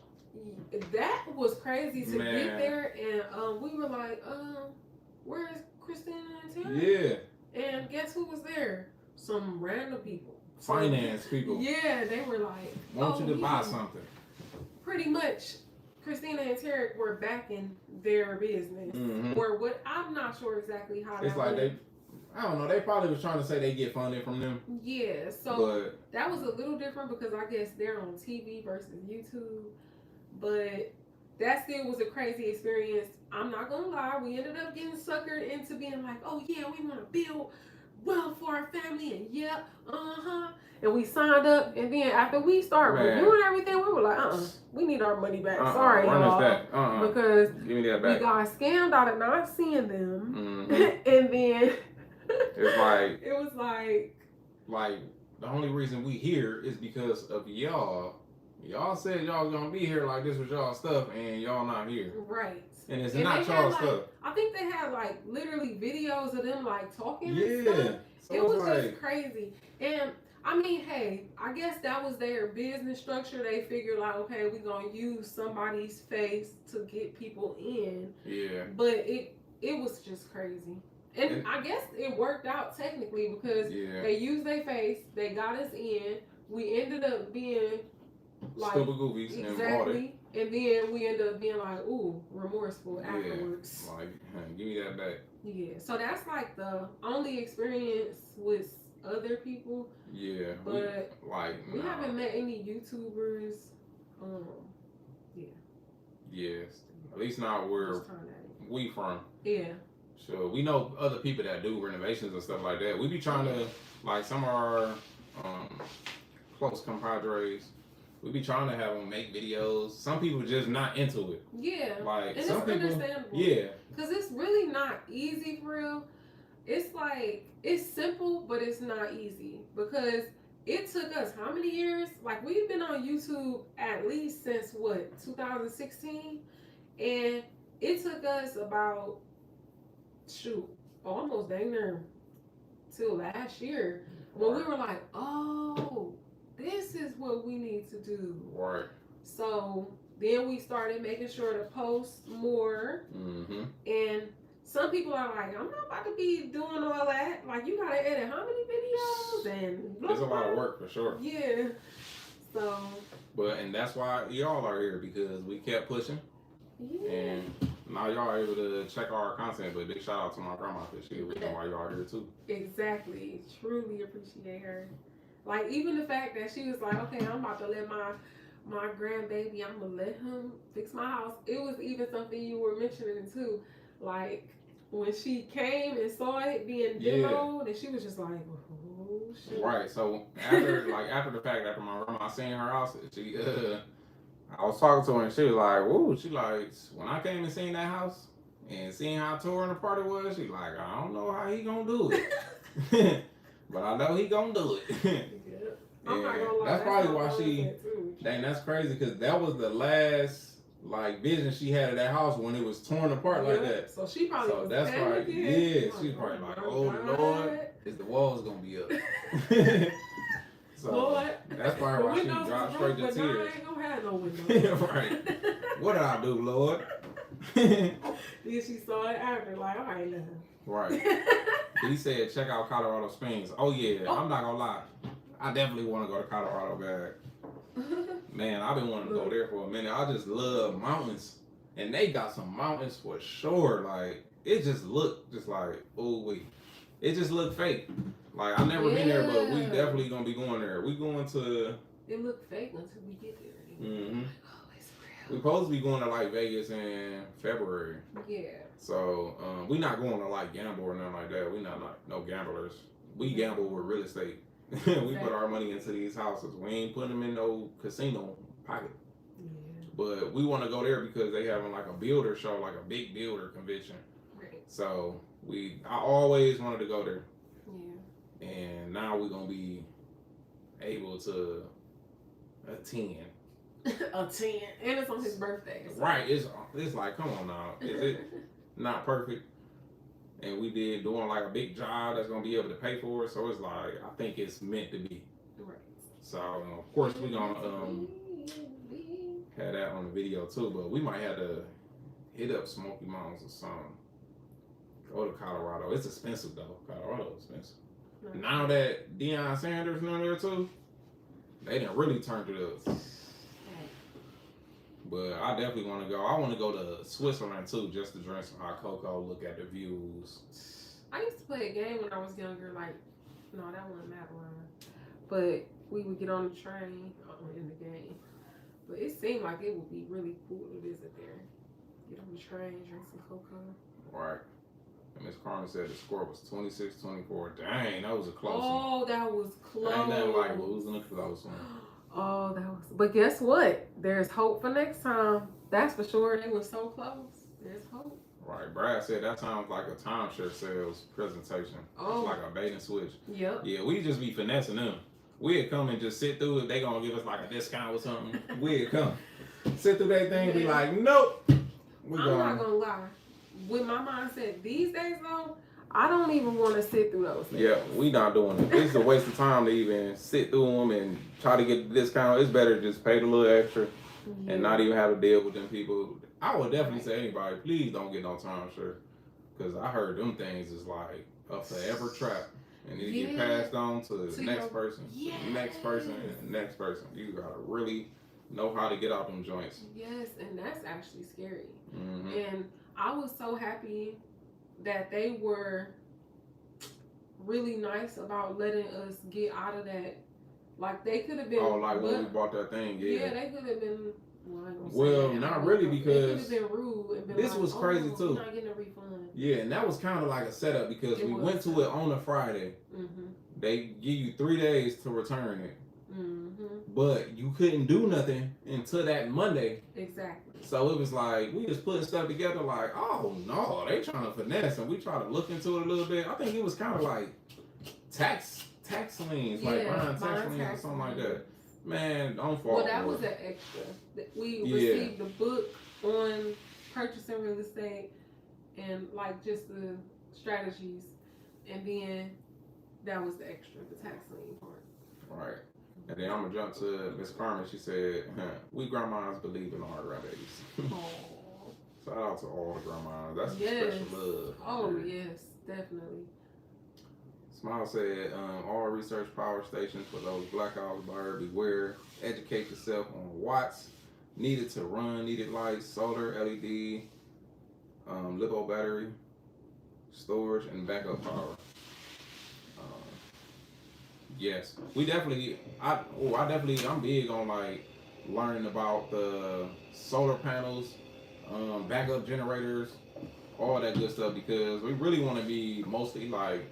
That was crazy to
Man.
get there. And we were like, where's Christina and Tarek?
Yeah.
And guess who was there? Some random people.
Finance people.
Yeah, they were like,
Want you to buy something.
Pretty much, Christina and Tarek were backing their business.
Mm-hmm.
Or what, I'm not sure exactly how
It's
that
like
went.
I don't know, they probably was trying to say they get funding from them.
Yeah, so
But
that was a little different because I guess they're on TV versus YouTube. But that still was a crazy experience. I'm not gonna lie, we ended up getting suckered into being like, oh yeah, we want to build wealth for our family, and and we signed up, and then after we started reviewing everything, we were like, we need our money back. Sorry, y'all, because
give me that back.
we got scammed out of not seeing them, and then
it's like
it was like
the only reason we here is because of y'all. Y'all said y'all was gonna be here, like this was y'all stuff, and y'all not here.
Right.
And it's not y'all stuff.
I think they had like literally videos of them like talking and
Yeah.
stuff.
So
It was
like,
just crazy. And I mean, hey, I guess that was their business structure. They figured like, okay, we're gonna use somebody's face to get people in.
yeah.
But it was just crazy. And I guess it worked out technically because they used their face, they got us in. We ended up being like
stupid goofies and bought it.
exactly, and then we end up being like, ooh, remorseful
Yeah.
afterwards.
Like, hey, give me that back.
Yeah, so that's like the only experience with other people.
Yeah,
But we
nah.
haven't met any YouTubers.
Yes, at least not where
Just trying to-
we from.
Yeah.
So we know other people that do renovations and stuff like that. We be trying to, like, some of our close compadres, we be trying to have them make videos. Some people just not into it.
Yeah.
Like,
And
some
it's
people,
understandable.
yeah,
Because it's really not easy for real. It's like, it's simple, but it's not easy. Because it took us how many years? Like, we've been on YouTube at least since, what, 2016? And it took us about, almost dang near till last year. When we were like, oh, this is what we need to do.
right.
So then we started making sure to post more.
Mm-hmm.
And some people are like, I'm not about to be doing all that. Like, you gotta edit how many videos and blah,
It's a lot of work for sure.
Yeah. So.
And that's why y'all are here, because we kept pushing.
Yeah.
And now y'all are able to check our content. But big shout out to my grandma, because she's the reason why y'all are here too.
Exactly. Truly appreciate her. Like, even the fact that she was like, okay, I'm about to let my grandbaby, I'm gonna let him fix my house. It was even something you were mentioning too. Like, when she came and saw it being demoed, and she was just like, oh shit.
Right. So after the fact, after my grandma seen her house, she I was talking to her and she was like, woo, she like, when I came and seen that house and seeing how torn apart it was, she like, I don't know how he gonna do it. But I know he gonna do it.
Yeah. I'm not gonna lie,
that's probably
what
why
my
she,
mom said, too.
dang, that's crazy, because that was the last like vision she had of that house when it was torn apart like
Yeah.
that.
So she probably was
that's probably,
panicking.
yeah, she's probably like,
my
oh
God.
Lord, is the walls gonna be up? So
Lord.
that's probably
The
why she
windows
dropped
was
straight
broke,
to
but now
tears.
I ain't gonna have no windows.
Right. What did I do, Lord?
Then she saw it after, like, all right, now.
Right. He said, check out Colorado Springs. Oh, yeah.
Oh.
I'm not going to lie. I definitely want to go to Colorado back. Man, I've been wanting to go there for a minute. I just love mountains. And they got some mountains for sure. Like, it just looked just like, oh, wait. It just looked fake. Like, I've never been there, but we definitely going to be going there. We going to...
It looked fake until we get there.
Mm-hmm.
Oh, it's
We're
real.
supposed to be going to, like, Vegas in February.
Yeah.
So, we not going to, like, gamble or nothing like that. We not, like, no gamblers. We gamble with real estate. We put our money into these houses. We ain't putting them in no casino pocket.
Yeah.
But we want to go there because they having, like, a builder show, like a big builder convention.
Right.
So, I always wanted to go there.
Yeah.
And now we're going to be able to attend.
A 10. And it's on his birthday. So.
Right. It's like, come on now. Is it not perfect? And we doing like a big job that's gonna be able to pay for it. So it's like, I think it's meant to be.
Right.
So of course we're gonna have that on the video too. But we might have to hit up Smoky Mountains or something. Go to Colorado. It's expensive though. Colorado's expensive.
Right.
Now that Deion Sanders in there too, they didn't really turn it up. But I definitely want to go. I want to go to Switzerland too, just to drink some hot cocoa, look at the views.
I used to play a game when I was younger, like, no, that wasn't Madeline. But we would get on the train in the game. But it seemed like it would be really cool to visit there. Get on the train, drink some cocoa.
Right. And Miss Carmen said the score was 26-24. Dang, that was a close one.
Oh, that was close.
Ain't nothing like losing a close one.
Oh, that was. But guess what? There's hope for next time. That's for sure. They were so close. There's hope.
Right. Brad said that sounds like a timeshare sales presentation.
Oh.
It's like a bait and switch.
Yep.
Yeah, we just be finessing them. We'd come and just sit through it. They gonna give us like a discount or something. We'd come. Sit through that thing and be like, nope.
I'm not gonna lie. With my mindset these days though, I don't even want to sit through those things.
Yeah, we not doing it. It's a waste of time to even sit through them and try to get the discount. It's better to just pay the little extra and not even have to deal with them people. I would definitely say anybody, please don't get no timeshare. Because I heard them things is like a forever trap. And it get passed on to the next person, the next person, and the next person. You gotta really know how to get out them joints.
Yes, and that's actually scary.
Mm-hmm.
And I was so happy that they were really nice about letting us get out of that. Like they could have been.
Oh, like when we bought that thing,
Yeah, they could have been. Well, I ain't gonna say
Well,
that.
not really,
They
because
could have been rude and been
this
like,
was crazy
oh,
too.
You're not getting a refund.
Yeah, and that was kind of like a setup because
It
we
was.
went to it on a Friday.
Mm-hmm.
They give you 3 days to return it,
Mm-hmm.
but you couldn't do nothing until that Monday.
Exactly.
So it was like we just putting stuff together. Like, oh no, they trying to finesse, and we try to look into it a little bit. I think it was kind of like tax liens, like buying tax liens or something like that. Man, don't fall.
Well, that was an extra. We received the book on purchasing real estate and like just the strategies, and then that was the extra, the tax lien part.
Right. And then I'm gonna jump to Miss Carmen. She said, "We grandmas believe in our grandbabies."
Oh.
Shout out to all the grandmas. That's special love.
Oh yes, definitely.
Smile said, all research power stations for those blackouts, buyer beware. Educate yourself on watts needed to run, needed lights, solar, LED, LiPo battery, storage, and backup power. Yes, we definitely. I'm big on like learning about the solar panels, backup generators, all that good stuff because we really want to be mostly like.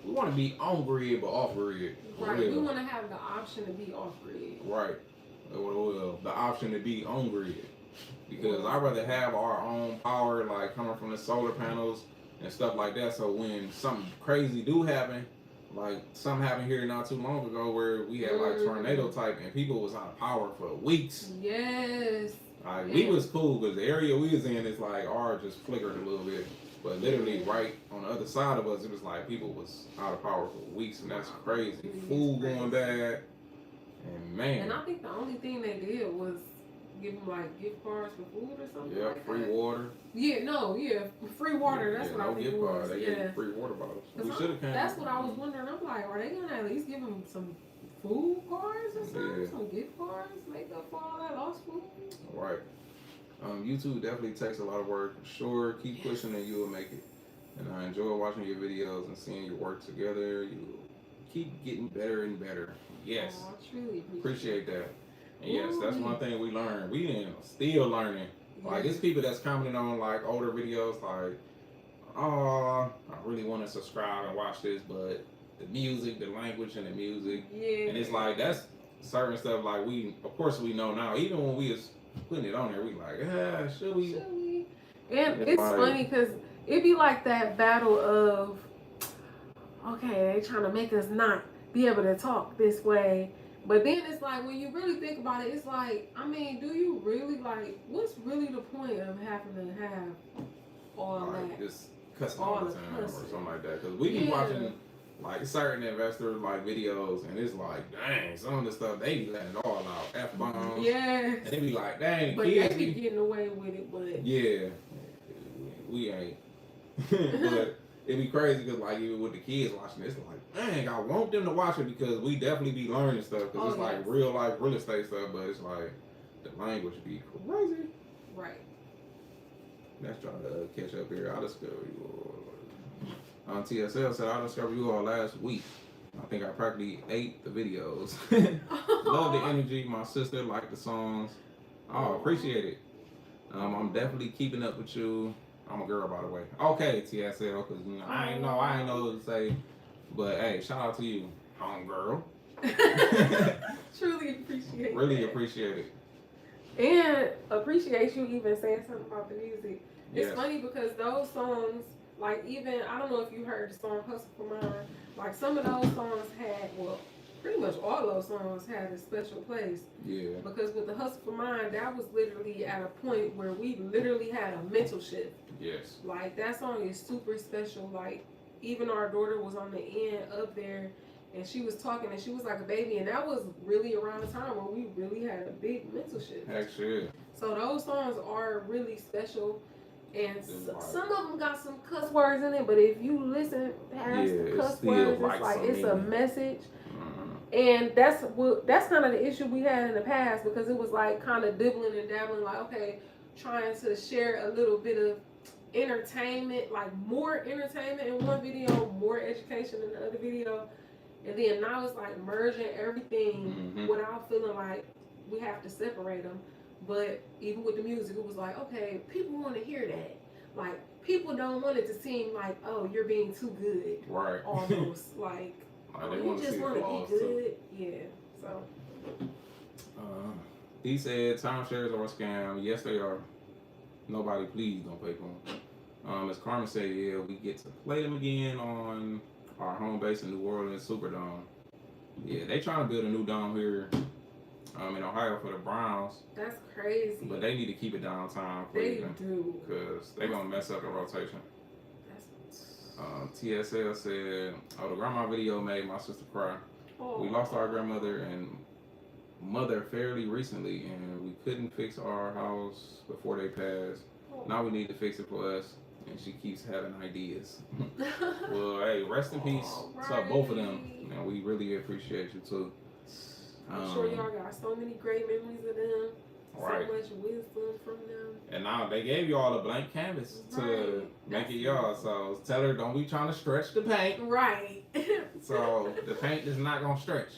We want to be on grid but off grid.
Right. We want to have the option to be off grid.
Right. Well, the option to be on grid. Because I'd rather have our own power, like coming from the solar panels and stuff like that. So when something crazy do happen, like something happened here not too long ago where we had like tornado type and people was out of power for weeks.
Yes.
Like we was cool because the area we was in is like ours just flickered a little bit. But literally right on the other side of us, it was like people was out of power for weeks, and that's crazy. Food going bad, and man.
And I think the only thing they did was give them like gift cards for food or something.
Yeah,
like
free
that.
water.
Yeah, free water. That's what I think it was.
They gave free water bottles. We should have came.
That's what I was wondering. I'm like, are they gonna at least give them some food cards or something?
Yeah.
Some gift cards, make up for all that lost food.
Right. YouTube definitely takes a lot of work. Sure, keep pushing and you will make it. And I enjoy watching your videos and seeing your work together. You keep getting better and better. Yes.
Oh, I truly
appreciate that. And yes, that's one thing we learned. We still learning. Like it's people that's commenting on like older videos like, oh, I really want to subscribe and watch this, but the music, the language and the music.
Yeah.
And it's like that's certain stuff like we of course we know now. Even when we was putting it on there, we like, should we?
And it's funny because it be like that battle of, okay, they trying to make us not be able to talk this way. But then it's like, when you really think about it, it's like, I mean, do you really like, what's really the point of having to have all
like,
that?
just cussing all the time or something like that. Because we be watching like certain investor like videos and it's like, dang, some of the stuff they be letting it all out. F-bombs.
Yes.
And they be like, dang,
but
kids
they be getting away with it, but.
Yeah. We ain't. But it be crazy because like even with the kids watching it, it's like, dang, I want them to watch it because we definitely be learning stuff because it's like real life real estate stuff, but it's like the language be crazy.
Right.
Let's try to catch up here. I discovered you all. TSL said I discovered you all last week. I think I practically ate the videos. Love the energy. My sister liked the songs. Oh, appreciate it. I'm definitely keeping up with you. I'm a girl, by the way. Okay, TSL, because you know I ain't know what to say. But hey, shout out to you, home girl.
Truly appreciate it.
Really appreciate it.
And appreciate you even saying something about the music. It's
Yes.
funny because those songs, like even, I don't know if you heard the song Hustle for Mine, like some of those songs had, well, pretty much all those songs had a special place.
Yeah.
Because with the Hustle for Mine, that was literally at a point where we literally had a mental shift.
Yes.
Like that song is super special. Like even our daughter was on the end up there and she was talking and she was like a baby, and that was really around the time where we really had a big mental shift.
Heck shit.
So those songs are really special, and some of them got some cuss words in it, but if you listen past the cuss words, it's like it's a message. And that's kind of the issue we had in the past, because it was like kind of dibbling and dabbling, like, okay, trying to share a little bit of entertainment, like more entertainment in one video, more education in the other video. And then now it's like merging everything without feeling like we have to separate them. But even with the music, it was like, okay, people want to hear that. Like, people don't want it to seem like, oh, you're being too good.
Right.
Almost. Like,
they
you
want to
just
see
want
the
to
flaws
be good.
too.
Yeah. So.
He said timeshares are a scam. Yes, they are. Nobody, please don't pay for them. As Carmen said, yeah, we get to play them again on our home base in New Orleans Superdome. Yeah, they trying to build a new dome here in Ohio for the Browns.
That's crazy.
But they need to keep it downtown,
They
Cleveland,
do.
because they're going to mess up the rotation. TSL said, oh, the grandma video made my sister cry.
Oh.
We lost our grandmother and mother fairly recently, and we couldn't fix our house before they passed. Now we need to fix it for us, and she keeps having ideas. Well, hey, rest in peace to both of them, and we really appreciate you too.
I'm sure y'all got so many great memories of them.
Right.
So much wisdom from them.
And now they gave y'all a blank canvas to make it y'all. So tell her, don't be trying to stretch the paint.
Right.
So the paint is not gonna stretch.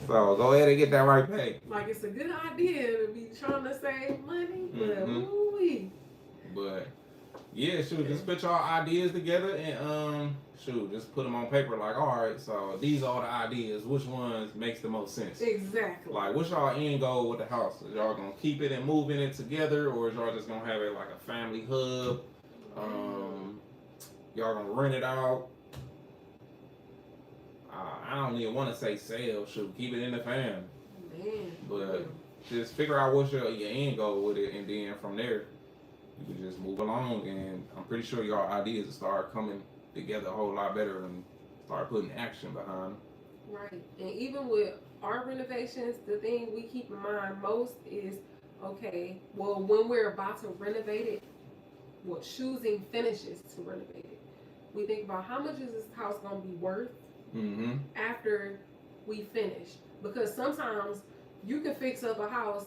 So go ahead and get that right paint.
Like, it's a good idea to be trying to save money, but ooh-wee.
But yeah, shoot, just put y'all ideas together and shoot, just put them on paper. Like, all right, so these are the ideas. Which ones makes the most sense?
Exactly.
Like, what's y'all end goal with the house? Is y'all gonna keep it and move in it together, or is y'all just gonna have it like a family hub? Y'all gonna rent it out? I don't even want to say sale. Shoot, keep it in the fam.
Man.
But just figure out what's your end goal with it, and then from there, you can just move along. And I'm pretty sure y'all ideas will start coming together a whole lot better and start putting action behind them.
Right. And even with our renovations, the thing we keep in mind most is, okay, well, when we're about to renovate it, well, choosing finishes to renovate it, we think about how much is this house going to be worth after we finish. Because sometimes you can fix up a house,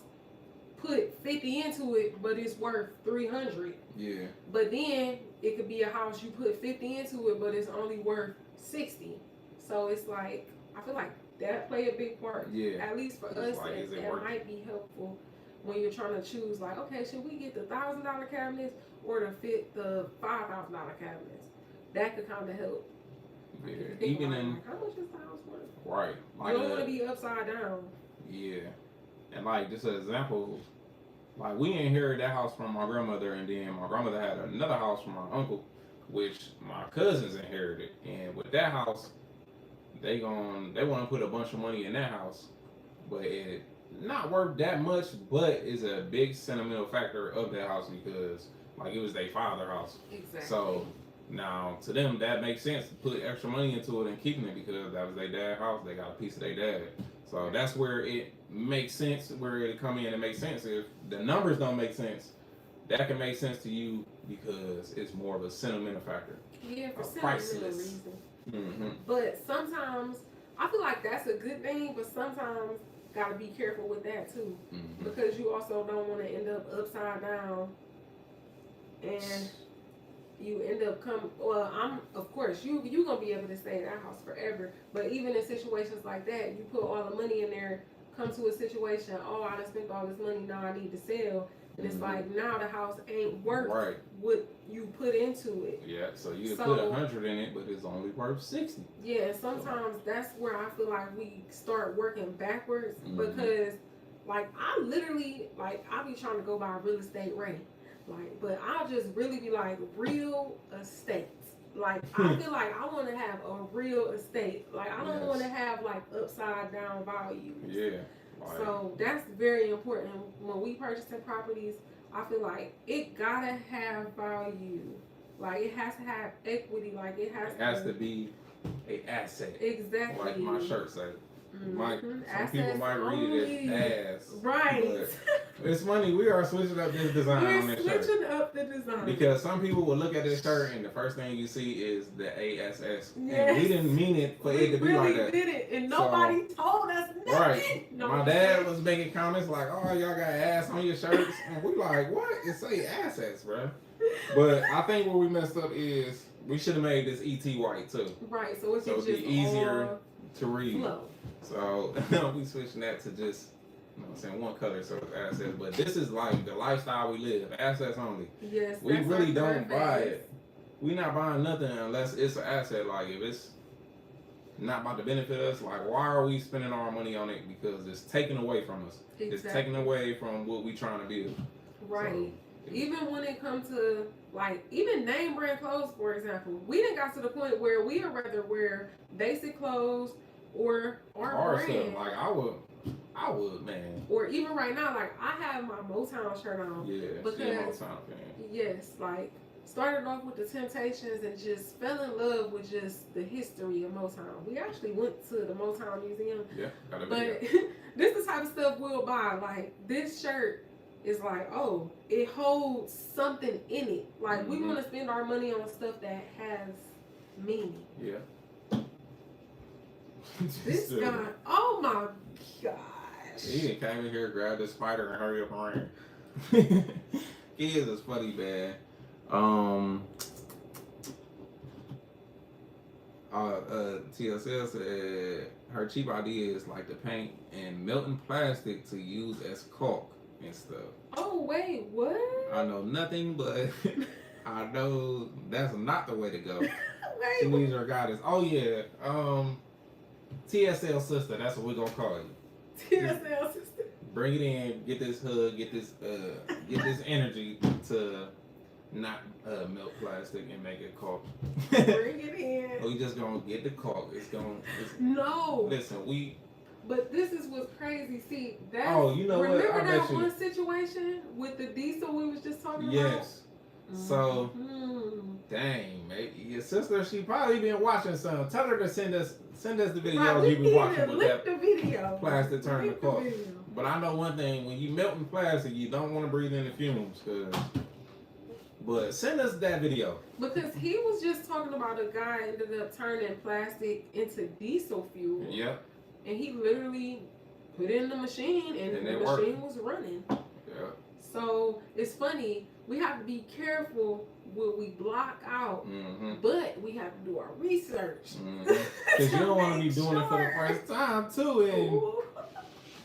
put 50 into it, but it's worth 300.
Yeah.
But then it could be a house you put 50 into it, but it's only worth 60. So it's like, I feel like that play a big part.
Yeah.
At least for us,
like,
and that might be helpful when you're trying to choose, like, okay, should we get the $1,000 cabinets or the $5,000 cabinets? That could kind of help.
Yeah.
Even
Even in
how much is the house worth?
right.
You don't want to be upside down.
Yeah. And like just an example, like we inherited that house from my grandmother, and then my grandmother had another house from my uncle, which my cousins inherited. And with that house, they want to put a bunch of money in that house, but it not worth that much, but is a big sentimental factor of that house because like it was their father's house.
Exactly.
So now to them that makes sense to put extra money into it and keeping it because that was their dad's house. They got a piece of their dad. So that's where it makes sense, where it come in and make sense. If the numbers don't make sense, that can make sense to you because it's more of a sentimental factor.
Yeah, for sentimental reasons. But sometimes I feel like that's a good thing, but sometimes gotta be careful with that too, because you also don't want to end up upside down, and you end up of course you gonna be able to stay in that house forever. But even in situations like that, you put all the money in there, come to a situation, oh, I done spent all this money, now I need to sell. And it's like, now the house ain't worth what you put into it.
Yeah, so you put 100 in it, but it's only worth 60.
Yeah, and sometimes that's where I feel like we start working backwards because, like, I literally, like, I be trying to go by real estate rate. Like, but I'll just really be like, real estate. Like, I feel like I want to have a real estate. Like, I don't want to have, like, upside down values.
Yeah.
So that's very important. When we purchasing properties, I feel like it gotta have value. Like it has to have equity. Like it has to
be an asset.
Exactly.
Like my shirt said. Some
Assets
people might read it as ass.
Right.
It's funny, we are switching up this design on
We're
this shirt.
switching up the design.
Because some people will look at this shirt and the first thing you see is the ASS. And
Yes.
we didn't mean it for it to be
really
like that.
did it, and nobody told us nothing.
Right.
No,
My dad was making comments like, "Oh, y'all got ass on your shirts," and we like, "What? It say assets, bro." But I think where we messed up is we should have made this ET white too,
Right, so it's
so it'd
just
be easier
all
to read.
flow.
So we switching that to just, you know what I'm saying, one color, so it's assets. But this is like the lifestyle we live, assets only.
Yes,
We
that's
really
our
don't buy
purpose.
it. We not buying nothing unless it's an asset. Like if it's not about to benefit us, like why are we spending our money on it? Because it's taken away from us. It's taken away from what we trying to build.
Right.
So,
Even when it comes to like even name brand clothes, for example, we didn't got to the point where we would rather wear basic clothes or our
stuff.
brand.
Like I would, man.
Or even right now, like I have my Motown shirt on.
Yeah,
Because-
she a Motown fan.
Yes, like started off with the Temptations and just fell in love with just the history of Motown. We actually went to the Motown Museum.
Yeah, got a
But
video.
this is the type of stuff we'll buy. Like this shirt is like, oh, it holds something in it. Like we
Mhm.
want to spend our money on stuff that has meaning.
Yeah.
This
Still,
guy, oh my gosh.
he came in here, grabbed the spider, and hurry up and ran. Kids is funny, man. TSL said her cheap idea is like the paint and melting plastic to use as caulk and stuff.
Oh wait, what?
I know nothing, but I know that's not the way to go. She
Wait,
needs her guidance. Oh yeah, TSL sister. That's what we're gonna call you.
TSL sister.
Bring it in. Get this hug. Get this energy to not melt plastic and make it caulk.
Bring it in.
We just gonna get the caulk.
No.
Listen, we.
But this is what's crazy. See, that's
Oh, you know what?
remember
I
that
bet you.
one situation with the diesel we was just talking
Yes.
about?
So,
Mhm.
dang, mate, your sister, she probably been watching some. Tell her to send us the
Right,
videos
we
you be
need
watching
to
with
link
that
the video.
plastic turning
Link
the
the
caulk.
video.
But I know one thing: when you melting plastic, you don't want to breathe in the fumes. But send us that video.
Because he was just talking about a guy ended up turning plastic into diesel fuel.
Yep.
And he literally put it in the machine and
And
the
it worked.
machine was running.
Yep.
So it's funny. We have to be careful what we block out,
Mm-hmm.
but we have to do our research.
Because you don't want to be doing it for the
Sure.
first time too, and
Ooh.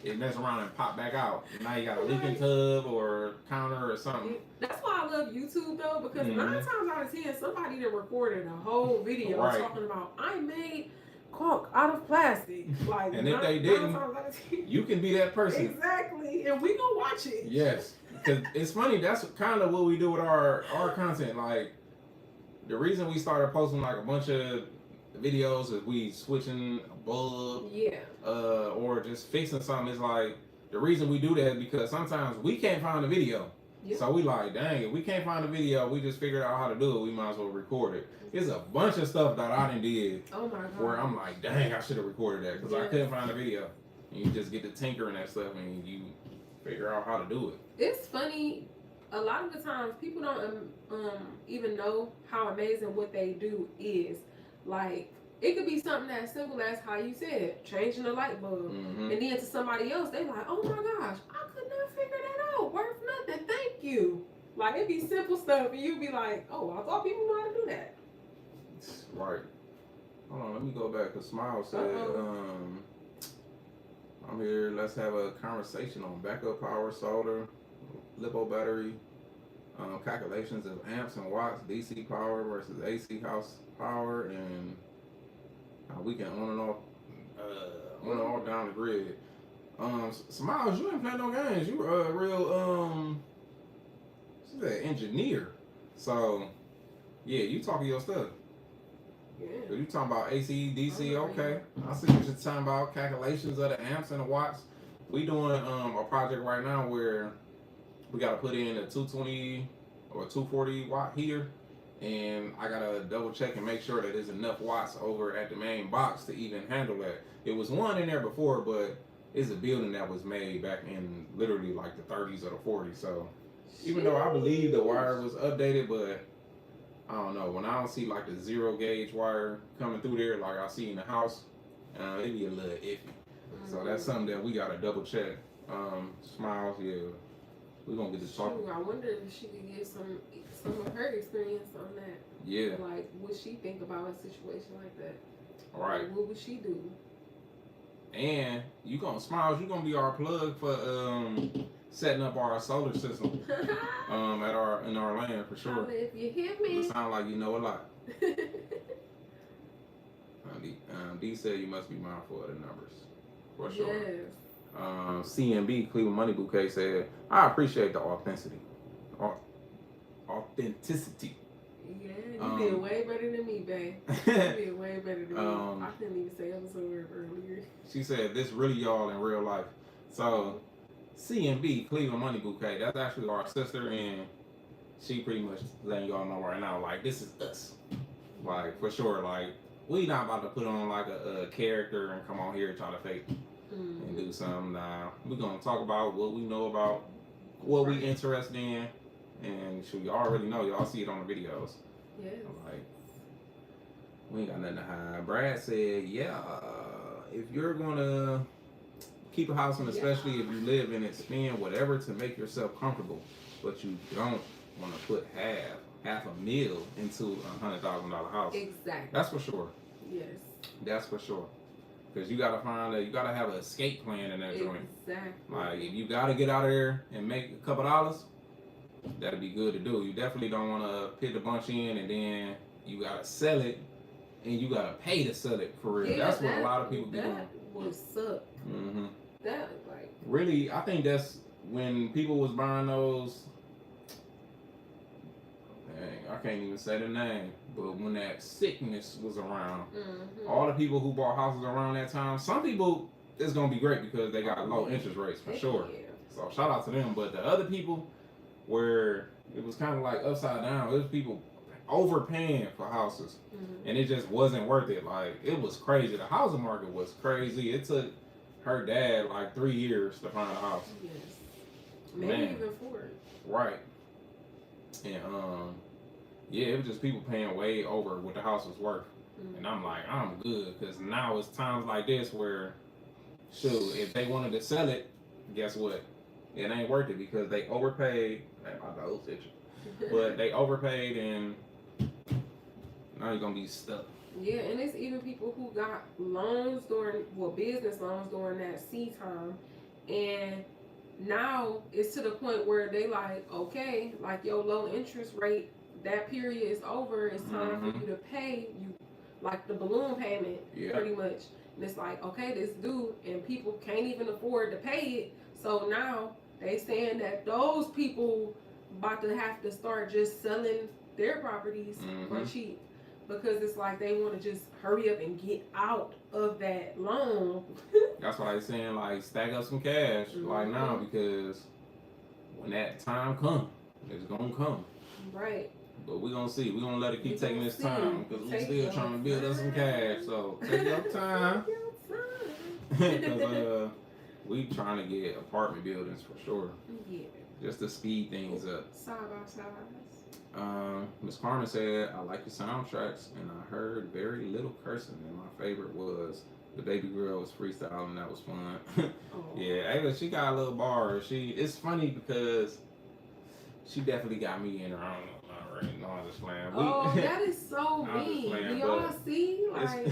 it mess around and pop back out. Now you got a leaking tub or counter or something.
That's why I love YouTube though, because
Mhm.
9 times out of 10, somebody that recorded a whole video
Right.
talking about I made caulk out of plastic. Like,
And if
9
they didn't,
times out of 10.
You can be that person.
Exactly, and we gonna watch it.
Yes. Because it's funny, that's kind of what we do with our content. Like, the reason we started posting like a bunch of videos is we switching a bulb
Yeah.
or just fixing something. Is like, the reason we do that is because sometimes we can't find a video.
Yep.
So we like, dang, if we can't find a video, we just figured out how to do it. We might as well record it. There's a bunch of stuff that I done did
Oh my god.
where I'm like, dang, I should have recorded that because I
Yes.
couldn't find a video. And you just get to tinkering that stuff and you figure out how to do it.
It's funny. A lot of the times, people don't even know how amazing what they do is. Like, it could be something as simple as how you said, changing a light bulb.
Mm-hmm.
And then to somebody else, they like, oh my gosh, I could not figure that out. Worth nothing. Thank you. Like, it'd be simple stuff, and you'd be like, oh, I thought people knew how to do that.
Right. Hold on, let me go back. Cause Smile said, I'm here. Let's have a conversation on backup power, solder, lipo battery, calculations of amps and watts, DC power versus AC house power, and how we can on and off down the grid. Smiles, you ain't playing no games. You a real she's an engineer. So yeah, you talking your stuff.
Yeah.
You talking about AC, DC,
Oh,
okay. I see what you're talking about, calculations of the amps and the watts. We doing a project right now where we gotta put in a 220 or 240 watt heater, and I gotta double check and make sure that there's enough watts over at the main box to even handle that. It was one in there before, but it's a building that was made back in literally like the 30s or the 40s. So even though I believe the wire was updated, but I don't know, when I don't see like the 0 gauge wire coming through there like I see in the house, it be a little iffy. So that's something that we gotta double check. Smiles, yeah, we're gonna get to talk.
Shoot, I wonder if she could get some of her experience on that.
Yeah.
Like, what she think about a situation like that?
All right.
Like, what would she do?
And Smiles, you gonna be our plug for setting up our solar system in our land for sure.
If you hear me.
It sound like you know a lot. D said you must be mindful of the numbers for sure.
Yes.
CMB Cleveland Money Bouquet said, I appreciate the authenticity. Authenticity.
Yeah, you did way better than me, babe. You did way better than me. I couldn't even say episode word earlier.
She said, this really y'all in real life. So, CMB, Cleveland Money Bouquet, that's actually our sister, and she pretty much letting y'all know right now, like, this is us. Like, for sure, like, we not about to put on, like, a character and come on here and try to fake and do something. Nah, we're going to talk about what we know about, what we interested in, and shoot, y'all already know. Y'all see it on the videos.
Yeah.
Like, we ain't got nothing to hide. Brad said, yeah, if you're going to keep a house, and especially if you live in it, spend whatever to make yourself comfortable, but you don't want to put half a meal into $100,000 house.
Exactly.
That's for sure.
Yes.
That's for sure. Because you gotta have an escape plan in that joint.
Exactly.
Like, if you gotta get out of there and make a couple dollars, that'd be good to do. You definitely don't want to put a bunch in and then you gotta sell it and you gotta pay to sell it for real. That's what a lot of people be doing.
That would suck.
Mm-hmm.
That like
really, I think that's when people was buying those. Dang, I can't even say the name, but when that sickness was around, all the people who bought houses around that time, some people it's gonna be great because they got low interest rates for sure.
Yeah.
So shout out to them. But the other people, where it was kind of like upside down, it was people overpaying for houses, and it just wasn't worth it. Like, it was crazy. The housing market was crazy. It took her dad like 3 years to find a house.
Yes. Maybe
Man.
even 4.
Right. And yeah, it was just people paying way over what the house was worth. And I'm like, I'm good, because now it's times like this where, shoot, if they wanted to sell it, guess what? It ain't worth it because they overpaid. My dog's itching. But they overpaid, and now you're gonna be stuck.
Yeah, and it's even people who got loans business loans during that C time, and now it's to the point where they like, okay, like your low interest rate, that period is over. It's time for you to pay you, like the balloon payment, pretty much. And it's like, okay, this due, and people can't even afford to pay it. So now they saying that those people about to have to start just selling their properties for cheap, because it's like they want to just hurry up and get out of that loan.
That's why they're saying, like, stack up some cash like now, because when that time comes, it's gonna come.
Right.
But we're gonna see. We're gonna let it keep taking its time, because we're still trying to build up some cash. So take your time. Because we trying to get apartment buildings for sure.
Yeah.
Just to speed things up.
Side by side.
Miss Carmen said, I like your soundtracks, and I heard very little cursing, and my favorite was the baby girl was freestyling. That was fun. Yeah, Ava, she got a little bar. It's funny because she definitely got me in her own. No, I'm just playing.
That is so mean. Do y'all see? Like,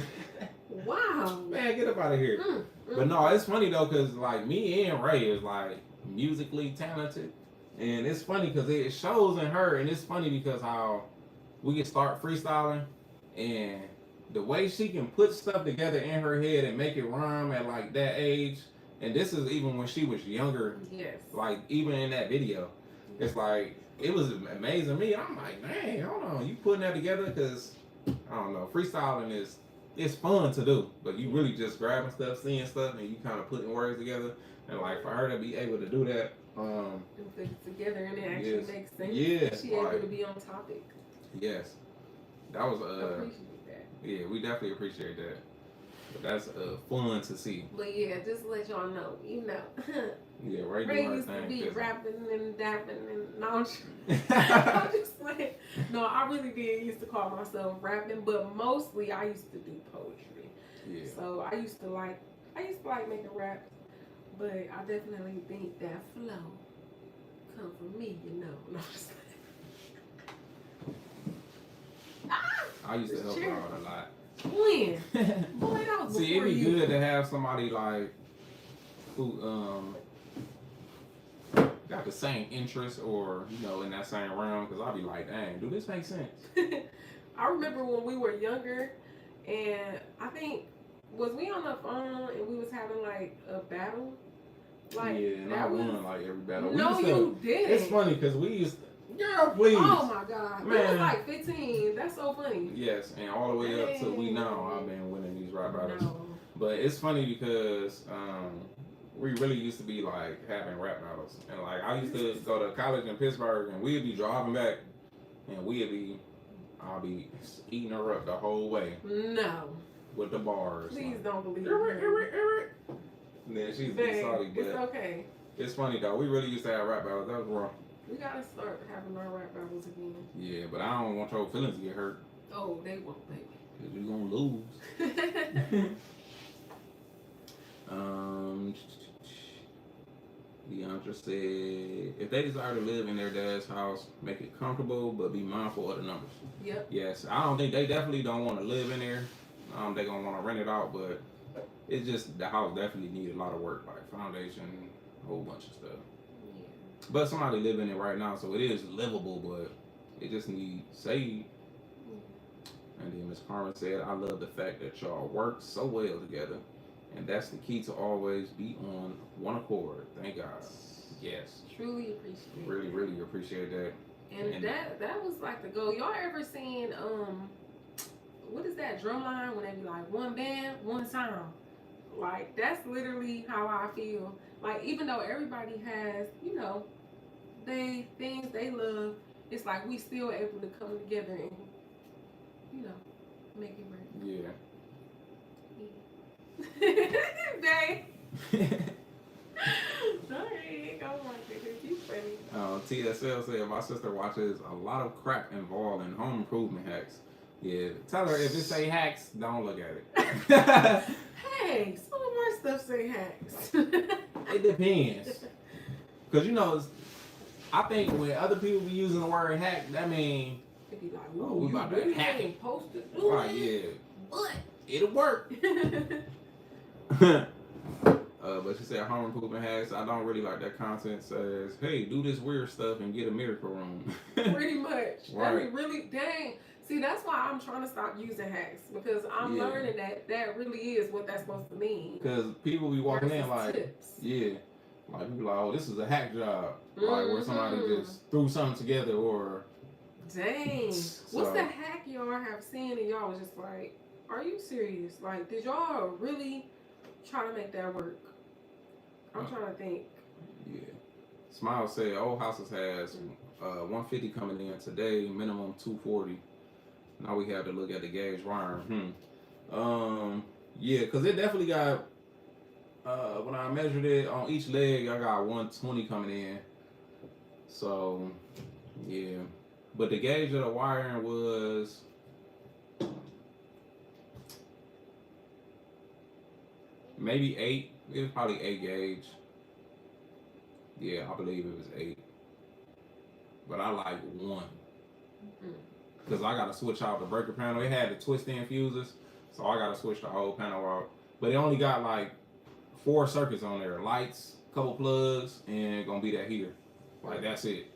wow.
Man, get up out of here. But no, it's funny though, because like me and Ray is like musically talented. And it's funny because it shows in her, and it's funny because how we can start freestyling, and the way she can put stuff together in her head and make it rhyme at like that age. And this is even when she was younger.
Yes.
Like even in that video, it's like, it was amazing to me. I'm like, man, hold on, you putting that together? Because I don't know, freestyling it's fun to do, but you really just grabbing stuff, seeing stuff, and you kind of putting words together. And like for her to be able to do that,
and put it together and it actually makes sense.
Yeah,
she able to be on topic.
Yes, that was
Appreciate that.
Yeah, we definitely appreciate that. But that's fun to see.
But yeah, just to let y'all know, you know.
Yeah, Ray do
Ray
her
used to
thing.
be rapping and dapping and no, I'm just playing. No, I really did used to call myself rapping, but mostly I used to do poetry.
Yeah.
So I used to like making raps, but I definitely think that flow come from me, you know. No, I'm just
I used to help her out a lot.
when? Boy, that was
See, it'd
before
be
you.
good to have somebody like who got the same interest or in that same realm. Cause I'll be like, dang, do this make sense?
I remember when we were younger, and I think was we on the phone and we was having like a battle. Like
yeah, and I won like every battle.
No, you didn't.
It's funny because we used to, girl, please.
Oh my God,
Man.
it was like 15. That's so funny.
Yes, and all the way up to we now, I've been winning these rap battles.
No.
But it's funny because we really used to be like having rap battles, and like I used to go to college in Pittsburgh, and we'd be driving back, and I'll be eating her up the whole way
No.
with the bars.
Please
like,
don't believe
Eric,
her.
Eric, Eric. And then she's
Dang,
sorry, but
it's okay.
it's funny though. We really used to have rap battles. That was wrong.
We gotta start having our rap battles again.
Yeah, but I don't want your feelings to get hurt.
Oh, they won't, baby.
Cause you're gonna lose. Deandra said, if they desire to live in their dad's house, make it comfortable, but be mindful of the numbers.
Yep.
Yes, I don't think they definitely don't want to live in there. They're gonna want to rent it out, but it's just the house definitely needs a lot of work, like foundation, a whole bunch of stuff.
Yeah.
But somebody live in it right now, so it is livable, but it just needs saved. And then Miss Carmen said, I love the fact that y'all work so well together. And that's the key to always be on one accord. Thank God. Yes.
Truly appreciate it.
Really, really appreciate that.
And that was like the goal. Y'all ever seen what is that drum line when they be like one band, one sound? Like that's literally how I feel. Like even though everybody has, they things they love, it's like we still able to come together and make it work.
Yeah.
Dang. Sorry, oh my goodness, you funny.
TSL said, my sister watches a lot of crap involved in home improvement hacks. Yeah, tell her if it say hacks, don't look at it.
Hey, some of our stuff say hacks.
It depends. Because, I think when other people be using the word hack, that mean,
It'd be like,
oh, we about to hack it.
ain't supposed to do
Right,
it.
yeah.
But
It'll work. But she said home improvement hacks. I don't really like that content says, hey, do this weird stuff and get a miracle room.
pretty much.
Right.
That really, dang. See, that's why I'm trying to stop using hacks because I'm learning that really is what that's supposed to mean.
Because people be walking in
Versus
like,
tips.
yeah, like people like, oh, this is a hack job, like where somebody just threw something together or.
Dang.
So,
What's the hack y'all have seen and y'all was just like, are you serious? Like, did y'all really try to make that work? I'm trying to think.
Yeah. Smile said old houses has 150 coming in today, minimum 240. Now we have to look at the gauge wire. Yeah, because it definitely got, when I measured it on each leg, I got 120 coming in. So, yeah. But the gauge of the wiring was maybe 8. It was probably 8 gauge. Yeah, I believe it was 8. But I like 1. Because I got to switch out the breaker panel. It had the twist-in fuses. So I got to switch the whole panel out. But it only got like 4 circuits on there. Lights, couple plugs, and going to be that heater. Like, that's it.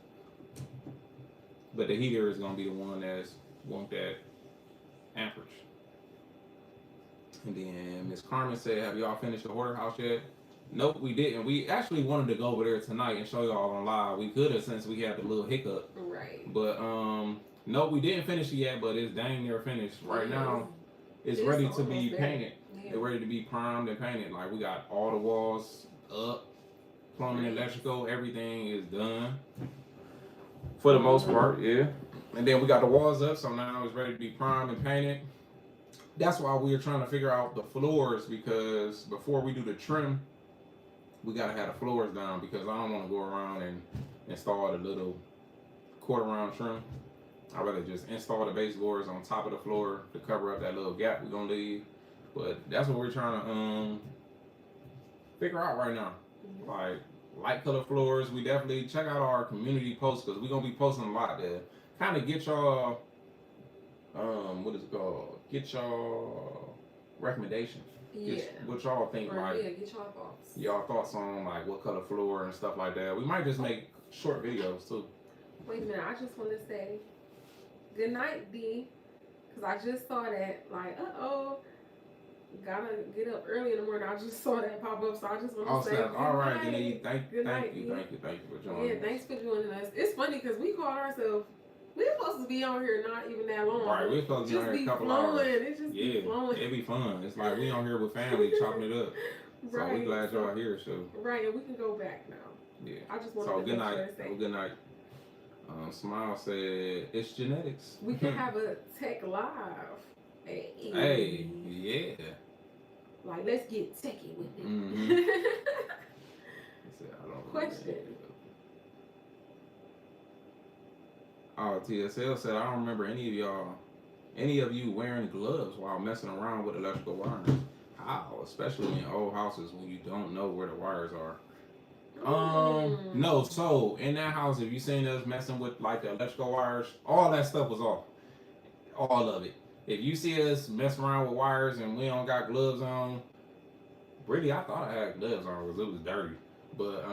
But the heater is going to be the one that's want that amperage. And then Miss Carmen said, have y'all finished the hoarder house yet? Nope, we didn't. We actually wanted to go over there tonight and show y'all on live. We could have since we had the little hiccup.
Right.
But nope, we didn't finish it yet, but it's dang near finished. Right now, it's ready to be painted.
Yeah.
It's ready to be primed and painted. Like we got all the walls up, plumbing, electrical, everything is done. For the most part, yeah. And then we got the walls up, so now it's ready to be primed and painted. that's why we're trying to figure out the floors, because before we do the trim, we gotta have the floors down, because I don't want to go around and install the little quarter round trim. I'd rather just install the baseboards on top of the floor to cover up that little gap we're gonna leave. But that's what we're trying to figure out right now. Like light color floors. We definitely check out our community posts, because we're gonna be posting a lot there. Kind of get y'all what is it called? Get y'all recommendations.
Yeah.
What y'all think,
Or,
like
yeah, get y'all thoughts.
y'all thoughts on like what color floor and stuff like that. We might just make short videos too.
Wait a minute, I just want to say good night, D, because I just saw that, like, gotta get up early in the morning. I just saw that pop up, so I just want to say
Snap. All right,
good
Denise.
night.
Thank
Good
you
night,
for joining
Yeah,
us.
thanks for joining us. It's funny because we called ourselves, we're supposed to be on here not even that long.
Right, we're supposed to be on here a couple hours.
It just be flowing.
It'd be fun. It's like we on here with family chopping it up. So
Right.
we glad y'all here, so
Right, and we can go back now.
yeah.
I just wanted
So
to
good
make
night.
sure to say
Have a good night. Smile said it's genetics.
we can have a tech live. Hey.
Hey, yeah.
Like, let's get techie with it.
Mhm. I don't
Question.
Oh, TSL said, I don't remember any of you wearing gloves while messing around with electrical wiring. How? Especially in old houses when you don't know where the wires are. No, so in that house, if you seen us messing with like the electrical wires, all that stuff was off. All of it. If you see us messing around with wires and we don't got gloves on, really, I thought I had gloves on because it was dirty. But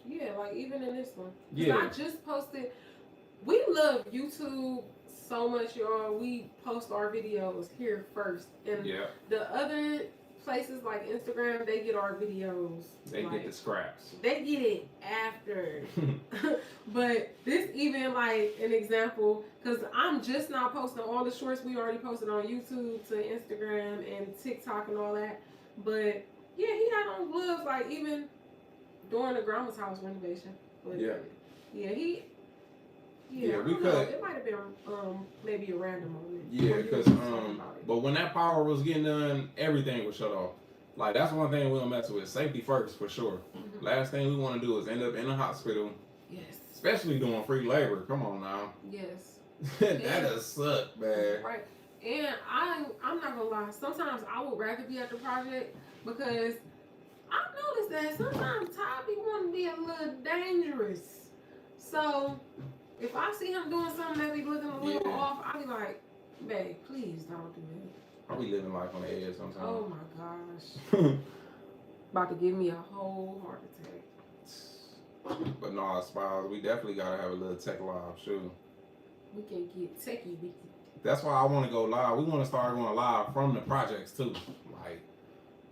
yeah, like even in this one.
Yeah.
I just posted. We love YouTube so much, y'all. We post our videos here first, and
yeah,
the other places like Instagram, they get our videos.
they
like,
get the scraps.
They get it after. But this even like an example, because I'm just now posting all the shorts we already posted on YouTube to Instagram and TikTok and all that. But yeah, he had on gloves like even during the grandma's house renovation. But
Yeah.
Yeah,
Yeah,
I
we
don't know.
could-
It might have been maybe a random moment.
Yeah,
where you
because
was talking about it.
but when that power was getting done, everything was shut off. Like that's one thing we don't mess with. Safety first for sure.
Mhm.
Last thing we want to do is end up in the hospital,
Yes.
especially doing free labor. Come on now,
Yes.
that does suck, man.
Right. And I'm not gonna lie. Sometimes I would rather be at the project because I noticed that sometimes Ty be wanting to be a little dangerous. So if I see him doing something that be looking a little
Yeah.
off, I be like, babe, please don't do that.
Are we living life on the edge sometimes?
Oh my gosh. About to give me a whole heart attack.
But no, Spiles, we definitely gotta have a little tech live, sure.
We can get techie with it.
That's why I want to go live. We want to start going live from the projects too.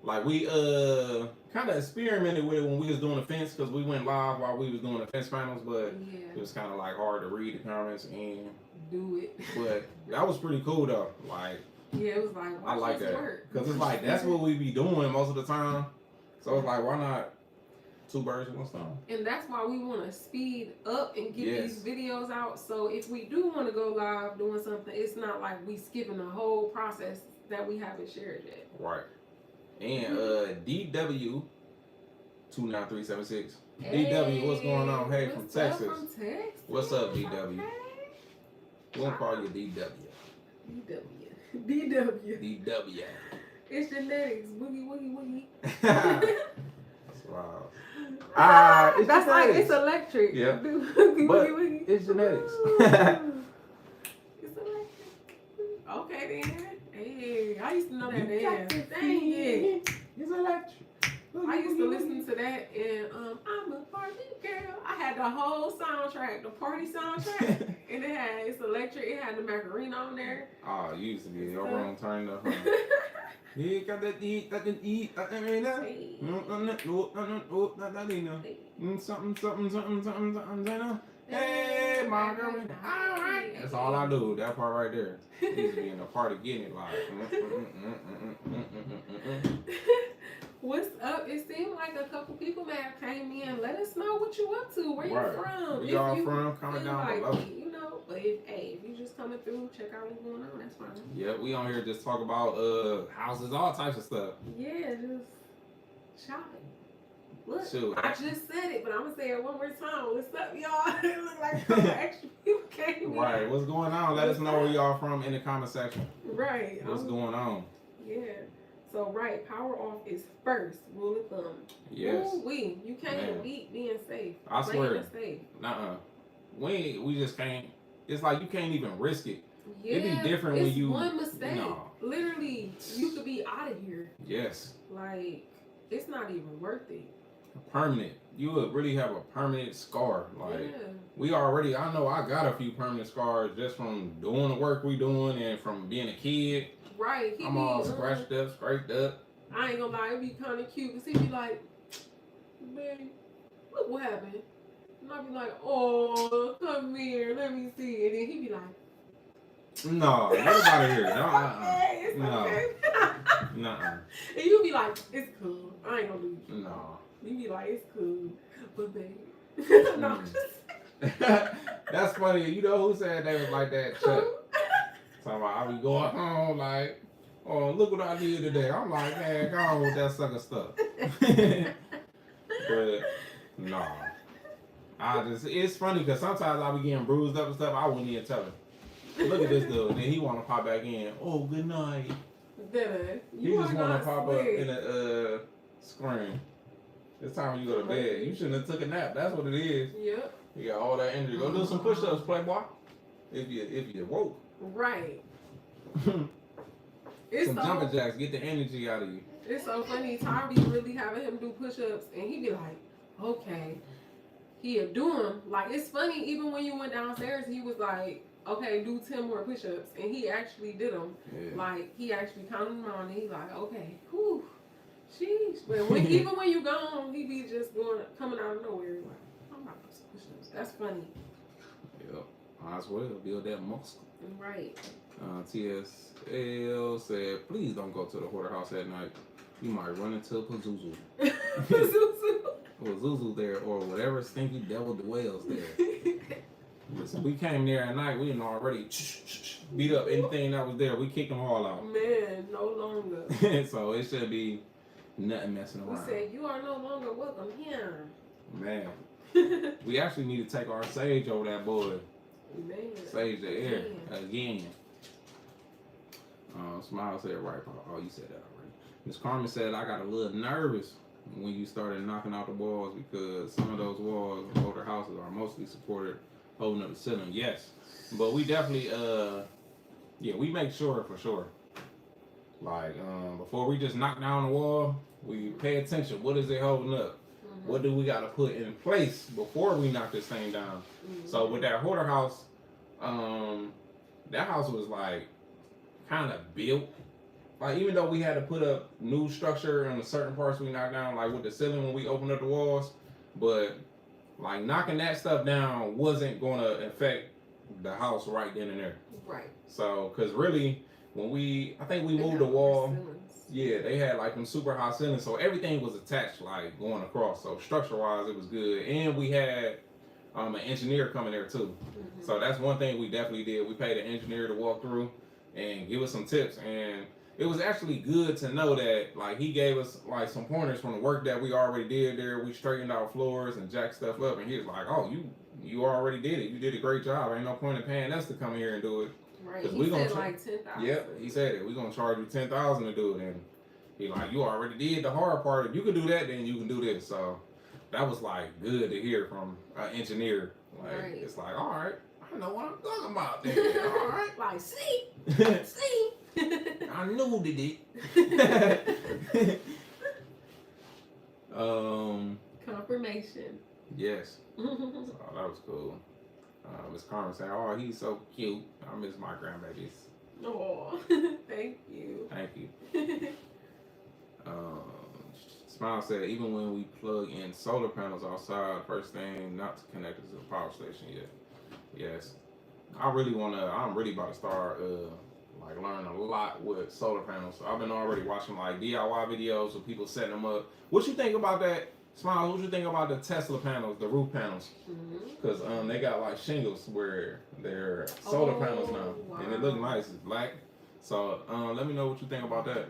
Like we kind of experimented with it when we was doing the fence, because we went live while we was doing the fence panels, but
Yeah.
it was kind of like hard to read the comments and.
Do it.
But that was pretty cool though. Like
Yeah, it was like,
I
watch
like
this
that,
work.
because it's like that's what we be doing most of the time. So it's like, why not two birds with one stone?
And that's why we want to speed up and get
Yes.
these videos out. So if we do want to go live doing something, it's not like we skipping the whole process that we haven't shared yet.
Right. And DW 29376. DW, what's going on? Hey, from
what's up
Texas.
from Texas?
What's up, DW?
Okay.
We're gonna call you DW.
DW.
DW.
It's genetics. Boogie, woogie, woogie.
That's wild. It's
That's like,
genetics.
it's electric.
Yeah.
Boogie,
But
woogie, woogie.
it's genetics.
It's electric. Okay then. Hey, I used to know that
You got
dance.
to
Dang it.
It's electric.
I used to listen to that and I'm a party girl. I had the whole soundtrack, the party soundtrack, and it had It's Electric. It had the Macarena on there.
Oh, you used to be your wrong turn up. Huh? You got that eat, that can eat, that can eat, that.
Hey.
Something. Hey, Margarita. All right. That's all I do. That part right there. Used to be in the party getting it like.
What's up? It seemed like a couple people may have came in. Let us know what you up to. Where
Right.
you from?
Where
If
y'all
you
from? Comment
feel
down
like
below.
it, you know. But if you just coming through, check out what's going on. That's fine.
Yeah, we on here just talk about houses, all types of stuff.
Yeah, just shopping. Look,
Shoot.
I just said it, but I'm gonna say it one more time. What's up, y'all? It look like some extra people came in.
Right, what's going on? Let us know where y'all from in the comment section.
Right.
What's going on?
Yeah. So right, power off is first rule of thumb.
Yes.
Ooh, you can't
Man.
beat being safe.
I swear.
Playing it safe.
Nuh-uh. We just can't. It's like you can't even risk it.
Yeah,
It'd be different
it's
when you.
one mistake.
No.
Literally, you could be out of here.
Yes.
Like, it's not even worth it.
Permanent. You would really have a permanent scar. Like
Yeah.
we already. I know I got a few permanent scars just from doing the work we doing and from being a kid.
Right. He
I'm
be,
all scratched up, scraped up.
I ain't gonna lie, it'd be kind of cute. Cause he'd be like, babe, look what happened. And I'd be like, oh, come here, let me see. And then he'd be like,
No, get out of here. No,
okay, it's
No.
okay.
Nuh-uh.
And you'd be like, it's cool. I ain't gonna do it.
No.
You'd be like, it's cool. But babe. No,
That's funny. You know who said they was like that? Chuck. Talking about I be going home like, oh, look what I did today. I'm like, man, go on with that sucker stuff. But no. It's funny because sometimes I be getting bruised up and stuff. I wouldn't even tell him. Look at this dude. Then he want to pop back in. Oh, good night.
Then,
He just want to pop up in a screen. It's time you go to bed. You shouldn't have took a nap. That's what it is.
Yep.
You got all that energy. Go do some push-ups, playboy. If you woke.
Right.
Some
It's
jumping
so,
jacks. Get the energy out of you.
it's so funny. Ty be really having him do push-ups, and he be like, okay. He'll do them. Like, it's funny, even when you went downstairs, he was like, okay, do 10 more push-ups. And he actually did them.
Yeah.
Like, he actually counted them on, and he like, okay, whew, sheesh. But even when you gone, he be just coming out of nowhere. Like, I'm about to do some push-ups. That's funny.
Yep. Might as well build that muscle.
Right.
TSL said, please don't go to the hoarder house at night. You might run into a Pazuzu.
Zuzu.
Or Zuzu there, or whatever stinky devil dwells there. Listen, we came there at night, we didn't already beat up anything that was there. We kicked them all out.
Man, no longer.
So it should be nothing messing
We
around.
said, you are no longer welcome here.
Man, we actually need to take our sage over that boy.
Man.
Sage the air again. Smile said right. Oh, you said that already. Miss Carmen said I got a little nervous when you started knocking out the walls because some of those walls in older houses are mostly supported holding up the ceiling. Yes, but we definitely we make sure for sure. Like before we just knock down the wall, we pay attention. What is it holding up?
Mm-hmm.
What do we got to put in place before we knock this thing down?
Mm-hmm.
So with that hoarder house, that house was like kind of built. Like even though we had to put up new structure on the certain parts we knocked down, like with the ceiling when we opened up the walls, but like knocking that stuff down wasn't going to affect the house right then and there.
Right.
So, cause really, I think we moved the wall.
Ceilings.
Yeah, they had like them super high ceilings, so everything was attached, like going across. So structure-wise, it was good, and we had an engineer coming there too.
Mm-hmm.
So that's one thing we definitely did. We paid an engineer to walk through and give us some tips, and it was actually good to know that like he gave us like some pointers from the work that we already did there. We straightened out floors and jacked stuff up, and he was like, "Oh, you already did it. You did a great job. Ain't no point in paying us to come here and do it."
Right.
Cause
He
we gonna
said like 10,000.
Yep, he said it. We're gonna charge you $10,000 to do it, and he like, you already did the hard part. If you can do that, then you can do this. So that was like good to hear from an engineer. Like
Right.
it's like, all right, I know what I'm talking about. Then. All right,
Like, see.
I knew it.
Confirmation.
Yes. So that was cool. Miss Carmen said, "Oh, he's so cute. I miss my grandbabies."
Oh, thank you.
Thank you. Smile said, even when we plug in solar panels outside, first thing not to connect is to the power station yet. Yes. I'm really about to start like learning a lot with solar panels. So I've been already watching like DIY videos of people setting them up. What you think about that Smile, what you think about the Tesla panels, the roof panels? Because they got like shingles where they're solar panels now, and it look nice. It's black. So let me know what you think about that.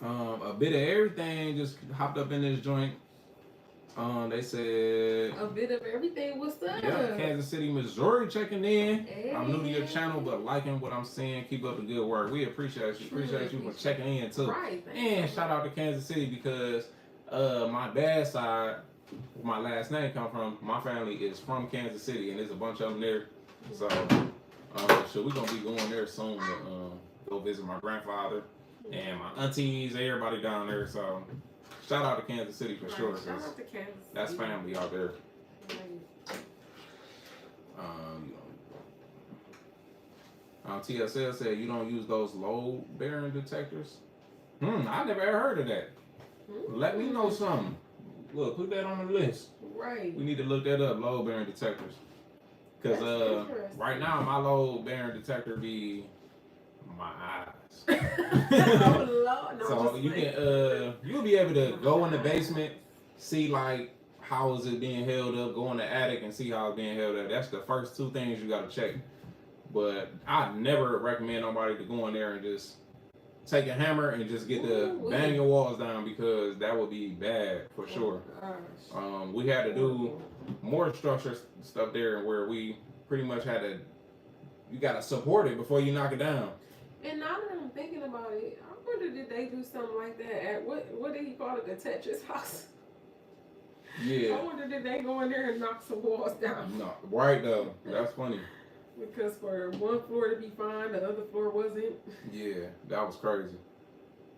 Wow.
A bit of everything just hopped up in this joint. They said
A bit of everything. What's up?
yeah, Kansas City, Missouri checking in.
Hey.
I'm new to your channel, but liking what I'm seeing. Keep up the good work. We appreciate you. Appreciate you for checking in too.
Right.
And shout out to Kansas City because my dad's side, my last name come from, my family is from Kansas City, and there's a bunch of them there. So, so we're gonna be going there soon to go visit my grandfather and my aunties, everybody down there. So, shout out to Kansas City for sure.
Shout out to Kansas City.
That's family out there. TSL said you don't use those load bearing detectors. I never ever heard of that. Let me know something. Look, put that on the list.
Right.
We need to look that up, load bearing detectors. Cause right now my load bearing detector be my eyes.
Oh Lord, no,
So you can you'll be able to go in the basement, see like how is it being held up, go in the attic and see how it's being held up. That's the first two things you gotta check. But I never recommend nobody to go in there and just take a hammer and just get the bang your walls down because that would be bad for sure. We had to do more structure stuff there where we pretty much had to, you gotta support it before you knock it down.
And now that I'm thinking about it, I wonder did they do something like that at what did he call it, the Tetris house?
Yeah.
I wonder did they go in there and knock some walls down?
No, right though. That's funny.
Because for one floor to be fine, the other floor wasn't.
Yeah, that was crazy.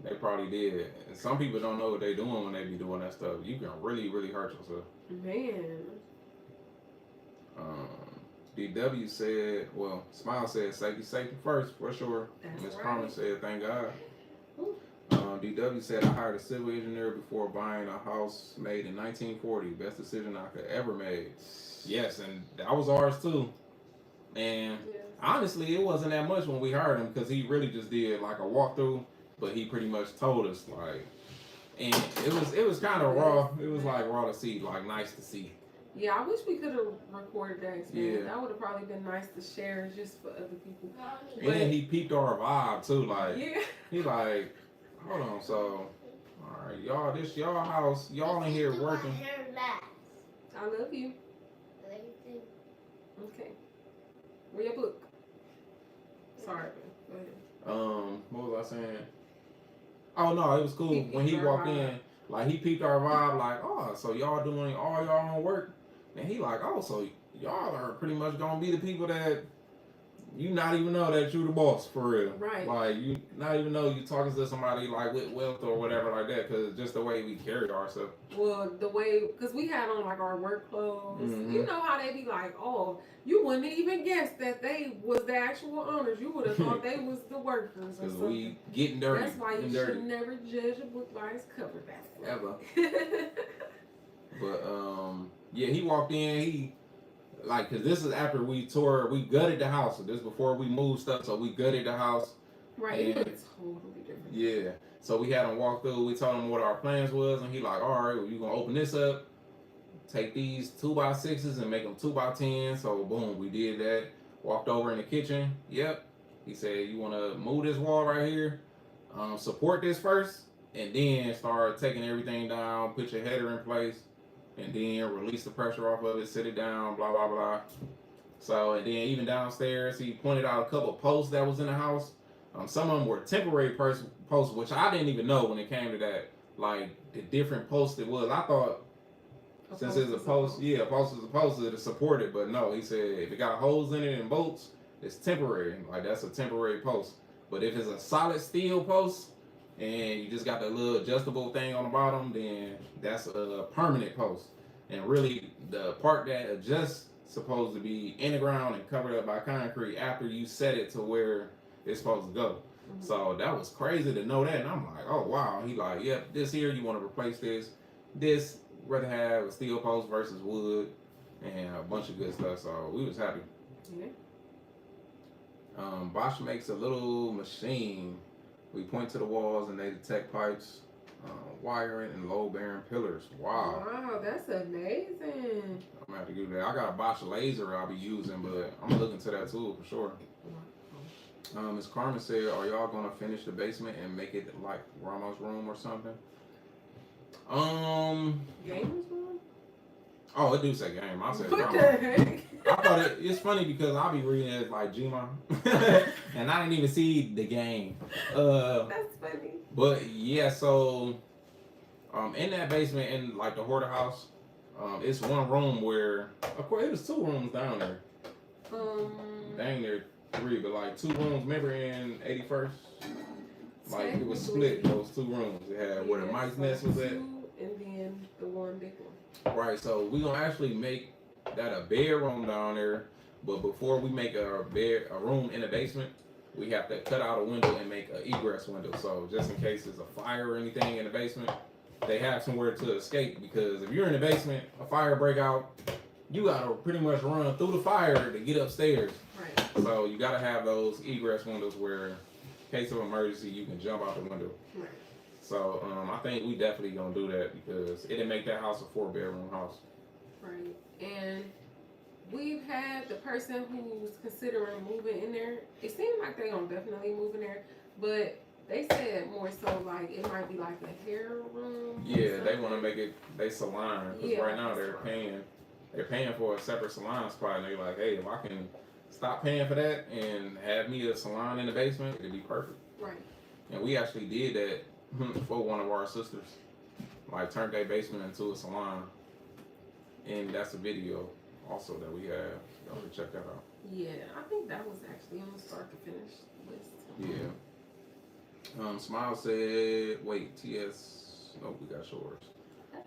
They probably did. And some people don't know what they're doing when they be doing that stuff. You can really, really hurt yourself.
Man.
DW said, well, Smile said safety first for sure. Miss
Right.
Carmen said, thank God. DW said, I hired a civil engineer before buying a house made in 1940. Best decision I could ever make. Yes, and that was ours too. And honestly, it wasn't that much when we hired him because he really just did like a walkthrough, but he pretty much told us like, and it was kind of raw. It was like raw to see, like nice to see.
Yeah, I wish we could have recorded that experience.
Yeah.
That would have probably been nice to share just for other people.
And then he peeped our vibe too, like
Yeah.
he like, hold on, so all right, y'all, this y'all house, y'all in here working.
I love you. Okay. Where your book? Sorry, man. Go ahead.
What was I saying? Oh no, it was cool
He
when he
peeped our
walked
vibe.
in. Like he peeped our vibe, like, oh, so y'all doing all y'all own work, and he like, oh, so y'all are pretty much gonna be the people that you not even know that you the boss for real.
Right.
Like you not even know you talking to somebody like with wealth or whatever like that, cause just the way we carry ourselves.
Well, the way, because we had on like our work clothes.
Mhm.
You know how they be like, oh, you wouldn't even guess that they was the actual owners. You would have thought they was the workers or
Cause
something.
we getting dirty.
That's why you
getting
should
dirty.
never judge a book by its cover. That's why.
Ever. But yeah, he walked in. He like, cause this is after we gutted the house. So this before we moved stuff. So we gutted the house.
Right.
And-
It looks totally different.
Yeah. So we had him walk through. We told him what our plans was, and he like, all right, well, you gonna open this up, take these 2x6s and make them 2x10. So boom, we did that. Walked over in the kitchen. Yep. He said, you wanna move this wall right here, support this first, and then start taking everything down. Put your header in place, and then release the pressure off of it. Sit it down. Blah blah blah. So and then even downstairs, he pointed out a couple of posts that was in the house. Some of them were temporary posts, which I didn't even know when it came to that. Like the different posts it was. I thought since it's a post, yeah, a post is a post to support it. But no, he said if it got holes in it and bolts, it's temporary. Like that's a temporary post. But if it's a solid steel post and you just got the little adjustable thing on the bottom, then that's a permanent post. And really, the part that adjusts supposed to be in the ground and covered up by concrete after you set it to where it's supposed to go.
Mhm.
So that was crazy to know that. And I'm like, oh wow. He like, yep, this here you want to replace this. This rather have a steel post versus wood and a bunch of good stuff. So we was happy.
Yeah.
Bosch makes a little machine. We point to the walls and they detect pipes. Wiring and load bearing pillars. Wow.
Wow, that's amazing.
I'm gonna have to do that. I got a Bosch laser I'll be using, but I'm gonna look into that too for sure. Ms. Carmen said, "Are y'all gonna finish the basement and make it like grandma's room or something?"
Gamers room?
Oh, it do say game. I said
What
grandma.
the heck?
I thought it's funny because I'll be reading it like Gma, and I didn't even see the game.
That's funny.
But yeah, so in that basement, in like the hoarder house, it's one room where, of course, it was 2 rooms down there. Dang near 3, but like 2 rooms. Remember in 81st, like it was split. Those 2 rooms. It had where the mice nest was at,
and then the one big one.
right? So we gonna actually make that a bedroom down there. But before we make a room in the basement, we have to cut out a window and make an egress window. So just in case there's a fire or anything in the basement, they have somewhere to escape. Because if you're in the basement, a fire break out, you gotta pretty much run through the fire to get upstairs.
Right.
So you gotta have those egress windows where, in case of emergency, you can jump out the window.
Right.
So I think we definitely gonna do that because it'll make that house a 4-bedroom house.
Right. And we've had the person who's considering moving in there. It seemed like they gonna definitely move in there, but they said more so like it might be like a hair room.
Yeah, they want to make it they salon because
Yeah,
right now
salon.
they're paying for a separate salon spot, and they're like, hey, if I can stop paying for that and have me a salon in the basement, it'd be perfect.
Right.
And we actually did that for one of our sisters, like turned their basement into a salon, and that's a video also that we have. Y'all can check that out.
Yeah, I think that was actually on the start to finish list.
Yeah. Smile said, wait, TS. Oh, we got yours.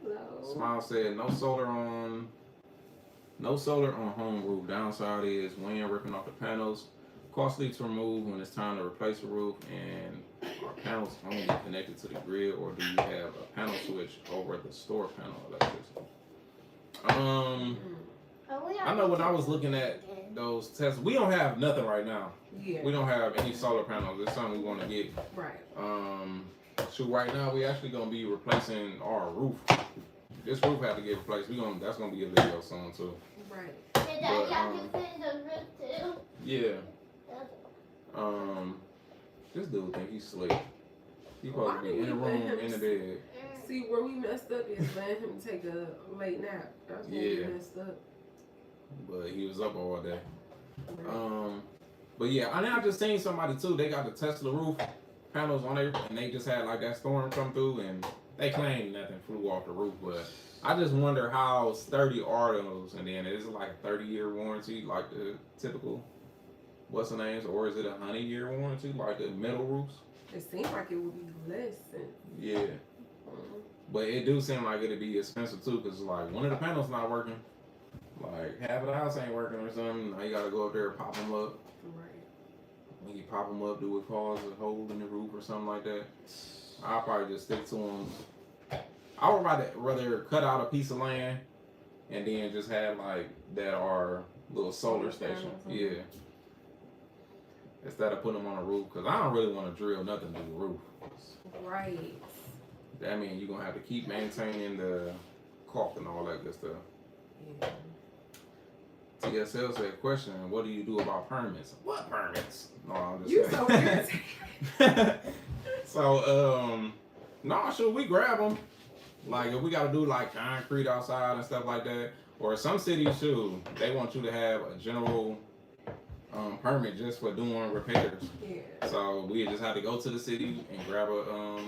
Hello.
Smile said, no solar on home roof. Downside is wind ripping off the panels. Costly to remove when it's time to replace the roof. And are panels only connected to the grid, or do you have a panel switch over the store panel electricity? I know when I was looking at those tests, we don't have nothing right now.
Yeah.
We don't have any solar panels. It's something we want to get.
Right.
So right now we actually gonna be replacing our roof. This roof had to get replaced. That's gonna be a video soon too.
Right.
Did Daddy have to finish the roof too?
Yeah. This dude think he's slick. He supposed to be in the room, in the bed.
See, where we messed up is letting him take a late nap. That's where we
Yeah.
messed up.
But he was up all day. But yeah, and I just seen somebody too. They got the Tesla roof panels on there, and they just had like that storm come through, and they claimed nothing flew off the roof. But I just wonder how sturdy are those, and then is it like a 30-year warranty, like the typical what's the names, or is it a 100-year warranty, like the metal roofs?
It seems like it would be less than.
Yeah. But it do seem like it'd be expensive too, cause like one of the panels not working, like half of the house ain't working or something. Now you gotta go up there and pop them up.
Right.
When you pop them up, do it cause a hole in the roof or something like that? I'll probably just stick to them. I would rather cut out a piece of land and then just have like that our little solar station. Yeah. Instead of putting them on the roof, cause I don't really want to drill nothing to the roof.
Right.
That means you're gonna have to keep maintaining the caulk and all that good stuff.
Yeah.
TSL said, question, what do you do about permits? What permits? No, I'm just
You
saying.
so irritating.
So, no, sure, we grab them. Like, if we gotta do like concrete outside and stuff like that, or some cities, too, they want you to have a general permit just for doing repairs.
Yeah.
So we just had to go to the city and grab a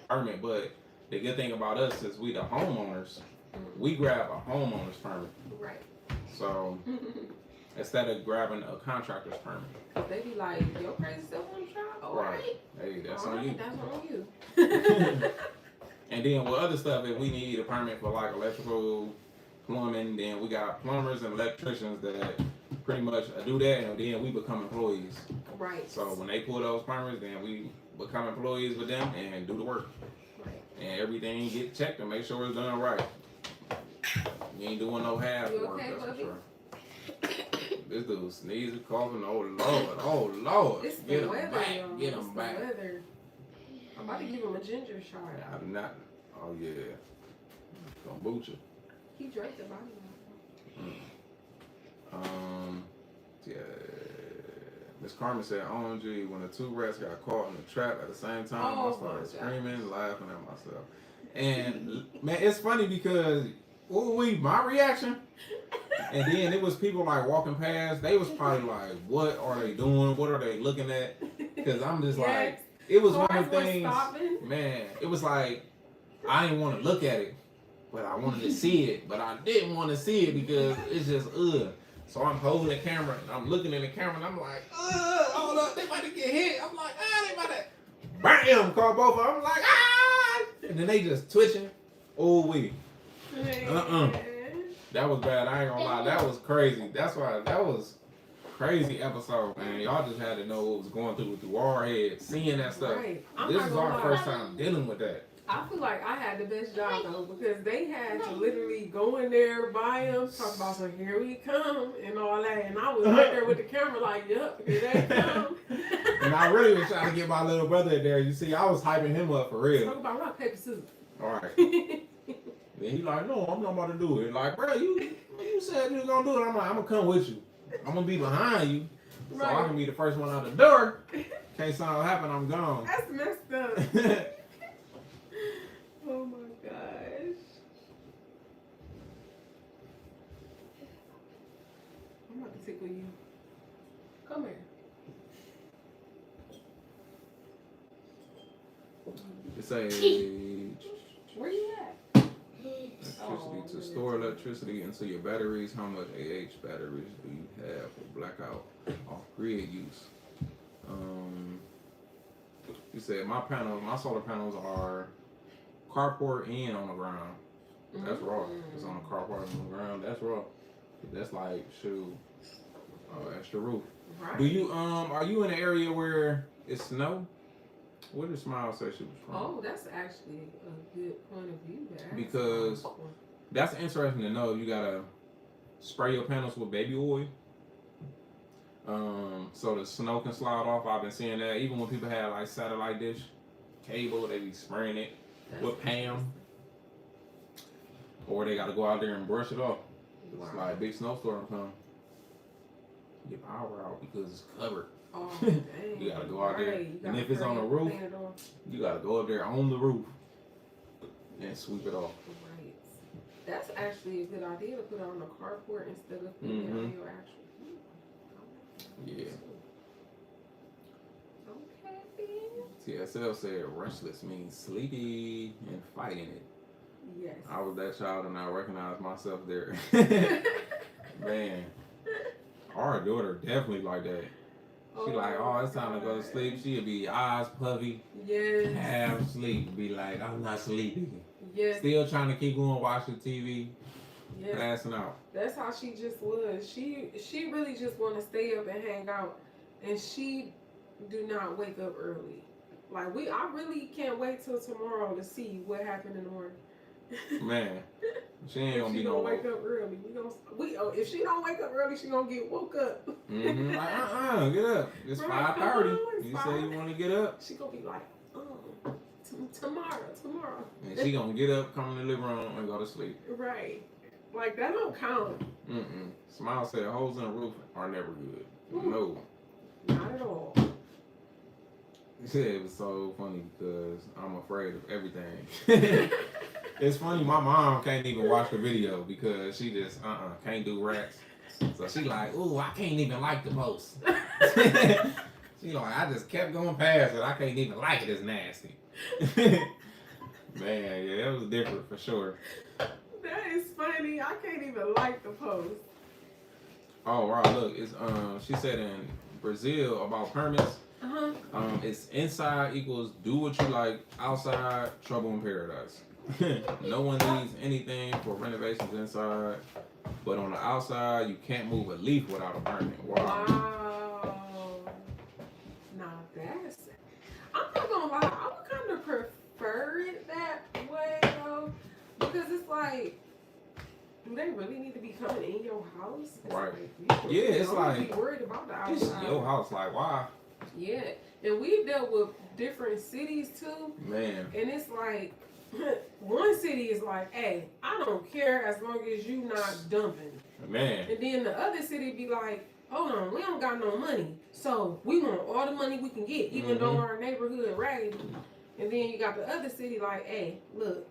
permit. But the good thing about us is we the homeowners. We grab a homeowner's permit.
Right.
So instead of grabbing a contractor's permit.
Cause they be like, your crazy stuff on the job? All right.
Hey, that's
All
on
right,
you.
That's on you.
And then with other stuff, if we need a permit for like electrical, plumbing, then we got plumbers and electricians that pretty much do that, and then we become employees.
Right.
So when they pull those permits, then we become employees with them and do the work.
Right.
And everything get checked and make sure it's done right. You ain't doing no half
You
work,
okay,
that's for
Bubby?
sure. This dude sneezing, coughing, oh Lord, oh Lord.
It's
Get
the
him
weather,
back,
y'all.
get
It's
him
the
back.
weather. I'm about to give him a ginger shot.
I do not. Oh yeah. Kombucha.
He drank the body water.
Yeah. Miss Carmen said, OMG, when the two rats got caught in the trap at the same time, I started screaming, laughing at myself. And man, it's funny because my reaction, and then it was people like walking past. They was probably like, "What are they doing? What are they looking at?" Because I'm just like, it was one of the things. Man, it was like I didn't want to look at it, but I wanted to see it. But I didn't want to see it because it's just So I'm holding the camera and I'm looking in the camera and I'm like, hold up, they about to get hit. I'm like, they about to bam, call both of them. I'm like, and then they just twitching. That was bad. I ain't gonna lie. That was crazy. That's why that was crazy episode, man. Y'all just had to know what was going through our heads, seeing that stuff.
Right.
This is our first time dealing with that.
I feel like I had the best job though because they had to literally go in there by him, talk about so here we come and all that, and I was right there with the camera like, yep, here they come.
And I really was trying to get my little brother in there. You see, I was hyping him up for real.
Talk about rock paper scissors.
All right. Then he like, no, I'm not about to do it. Like, bro, you said you was gonna do it. I'm like, I'm gonna come with you. I'm gonna be behind you, so I can be the first one out the door. In case something happen, I'm gone.
That's messed up. Oh my gosh. I'm about to tickle you. Come here.
It's a
Where you at?
electricity to store electricity into your batteries. How much AH batteries do you have for blackout off-grid use? You said my solar panels are carport and on the ground. That's raw. It's on the carport and on the ground. That's raw. That's like extra roof.
Right.
Do you are you in an area where it's snow? Where did Smile say she was from?
Oh, that's actually a good point of view there.
Because that's interesting to know. You gotta spray your panels with baby oil. So the snow can slide off. I've been seeing that. Even when people have like satellite dish cable, they be spraying it with Pam. Or they gotta go out there and brush it off. It's like a big snowstorm come. Get power out because it's covered.
Oh, dang.
You gotta go out there. And if it's on the roof, you gotta go up there on the roof and sweep it off.
Right. That's actually a good idea to put it on the carport instead of putting it on your actual.
Yeah.
Okay.
TSL said restless means sleepy and fighting it.
Yes.
I was that child and I recognized myself there. Man, our daughter definitely like that. She like, it's time to go to sleep. She'd be eyes puffy,
yes,
half asleep, be like, I'm not sleepy.
Yes.
Still trying to keep going watching TV,
yes.
passing out.
That's how she just was. She really just want to stay up and hang out, and she do not wake up early. Like I really can't wait till tomorrow to see what happened in the morning.
Man, she ain't gonna be no
wake up early. If she don't wake up early, she gonna get woke up.
Mm-hmm. Like, get up. It's 5:30. You say you want to get up?
She gonna be like, tomorrow.
And she gonna get up, come in the living room, and go to sleep.
Right. Like that don't count.
Smile said holes in the roof are never good. No.
Not at all.
Yeah, it was so funny because I'm afraid of everything. It's funny, my mom can't even watch the video because she just can't do rats. So she like, ooh, I can't even like the post. She like, I just kept going past it. I can't even like it. It's nasty. Man, yeah, it was different for sure.
That is funny. I can't even like the post.
Oh wow, look, it's she said in Brazil about permits. It's inside equals do what you like, outside trouble in paradise. No one needs anything for renovations inside, but on the outside you can't move a leaf without a permit.
Wow. Now that's. I'm not gonna lie. I would kind of prefer it that way though, because it's like, do they really need to be coming in your house?
Right.
Like,
yeah, it's
don't
like
be worried about the outside.
this is your house. Like why?
Yeah, and we've dealt with different cities too,
Man,
and it's like one city is like, hey, I don't care as long as you not dumping.
man.
And then the other city be like, hold on, we don't got no money. So we want all the money we can get, even though our neighborhood raggedy. And then you got the other city like, hey, look,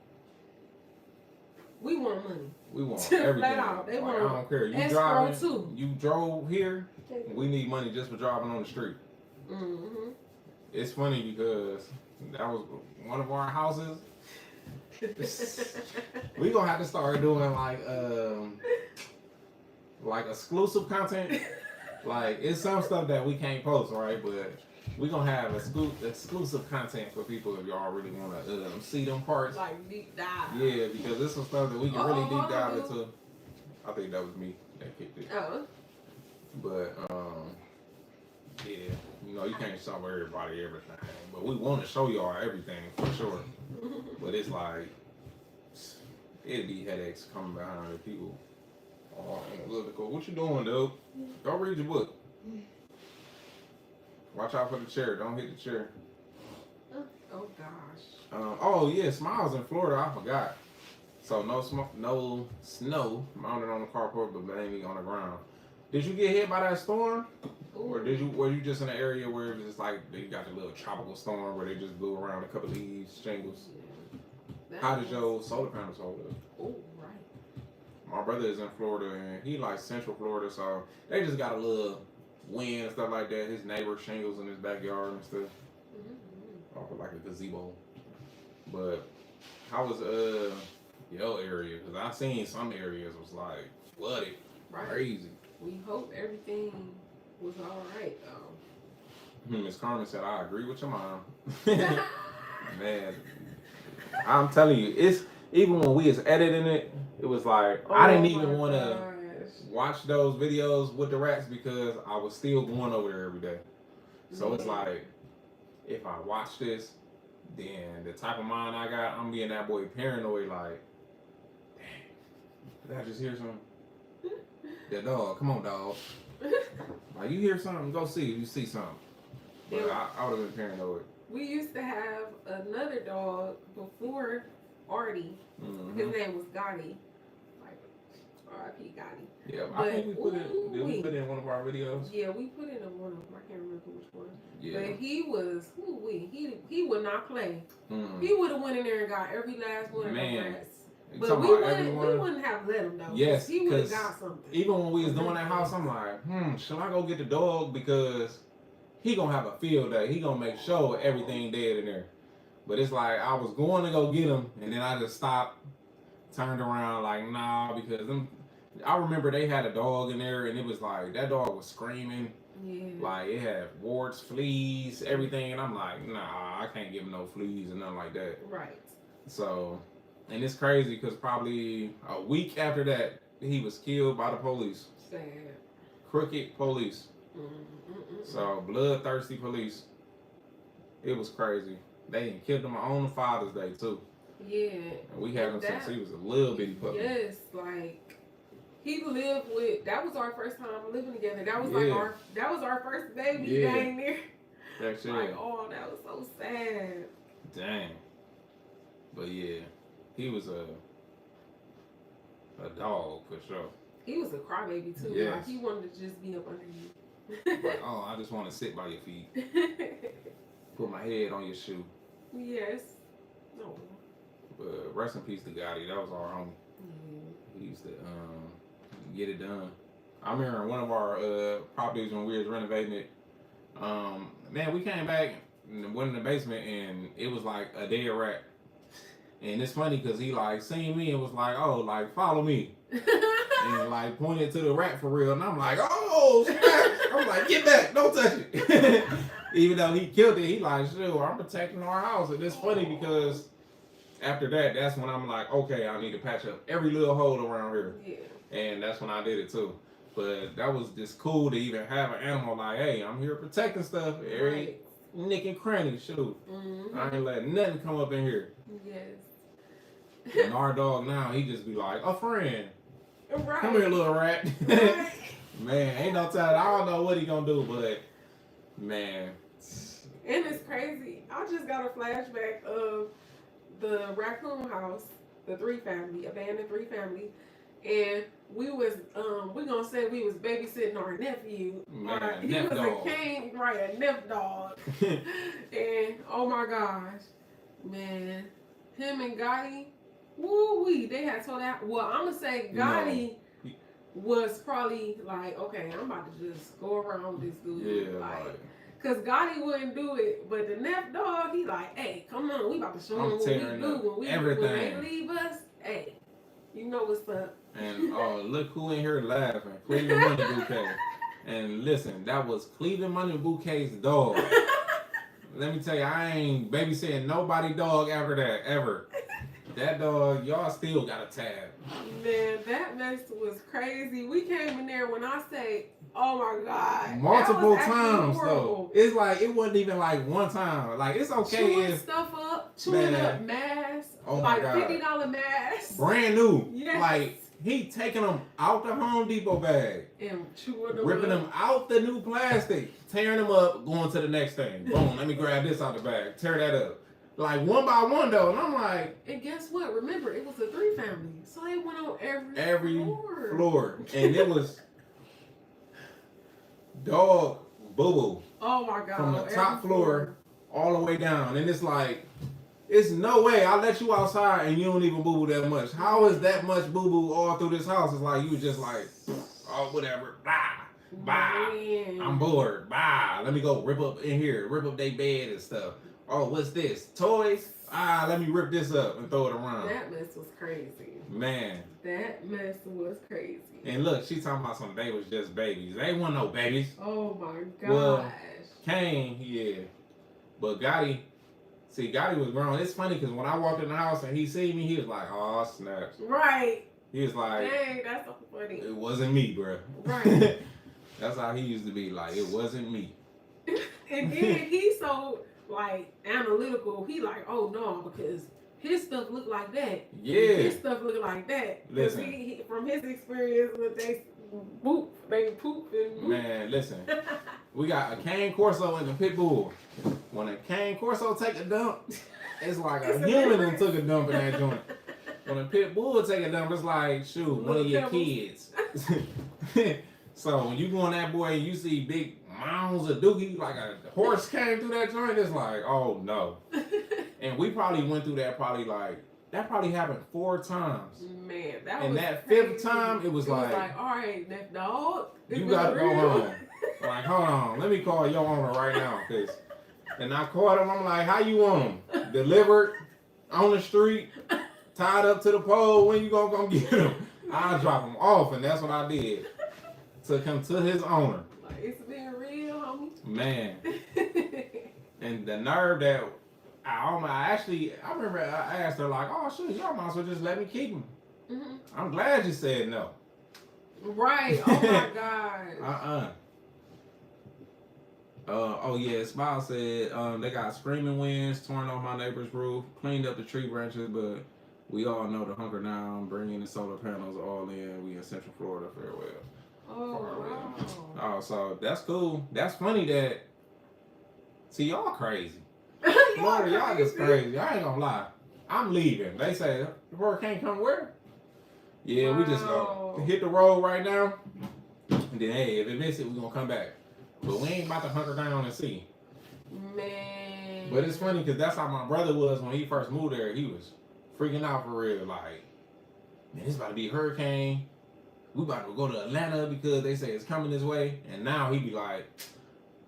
we want money.
We want
Flat
everything.
out. They
Like,
want
I don't care. You
escrow,
driving,
too.
you drove here, we need money just for driving on the street.
Mm-hmm.
It's funny because that was one of our houses. We gonna have to start doing like exclusive content. Like it's some stuff that we can't post, right? But we gonna have exclusive content for people if y'all really wanna see them parts.
Like deep dive.
Yeah, because there's some stuff that we can really deep dive
dude.
into. I think that was me that kicked it.
Oh.
But yeah, you know you can't show everybody everything, but we want to show y'all everything for sure. But it's like it'd be headaches coming behind the people. Oh, analytical. What you doing, dude? Go read your book. Watch out for the chair. Don't hit the chair.
Oh gosh.
Oh yeah, Smiles in Florida. I forgot. So no snow mounted on the carport, but mainly on the ground. Did you get hit by that storm, or were you just in an area where it was just like they got the little tropical storm where they just blew around a couple leaves, shingles? How did your solar panels hold up?
Oh right.
My brother is in Florida and he like Central Florida, so they just got a little wind and stuff like that. His neighbor shingles in his backyard and stuff, off of like a gazebo. But how was your area? Because I seen some areas was like flooded, crazy.
We hope everything was all right though.
Miss Carmen said, "I agree with your mom." Man, I'm telling you, it's even when we was editing it, it was like I didn't even want to watch those videos with the rats because I was still going over there every day. So it's like if I watch this, then the type of mind I got, I'm being that boy paranoid. Like, dang, did I just hear something? That dog, come on, dog. Like you hear something, go see. You see something. But I would have been paranoid.
We used to have another dog before Artie. His name was Gotti. Like R.I.P. Gotti.
Yeah, I think we put it. Did we put it in one of our videos?
Yeah, we put it in one of them. I can't remember which one.
Yeah.
But he was he would not play. He would have went in there and got every last one of them rats. But we wouldn't have let him though.
Yes,
he would have got something.
Even when we was doing that house, I'm like, should I go get the dog because he gonna have a field day. He gonna make sure everything dead in there. But it's like I was going to go get him, and then I just stopped, turned around like nah, because I remember they had a dog in there, and it was like that dog was screaming. Yeah. Like it had warts, fleas, everything, and I'm like, nah, I can't give him no fleas and nothing like that. Right. So, and it's crazy because probably a week after that, he was killed by the police. Sad. Crooked police. So bloodthirsty police. It was crazy. They killed him on Father's Day too. Yeah. And we had him since he was a little bitty puppy.
Yes, like he lived with. That was our first time living together. That was like our first baby dang near.
That's it.
Like, oh, that was so sad.
Dang. But yeah, he was a dog for sure.
He was a crybaby too.
Yes.
Like he wanted to just be up under you.
Like, oh, I just want to sit by your feet. Put my head on your shoe.
Yes. No.
But rest in peace to Gotti. That was our homie. He used to get it done. I remember one of our properties when we was renovating it. Man, we came back and went in the basement and it was like a dead rat. And it's funny because he like seen me and was like, oh, like follow me. And like pointed to the rat for real. And I'm like, oh, snap. I'm like, get back, don't touch it. Even though he killed it, he like, sure, I'm protecting our house. And it's funny because after that, that's when I'm like, okay, I need to patch up every little hole around here. Yeah. And that's when I did it too. But that was just cool to even have an animal like, hey, I'm here protecting stuff. Every nick and cranny, shoot. I ain't letting nothing come up in here. Yes. And our dog now, he just be like, a friend. Right. Come here, little rat. Right. Man, ain't no telling. I don't know what he gonna do, but man,
And it's crazy. I just got a flashback of the raccoon house, the abandoned 3 family, and we was we gonna say we was babysitting our nephew.
Man,
He
Nep
was
dog.
a cane, right? A Nep dog. And oh my gosh, man, him and Gotti, woo wee, they had told that. Well, I'm gonna say Gotti was probably like, okay, I'm about to just go around with this dude,
Yeah,
like.
like,
Cause Gotti wouldn't do it, but the Nep dog, he like, hey, come on, we about to show
I'm
them what we
tearing
do
up
when
everything.
they leave us. Hey, you know what's up.
and look who in here laughing. Cleveland Money Bouquet. And listen, that was Cleveland Money Bouquet's dog. Let me tell you, I ain't babysitting nobody dog after that, ever. That dog, y'all still got a tab.
Man, that mess was crazy. We came in there when I say, oh my God.
Multiple
that was actually
times,
horrible.
though. It's like, it wasn't even like one time. Like, it's okay
Chewing
if
stuff up, chewing
Man.
up masks,
Oh my
like
God.
$50 masks.
brand new.
Yes.
Like, he taking them out the Home Depot bag.
And chewing them
Ripping
up.
them out the new plastic, tearing them up, going to the next thing. Boom, let me grab this out the bag, tear that up. Like one by one though, and I'm like,
And guess what? Remember, it was a 3 family. So they went on
every
floor.
floor. And it was dog boo-boo
Oh my God.
from the
every
top floor all the way down. And it's like, it's no way I let you outside and you don't even boo-boo that much. How is that much boo-boo all through this house? It's like you just like, oh, whatever, bye, bye.
Man.
I'm bored. Bye. Let me go rip up in here, rip up their bed and stuff. Oh, what's this? Toys? Let me rip this up and throw it around.
That mess was crazy.
Man.
That mess was crazy.
And look, she talking about some they was just babies. They wasn't no babies.
Oh my gosh.
Well, Kane, yeah. But Gotti was grown. It's funny because when I walked in the house and he seen me, he was like, oh, snaps.
Right.
He was like,
Dang, that's so funny.
it wasn't me, bro.
Right.
That's how he used to be. Like, it wasn't me.
And then he's so like analytical. He like, oh no, because his stuff look like that.
Yeah.
His stuff look like that. 'Cause
Listen.
he, from his experience with they poop and boop.
Man, listen. We got a cane corso and a pit bull. When a cane corso take a dump, it's like
It's
a
a
human
difference.
that took a dump in that joint. When a pit bull take a dump, it's like, shoot, one of your
Little
kids. So when you go on that boy and you see big mounds of dookie, like a horse came through that joint, it's like, oh no. And we probably went through that that probably happened 4 times.
Man, that
And
was
that
crazy.
5th time, it was like,
all right, that dog.
you gotta go home. Like, hold on, let me call your owner right now, cause. And I called him. I'm like, how you want him? Delivered on the street, tied up to the pole. When you gonna come get him? I'll drop him off, and that's what I did. Took him to his owner.
Like, it's been real, homie.
Man, and the nerve that I remember I asked her like, oh shoot, y'all might as well just let me keep him.
Mhm.
I'm glad you said no.
Right. Oh my God.
Oh yeah, Smile said they got screaming winds, torn off my neighbor's roof, cleaned up the tree branches, but we all know to hunker down, bring in the solar panels all in. We in Central Florida, farewell.
Oh wow.
Oh, so that's cool. That's funny that. See, y'all crazy. Florida, y'all just crazy. I ain't gonna lie. I'm leaving. They say hurricane come where? Yeah, we just go hit the road right now, and then hey, if it miss it, we gonna come back. But we ain't about to hunker down and see.
Man.
But it's funny because that's how my brother was when he first moved there. He was freaking out for real. Like, man, it's about to be a hurricane. We about to go to Atlanta because they say it's coming this way. And now he be like,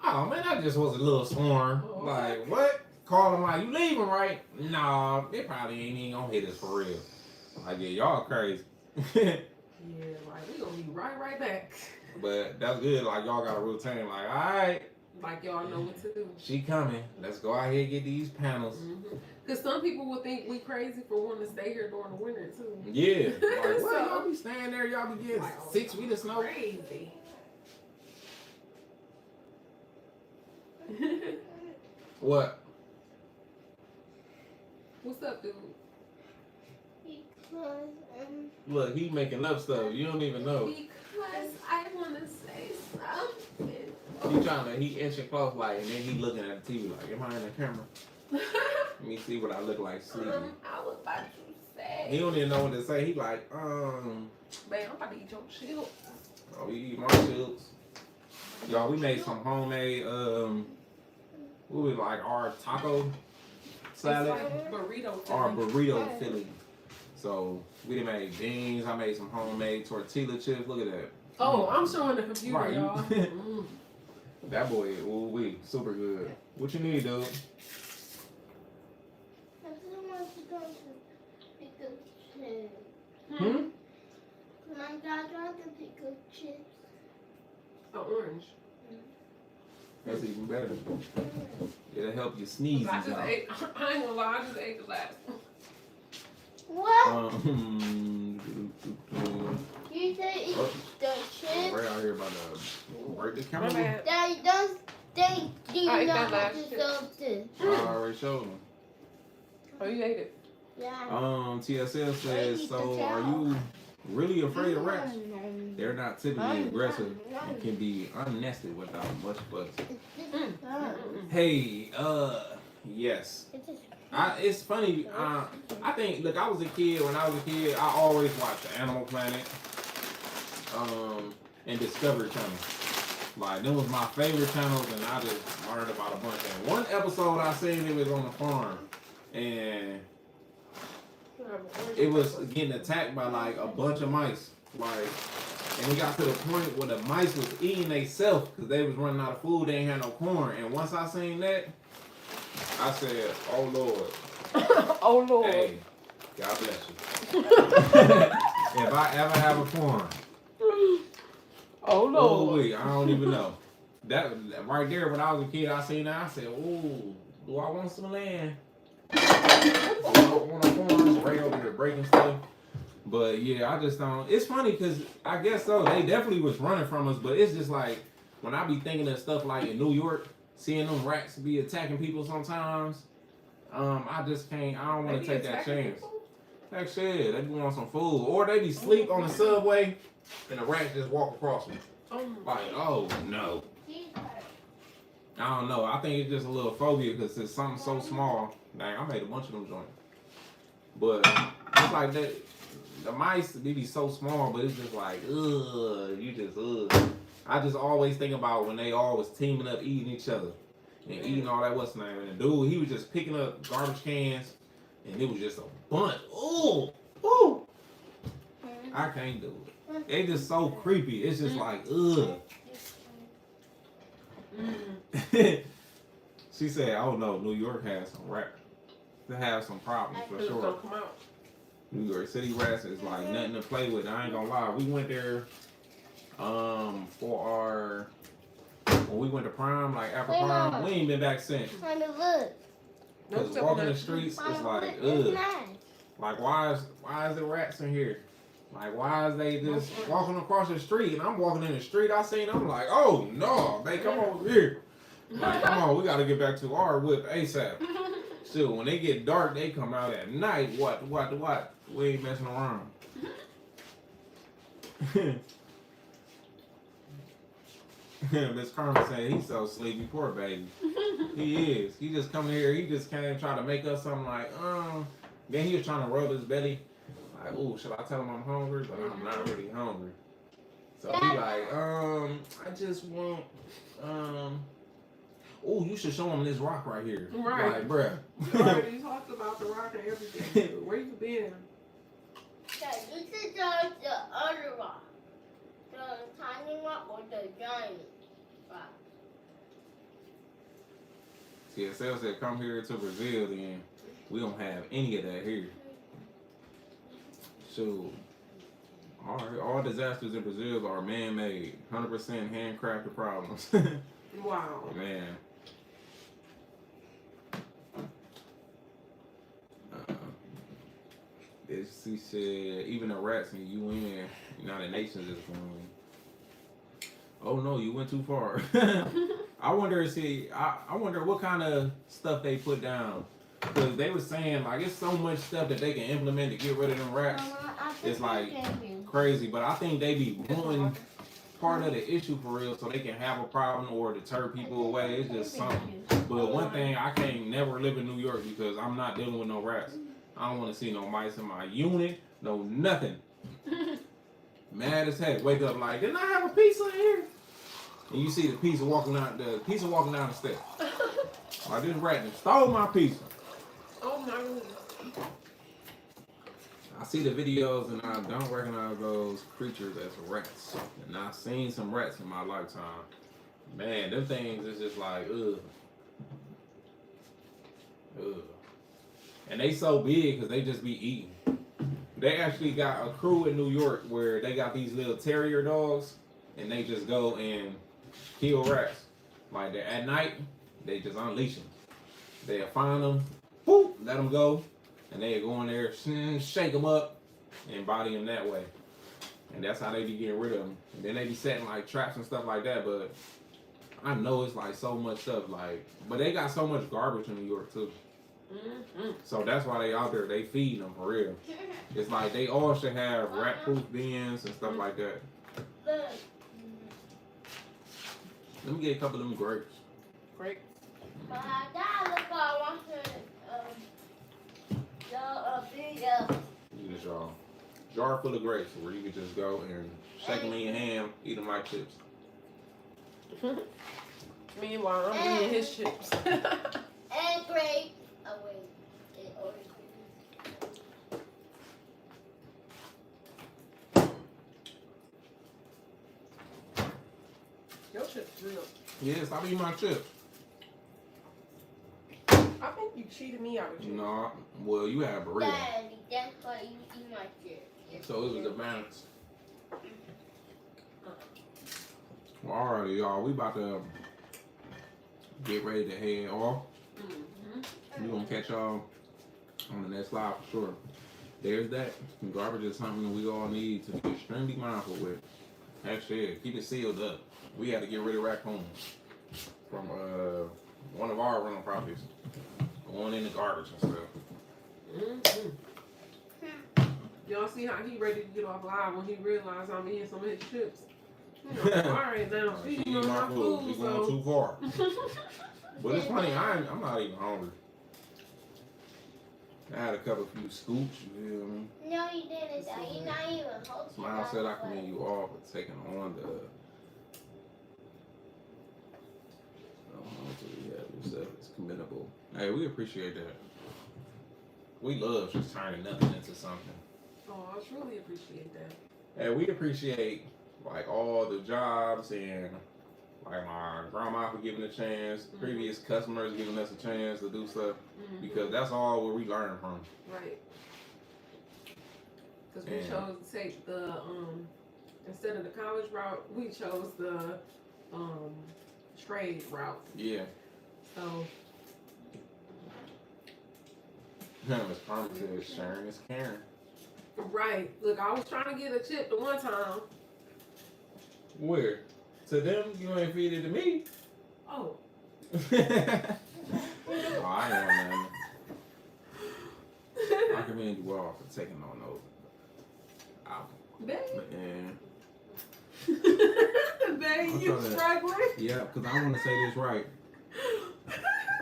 oh, man, that just was a little storm.
Oh,
Like, what? Call him like, you leaving, right? Nah, they probably ain't even gonna hit us for real. Like, yeah, y'all crazy.
Yeah, like we gonna be right back.
But that's good. Like, y'all got a routine. Like, all right.
Like y'all know what to do.
She coming. Let's go out here and get these panels.
Because some people would think we crazy for wanting to stay here during the winter too.
Yeah. Like,
So-
what? Y'all be staying there, y'all be getting
Like,
6 feet of snow.
Crazy.
What?
What's up, dude?
Because
Look, he making up stuff. You don't even know.
Because I want to say something.
he inching close, like, and then he looking at the TV like, am I in the camera? Let me see what I look like sleeping.
I was about to say.
He don't even know what to say. He like,
Man, I'm about to eat your chill.
oh, you eat my chips. Y'all, we made some homemade, what was like our taco salad,
It's like burrito.
our burrito filling. So we done made beans. I made some homemade tortilla chips. Look at that.
Oh, I'm showing the computer,
Right.
y'all. Mm.
That boy, ooh wee, super good. What you need, dude?
I just want to go to pick up chips.
Hmm?
My dad wants to pick up chips.
An orange.
That's even better. It'll help your sneezes
I just
out.
ate. I ain't gonna lie, I just ate the last one.
What? You said eat the chips?
Right out here about to break the
My
camera.
bad.
Daddy, don't think you
I ate
know
that
how
last
to
chip.
solve this.
I already showed him.
Oh, you ate it.
Yeah.
TSL says, so are you really afraid of rats? They're not typically aggressive and can be unnested without much fuss. Hey, yes. It's funny. I think, look, I was a kid. When I was a kid, I always watched Animal Planet, and Discovery Channel. Like, them was my favorite channels, and I just learned about a bunch. And one episode I seen, it was on the farm, and it was getting attacked by like a bunch of mice. Like, and it got to the point where the mice was eating themselves because they was running out of food. They ain't had no corn. And once I seen that, I said, "Oh Lord,
Oh Lord.
hey, God bless you." If I ever have a corn,
Oh Lord.
oh wait, I don't even know. That right there, when I was a kid, I seen that. I said, "Ooh, do I want some land? Do I want a corn?" Right over here breaking stuff. But yeah, I just don't. It's funny because I guess so. They definitely was running from us, but it's just like when I be thinking of stuff like in New York, seeing them rats be attacking people sometimes. I just can't. I don't want to take that chance. Heck shit, they be want some food, or they be sleep on the subway, and the rats just walk across them. Like, oh no. I don't know. I think it's just a little phobia because it's something so small. Dang, I made a bunch of them joints. But it's like that. The mice, they be so small, but it's just like, ugh, you just, ugh. I just always think about when they all was teaming up eating each other and eating all that what's the name. And the dude, he was just picking up garbage cans, and it was just a bunch. Ooh, ooh. I can't do it. They just so creepy. It's just like, ugh. She said, "Oh no, New York has some rats. They have some problems for sure.
Don't come out.
New York City rats is like nothing to play with. I ain't gonna lie. We went there, for our when we went to Prime, like after Prime. We ain't been back since.
Honey, look.
Cause walking the streets is like, ugh. Like why is there rats in here? Like why is they just walking across the street? And I'm walking in the street. I seen. I'm like, oh no, they come over here. Like, come on, we gotta get back to our whip ASAP. Still, when they get dark, they come out at night. What? We ain't messing around. Miss Carmen said he's so sleepy, poor baby. He is. He just come here. He just came trying to make us something like, Then he was trying to rub his belly. Like, ooh, should I tell him I'm hungry? But I'm not really hungry. So he like, I just want, oh, you should show him this rock right here.
Right.
Like, bruh.
You already talked about the rock and everything. Where you been?
Dad, you should charge the other rock. The tiny rock or the giant rock?
TSL said, come here to Brazil, then we don't have any of that here. So, all disasters in Brazil are man-made, 100% handcrafted problems.
Wow.
Man. She said, even the rats in the UN, United Nations is going. Oh no, you went too far. I wonder what kind of stuff they put down. Because they were saying, like, it's so much stuff that they can implement to get rid of them rats. It's like crazy, but I think they be wanting. part of the issue for real, so they can have a problem or deter people away. It's just something. But one thing, I can't never live in New York because I'm not dealing with no rats. I don't want to see no mice in my unit, no nothing. Mad as heck. Wake up like, didn't I have a pizza in here? And you see the pizza walking down the steps. Like this rat stole my pizza.
Oh my goodness.
I see the videos and I don't recognize those creatures as rats. And I've seen some rats in my lifetime. Man, them things is just like, ugh. Ugh. And they so big because they just be eating. They actually got a crew in New York where they got these little terrier dogs and they just go and kill rats. Like at night, they just unleash them. They'll find them, whoop, let them go. And they go in there, shake them up, and body them that way. And that's how they be getting rid of them. And then they be setting like traps and stuff like that. But I know it's like so much stuff. Like, but they got so much garbage in New York too.
Mm-hmm.
So that's why they out there. They feed them for real. It's like they all should have rat-proof bins and stuff like that. Let me get a couple of them grapes.
Great.
Just y'all jar full of grapes where you can just go and shake them in your hand, eat them like chips.
Meanwhile, I'm eating his chips.
And grape. Oh wait, it already
Your chips real.
Yeah, stop eating my chips.
I think you cheated me out of chips.
No, well, you had burrito.
Daddy, that's why you eat my chip.
So it was a balance. Well, alrighty, y'all. We about to get ready to head off. We're going to catch y'all on the next live for sure. There's that. Garbage is something we all need to be extremely mindful with. Actually, keep it sealed up. We had to get rid of raccoons from one of our rental properties. Going in the garbage and stuff.
Y'all see how he ready to get off live when he realized I'm eating some of his chips. You know, all right now,
She
feeding
eating
on
my
my
food.
food,
She's going
so.
too far. But it's funny, I'm not even hungry. I had a couple few scoops, you feel me?
No, you didn't. You're not even hosting.
Smile said I commend you all for taking on the yourself. It's commendable. Hey, we appreciate that. We love just turning nothing into something.
Oh, I truly appreciate that.
And we appreciate like all the jobs and like my grandma for giving a chance, previous customers giving us a chance to do stuff, because that's all where we learn from.
Right. Because we chose to take the instead of the college route, we chose the trade route.
Yeah.
So.
Miss Carmen says sharing is caring.
Right. Look, I was trying to get a chip the one time.
Where? To them, you ain't feed it to me.
Oh.
Oh, I ain't want nothing. I commend you all for taking on those.
Babe.
And
Babe, you struggling?
yeah, because I want to say this right.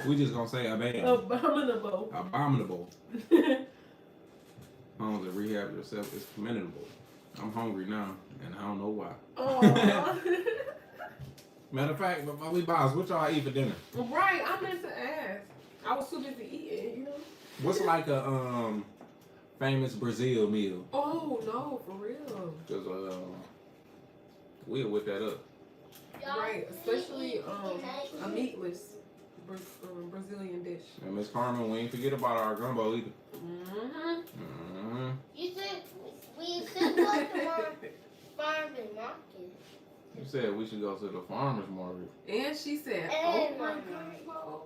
We just gonna say
Abominable.
Abominable. Homes that rehab yourself is commendable. I'm hungry now, and I don't know why.
Oh.
Matter of fact, before we boss, what y'all eat for dinner?
Right, I meant to ask. I was too busy eating, you know.
What's like a famous Brazil meal?
Oh no, for real.
Cause we'll whip that up.
Right, especially a meatless Brazilian dish.
And Miss Carmen, we ain't forget about our gumbo either.
You said we should go to farmers market.
You said we should go to the farmer's market.
And she said,
And
oh my God. Oh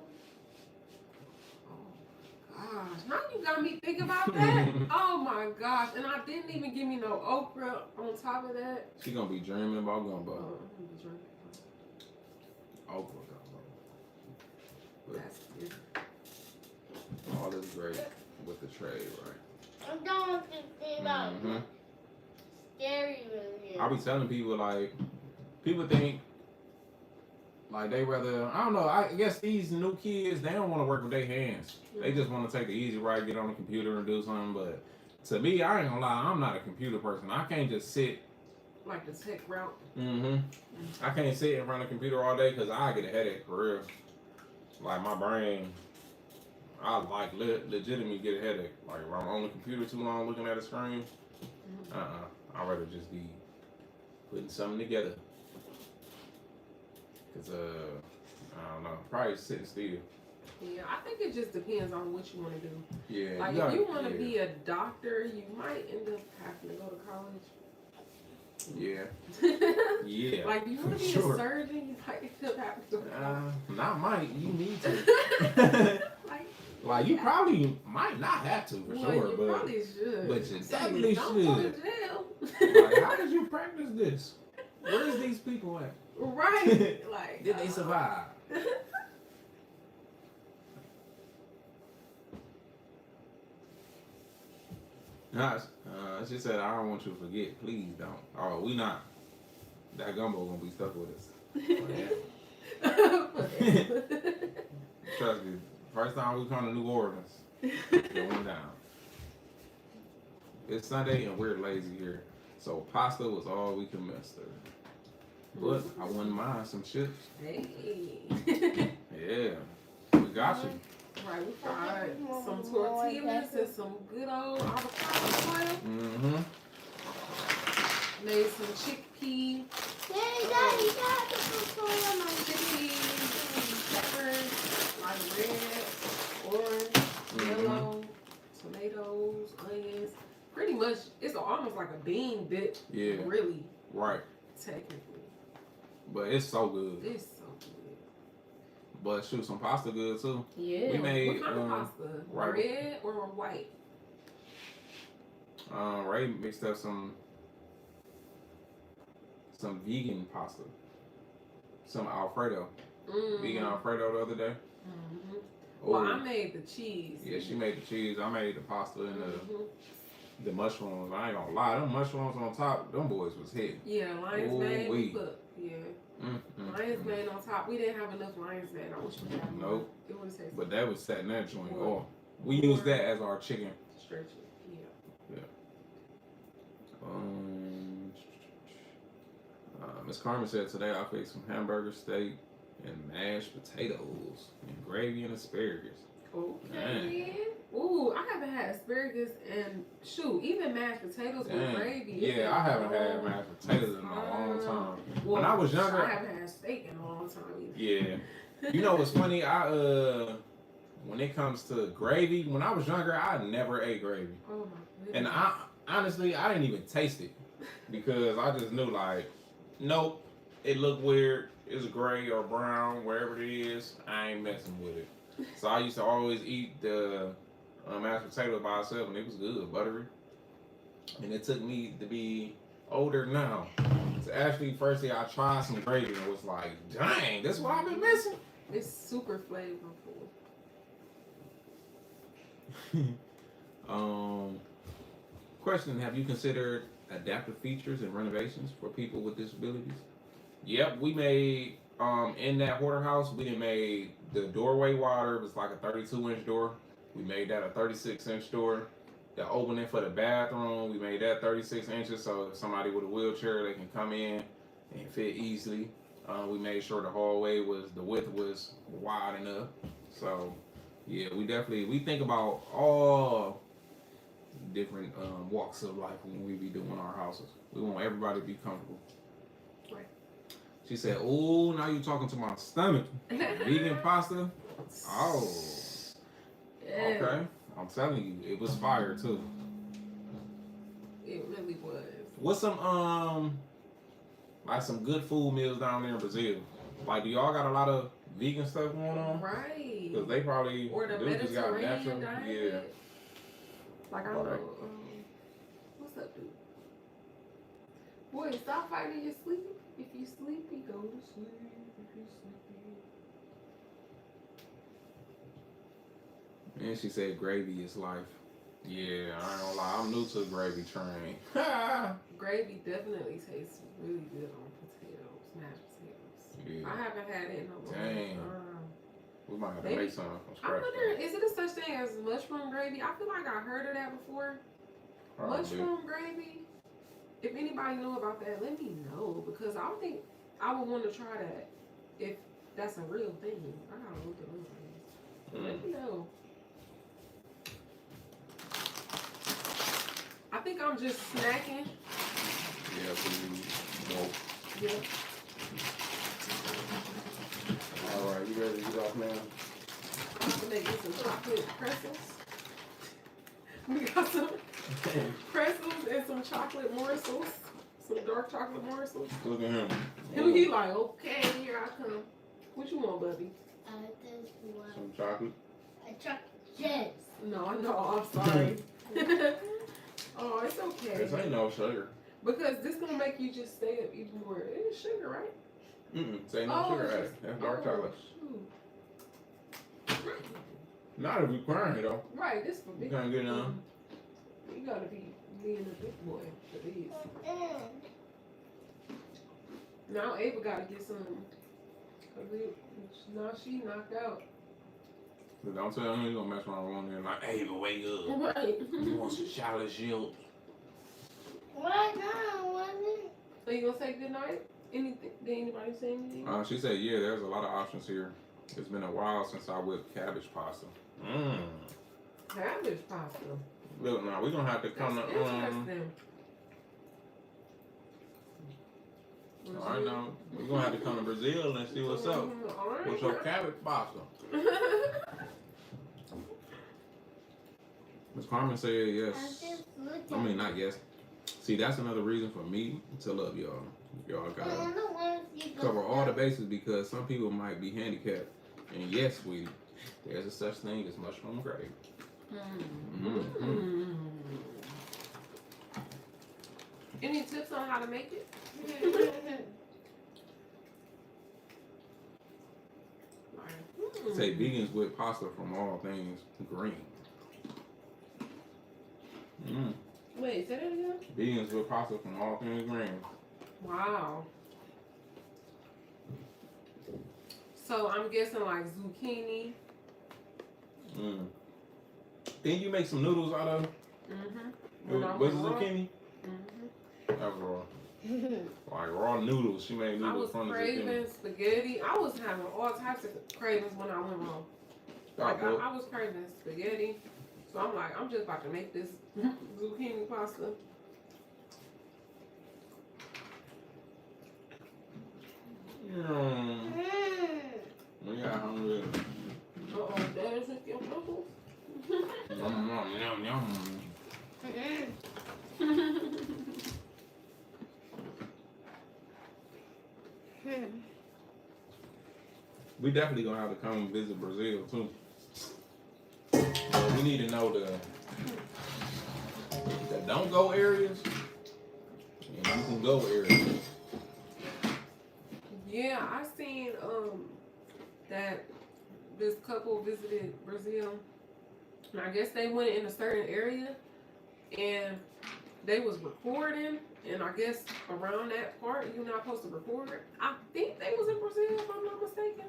gosh, now you got me thinking about that. Oh my gosh, and I didn't even give me no okra on top of that.
She gonna be dreaming about gumbo.
I'm gonna be drinking.
Okra gumbo. But
That's it.
all is great with the trade, right?
I'm done with this thing about scary movie.
I be telling people like, people think like they rather, I don't know, I guess these new kids, they don't want to work with their hands. They just want to take the easy route, get on the computer and do something. But to me, I ain't gonna lie, I'm not a computer person. I can't just sit.
Like the tech route.
I can't sit and run a computer all day because I get a headache for real. Like my brain, I like legitimately get a headache. Like if I'm on the computer too long looking at a screen, I'd rather just be putting something together. Cause I don't know, probably sitting still.
Yeah, I think it just depends on what you want to do.
Yeah.
Like if you want to be a doctor, you might end up having to go to college.
Yeah. Yeah.
Like you want to be a surgeon, you might end up having to go to college.
Not might, you need to. Like you
yeah.
probably might not have to for
Well,
sure,
you
but
probably should.
you definitely
Don't go to
should.
jail.
Like, how did you practice this? Where's these people at?
Right. Like
Did they survive? She said, I don't want you to forget. Please don't. Oh, we not. That gumbo gonna be stuck with us. Trust me. First time we come to New Orleans, going down. It's Sunday and we're lazy here. So pasta was all we could muster. But I wouldn't mind some chips.
Hey.
Yeah. We got you.
Right, we fried some tortillas and some good old avocado oil. Made some chickpea.
Hey, Daddy, got the food on
Chickpeas, peppers, like red, orange, yellow, tomatoes, onions. Pretty much, it's almost like a bean dip.
Yeah.
Really.
Right.
Technically.
But it's so good.
It's so good.
But shoot, some pasta good too.
Yeah.
We made
what kind of pasta?
right.
Red or white?
Ray mixed up some vegan pasta. Some Alfredo. Vegan Alfredo the other day.
Well, I made the cheese.
Yeah, she made the cheese. I made the pasta and the mushrooms. I ain't gonna lie, them mushrooms on top, them boys was hit.
Yeah, lion's mane. We put lion's mane on top. We didn't have enough lion's mane. I wish we had more.
Nope.
It would taste.
But that was setting that joint off. We used that as our chicken.
Stretch it. Yeah.
Miss Carmen said today I fixed some hamburger steak and mashed potatoes and gravy and asparagus.
Okay.
Man.
Ooh, I haven't had asparagus and even mashed potatoes with gravy.
Yeah, I haven't had mashed potatoes in a long time.
Well,
when I was younger,
I haven't had steak in a long time either.
Yeah. You know what's funny? When it comes to gravy, when I was younger, I never ate gravy.
Oh my goodness.
And honestly, I didn't even taste it because I just knew like, nope, it looked weird. It's gray or brown, wherever it is. I ain't messing with it. So I used to always eat the mashed potato by itself, and it was good, buttery. And it took me to be older now to actually, firstly, I tried some gravy and was like, dang, that's what I've been missing.
It's super flavorful.
Question: have you considered adaptive features and renovations for people with disabilities? Yep, we made in that hoarder house. We done made the doorway wider. It was like a 32-inch door. We made that a 36-inch door. The opening for the bathroom, we made that 36 inches, so if somebody with a wheelchair, they can come in and fit easily. We made sure the hallway the width was wide enough. So yeah, we think about all different walks of life when we be doing our houses. We want everybody to be comfortable.
Right.
She said, "Oh, now you're talking to my stomach." Vegan pasta. Oh.
Yeah.
Okay. I'm telling you, it was fire too.
It really was.
What's some like some good food meals down there in Brazil? Like, do y'all got a lot of vegan stuff going on?
Right.
Because they probably
or the
just got natural.
Mediterranean diet.
Yeah.
Like I don't know. What's up, dude? Boy, stop fighting your sleep. If you sleepy, go to sleep. If you sleepy.
And she said gravy is life. Yeah, I ain't gonna lie, I'm new to the gravy train.
Gravy definitely tastes really good on potatoes. mashed potatoes.
Yeah.
I haven't had it in a long
Dang.
time.
We might have to
Maybe.
make some from
I
scratch.
wonder, is it a such thing as mushroom gravy? I feel like I heard of that before.
Probably.
Mushroom gravy. If anybody know about that, let me know because I don't think I would want to try that if that's a real thing. I gotta look it up. Let me know. I think I'm just snacking.
Yeah, so you
Yeah.
All right, you ready to get off now?
I'm gonna make you some chocolate pretzels. We got some pretzels and some chocolate morsels. Some dark chocolate morsels.
Look at him.
And he like, okay, here I come. What you want, Bubby?
This one.
Some chocolate.
A chocolate. Yes.
No, I'm sorry. Oh, it's okay.
This ain't no sugar.
Because this gonna make you just stay up even more. It's sugar, right?
Say no sugar at it. That's dark chocolate.
Shoot.
Not if you're crying though.
Right, this for
You
big.
can't get none.
You gotta be being a big boy for these. Now Ava gotta get some. Now she knocked out.
Don't tell him you're gonna mess around with him like, hey, but wake up.
Right.
You want some chocolate shield?
Why not? Why not?
So you gonna say good night? Anything? Did anybody say anything?
She said, yeah, there's a lot of options here. It's been a while since I whipped cabbage pasta.
Cabbage pasta.
Look, now we're gonna have to come
That's
to
interesting.
I know. We're gonna have to come to Brazil and see what's up with your cabbage pasta. Miss Carmen said yes. I mean, not yes. See, that's another reason for me to love y'all. Y'all gotta cover all the bases because some people might be handicapped. And yes, sweetie, there's a such thing as mushroom gravy.
Any tips on how to make it?
Say vegans with pasta from all things green.
Wait, say that again?
Vegans with pasta from all things green.
Wow. So I'm guessing like zucchini.
Didn't you make some noodles out of? Was it zucchini? That was raw. Like raw noodles. She made
I
noodles
was
from the
craving
zucchini.
spaghetti. I was having all types of cravings when I went home. Like I was craving spaghetti. So I'm like, I'm just about to make this zucchini pasta.
We got hungry.
Uh-oh, that isn't your noodles?
Yum, yum, yum, yum. We definitely gonna have to come visit Brazil too. We need to know the don't go areas and you can go areas.
Yeah, I seen that this couple visited Brazil, and I guess they went in a certain area, and they was recording, and I guess around that part you're not supposed to record. I think they was in Brazil if I'm not mistaken,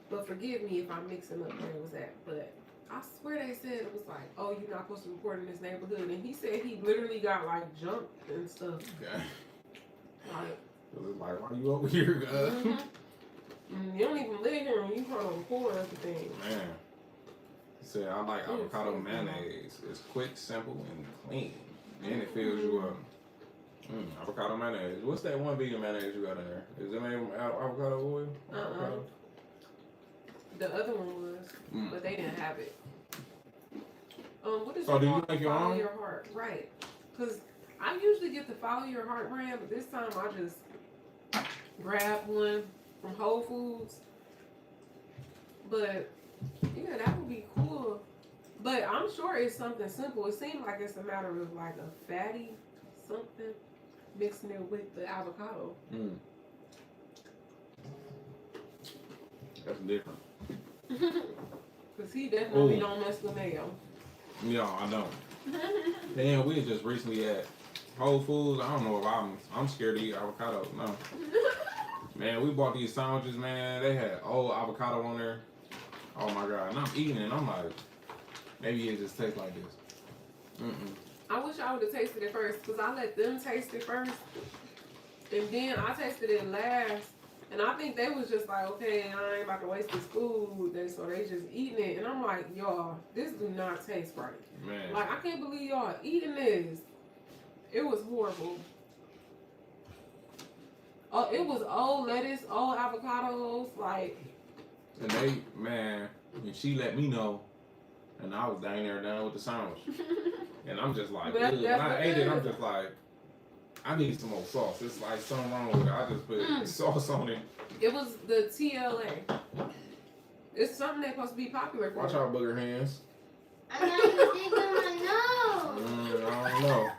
but forgive me if I'm mixing up where it was at. But I swear they said it was like, oh, you're not supposed to record in this neighborhood, and he said he literally got like jumped and stuff.
Okay.
Like.
It was like, why you over here, guys?
You don't even live here and you trying to record everything.
Man. He said, I like avocado mayonnaise. It's quick, simple, and clean. And it fills you up. Avocado mayonnaise. What's that one vegan mayonnaise you got in there? Is it made from avocado oil? Avocado?
The other one was, but they didn't have it. What is
So
it
do you
called?
make your
Follow
own?
Your Heart, right? Because I usually get the Follow Your Heart brand, but this time I just grabbed one from Whole Foods. But yeah, that would be cool. But I'm sure it's something simple. It seems like it's a matter of like a fatty something mixing it with the avocado.
That's different.
Because he definitely don't mess with mayo.
Yeah, I don't. Damn, we was just recently at Whole Foods. I don't know if I'm scared to eat avocado. No. Man, we bought these sandwiches, man. They had old avocado on there. Oh my god. And I'm eating it and I'm like, maybe it just tastes like this.
I wish I would have tasted it first because I let them taste it first. And then I tasted it last. And I think they was just like, okay, I ain't about to waste this food. So they just eating it. And I'm like, y'all, this do not taste right.
Man.
Like, I can't believe y'all eating this. It was horrible. Oh, it was old lettuce, old avocados, like.
And they, man, and she let me know, and I was down there done with the sandwich. And I'm just like,
But
when I ate it, I'm just like, I need some more sauce. It's like something wrong with it. I just put sauce on it.
It was the TLA. It's something that's supposed to be popular for.
Watch out, booger hands.
I'm not even digging my nose.
I don't know.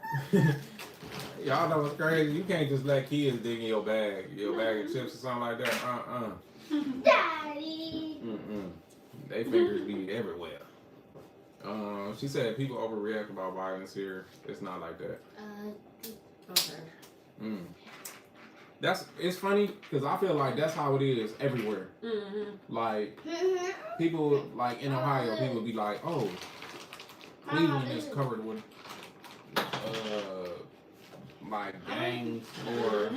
Y'all know what's crazy? You can't just let kids dig in your bag of chips or something like that.
Daddy.
They fingers be everywhere. She said people overreact about violence here. It's not like that.
Okay.
It's funny because I feel like that's how it is everywhere. Like people like in Ohio, people be like, oh, Cleveland is covered with like gangs or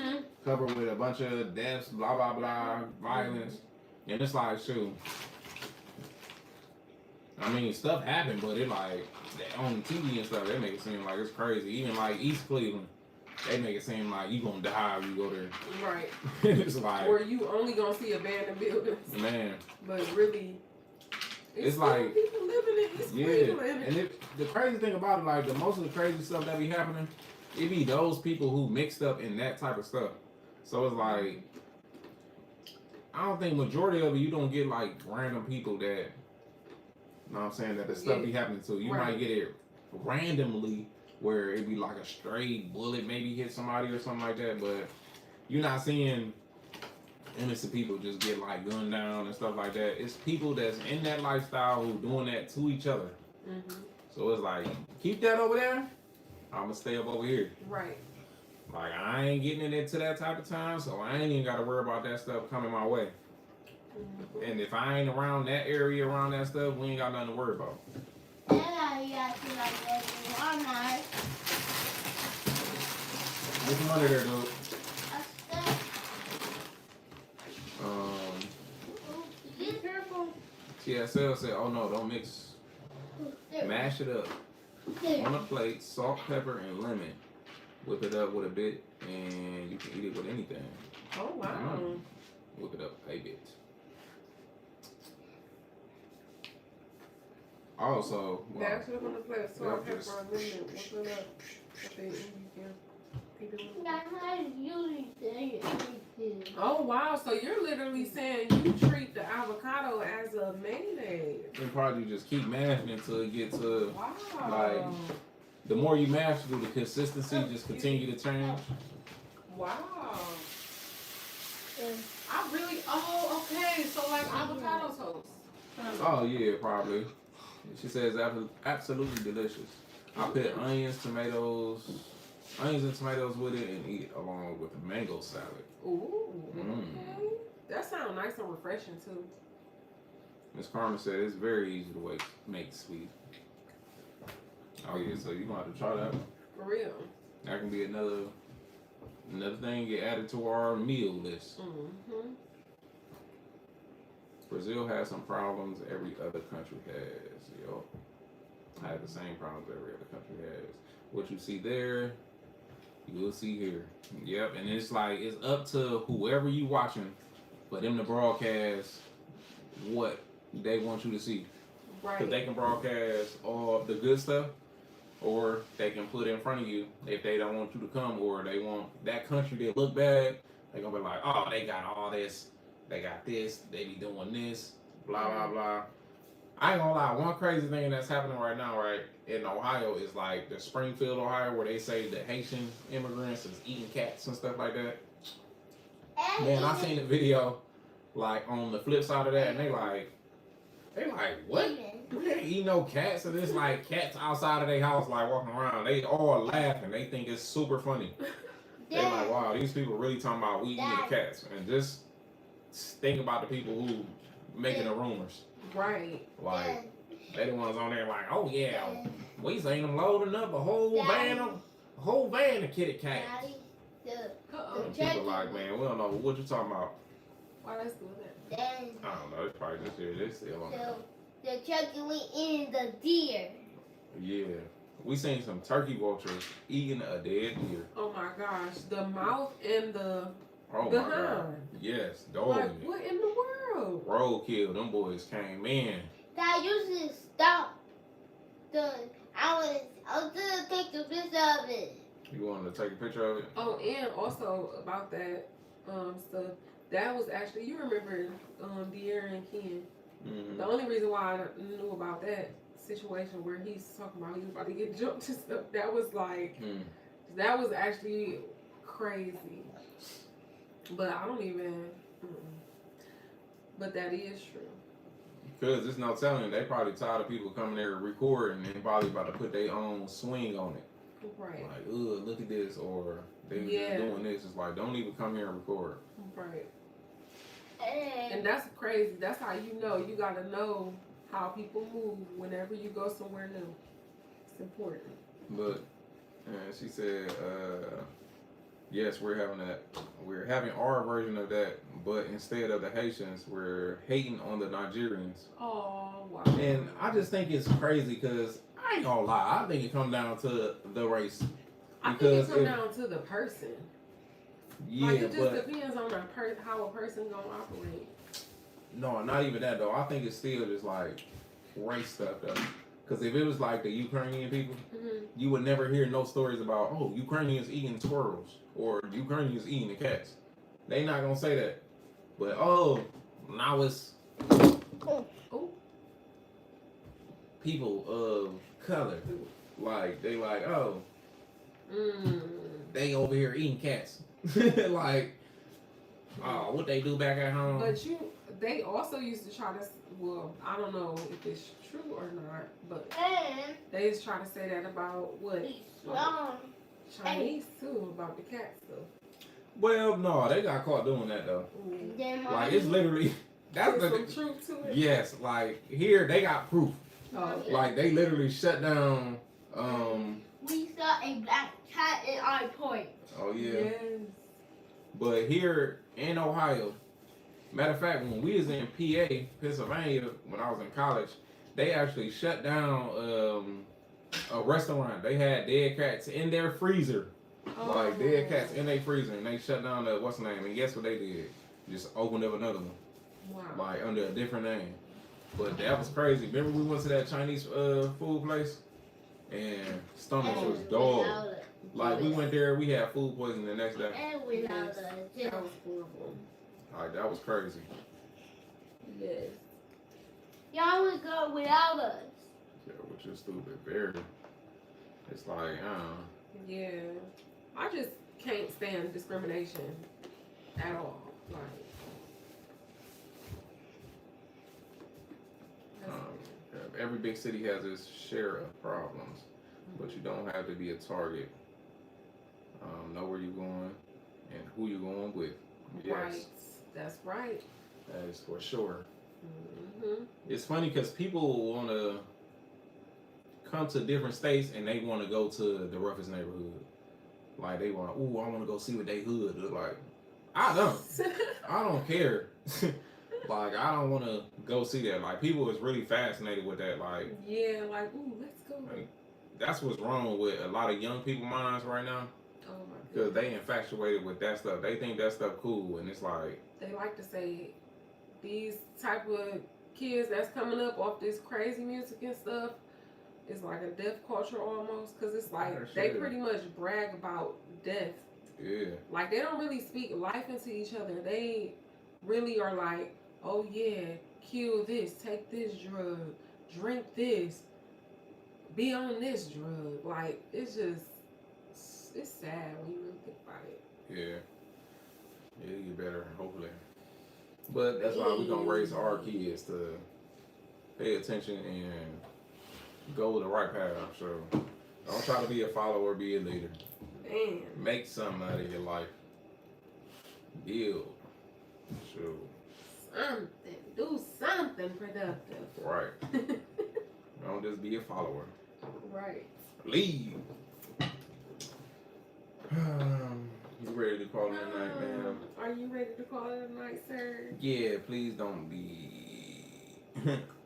covered with a bunch of deaths, blah blah blah, violence, and it's like, shoot. I mean, stuff happened, but it like on TV and stuff, they make it seem like it's crazy. Even like East Cleveland, they make it seem like you gonna die if you go there.
Right.
It's like,
or you only gonna see abandoned buildings.
Man.
But really,
it's like
people living in East Cleveland.
And the crazy thing about it, like the most of the crazy stuff that be happening, it be those people who mixed up in that type of stuff. So it's like, I don't think majority of it, you don't get like random people that, you know what I'm saying, that the stuff be happening to. You might get it randomly where it be like a stray bullet maybe hit somebody or something like that, but you're not seeing innocent people just get like gunned down and stuff like that. It's people that's in that lifestyle who doing that to each other. So it's like, keep that over there, I'm gonna stay up over here.
Right.
Like, I ain't getting into that type of time, so I ain't even gotta worry about that stuff coming my way. And if I ain't around that area, around that stuff, we ain't got nothing to worry about.
And I got to like that Walmart.
Get some money there, dude.
Be careful.
TSL said, oh no, don't mix. Mash it up on a plate, salt, pepper, and lemon. Whip it up with a bit, and you can eat it with anything.
Oh, wow.
Whip it up a bit. Also,
Dash it up on the plate, salt, pepper, and lemon. Whip it up. Oh wow, so you're literally saying you treat the avocado as a mayonnaise.
And probably just keep mashing until it gets to like,
Wow.
the more you mash it, the consistency just continue to change.
Wow. I really, okay, so like avocado toast.
Oh yeah, probably. She says absolutely delicious. I put onions and tomatoes with it and eat it along with a mango salad.
Ooh, okay. That sounds nice and refreshing too.
Miss Carmen said it's very easy to make sweet. Oh yeah, so you're gonna have to try that.
For real.
That can be another thing get added to our meal list. Brazil has some problems every other country has. Yo, I have the same problems every other country has. What you see there, you will see here. Yep, and it's like it's up to whoever you watching for them to broadcast what they want you to see.
Right.
Because they can broadcast all the good stuff, or they can put it in front of you if they don't want you to come, or they want that country to look bad. They're gonna be like, oh, they got all this, they got this, they be doing this, blah blah blah. I ain't gonna lie, one crazy thing that's happening right now, right, in Ohio is like the Springfield, Ohio, where they say the Haitian immigrants is eating cats and stuff like that. Man, I seen a video like on the flip side of that, and they like, what? We ain't eat no cats, and it's like cats outside of their house, like walking around. They all laughing. They think it's super funny. They like, wow, these people really talking about we eating the cats, and just think about the people who making the rumors.
Right.
Like they the ones on there like, oh yeah, we seen them loading up a whole van of kitty cats.
Daddy,
And people like, man, we don't know what you talking about.
Why that's doing that?
then
I don't know. It's probably just here. They still on there.
the turkey we eating the deer.
Yeah. We seen some turkey vultures eating a dead deer.
Oh my gosh, the mouth and the
Oh
the
my god.
hind.
Yes, dog.
Like what in the world?
Roadkill. Them boys came in.
Dad, you should stop. I was gonna take a picture of it.
You wanted to take a picture of it?
Oh, and also about that stuff. That was actually, you remember De'Aaron and Ken.
Mm-hmm.
The only reason why I knew about that situation where he's talking about he was about to get jumped and stuff, that was like, that was actually crazy. But I don't even, but that is true.
Because there's no telling. They probably tired of people coming there recording and probably about to put their own swing on it.
Right.
Like, look at this, or they just doing this. It's like, don't even come here and record.
Right. And that's crazy. That's how you know. You got to know how people move whenever you go somewhere new. It's important.
But she said, yes, we're having our version of that, but instead of the Haitians, we're hating on the Nigerians.
Oh, wow.
And I just think it's crazy because I ain't gonna lie, I think it comes down to the race.
I think it comes down to the person.
Yeah,
like it just
but
depends on how a person gonna operate.
no, not even that though. I think it's still just like race stuff though. Because if it was like the Ukrainian people, you would never hear no stories about, oh, Ukrainians eating squirrels or Ukrainians eating the cats. They not gonna say that. But oh, now it's people of color. Like they like, oh, they over here eating cats. Like, oh, what they do back at home?
But they also used to try to. Well, I don't know if it's true or not, but they just try to say that about what Chinese too, about the cat stuff.
Well, no, they got caught doing that though. Like it's literally that's
There's
the
some truth to it.
yes. Like here they got proof.
Oh, okay.
Like they literally shut down.
We saw a black cat in our point.
Oh yeah.
Yes.
But here in Ohio, matter of fact, when we was in PA, Pennsylvania, when I was in college, they actually shut down a restaurant. They had dead cats in their freezer. Like dead cats in their freezer, and they shut down the what's the name? And guess what they did? Just opened up another one.
Wow.
Like under a different name. But that was crazy. Remember we went to that Chinese food place, and stomachs was dog. Like we went there, we had food poisoning the next day.
And without us.
That was horrible.
Like that was crazy.
Yes.
Y'all would go without us.
Yeah, which is stupid. Very. It's like,
Yeah. I just can't stand discrimination at all. Like.
every big city has its share of problems, but you don't have to be a target. Know where you're going and who you're going with. Yes.
Right. That's right.
That is for sure.
Mm-hmm.
It's funny because people want to come to different states and they want to go to the roughest neighborhood. Like they want, ooh, I want to go see what they hood look like. I don't care. Like I don't want to go see that. Like people is really fascinated with that. Like
yeah, like ooh, let's go.
Like, that's what's wrong with a lot of young people's minds right now.
Oh my
Because
goodness.
they infatuated with that stuff. They think that stuff cool, and it's like
They like to say these type of kids that's coming up off this crazy music and stuff is like a death culture almost. Because it's like they pretty much brag about death.
yeah.
Like they don't really speak life into each other. They really are like, oh yeah, kill this, take this drug, drink this, be on this drug. Like it's just, it's sad when you really think about it.
Yeah. Yeah, you better, hopefully. But that's why we're going to raise our kids to pay attention and go the right path. So don't try to be a follower, be a leader.
Man.
Make something out of your life. Build. Shoot.
Something. Do something productive.
Right. Don't just be a follower.
Right.
Leave. You ready to call it a night, man?
Are you ready to call it a night, sir?
Yeah, please don't be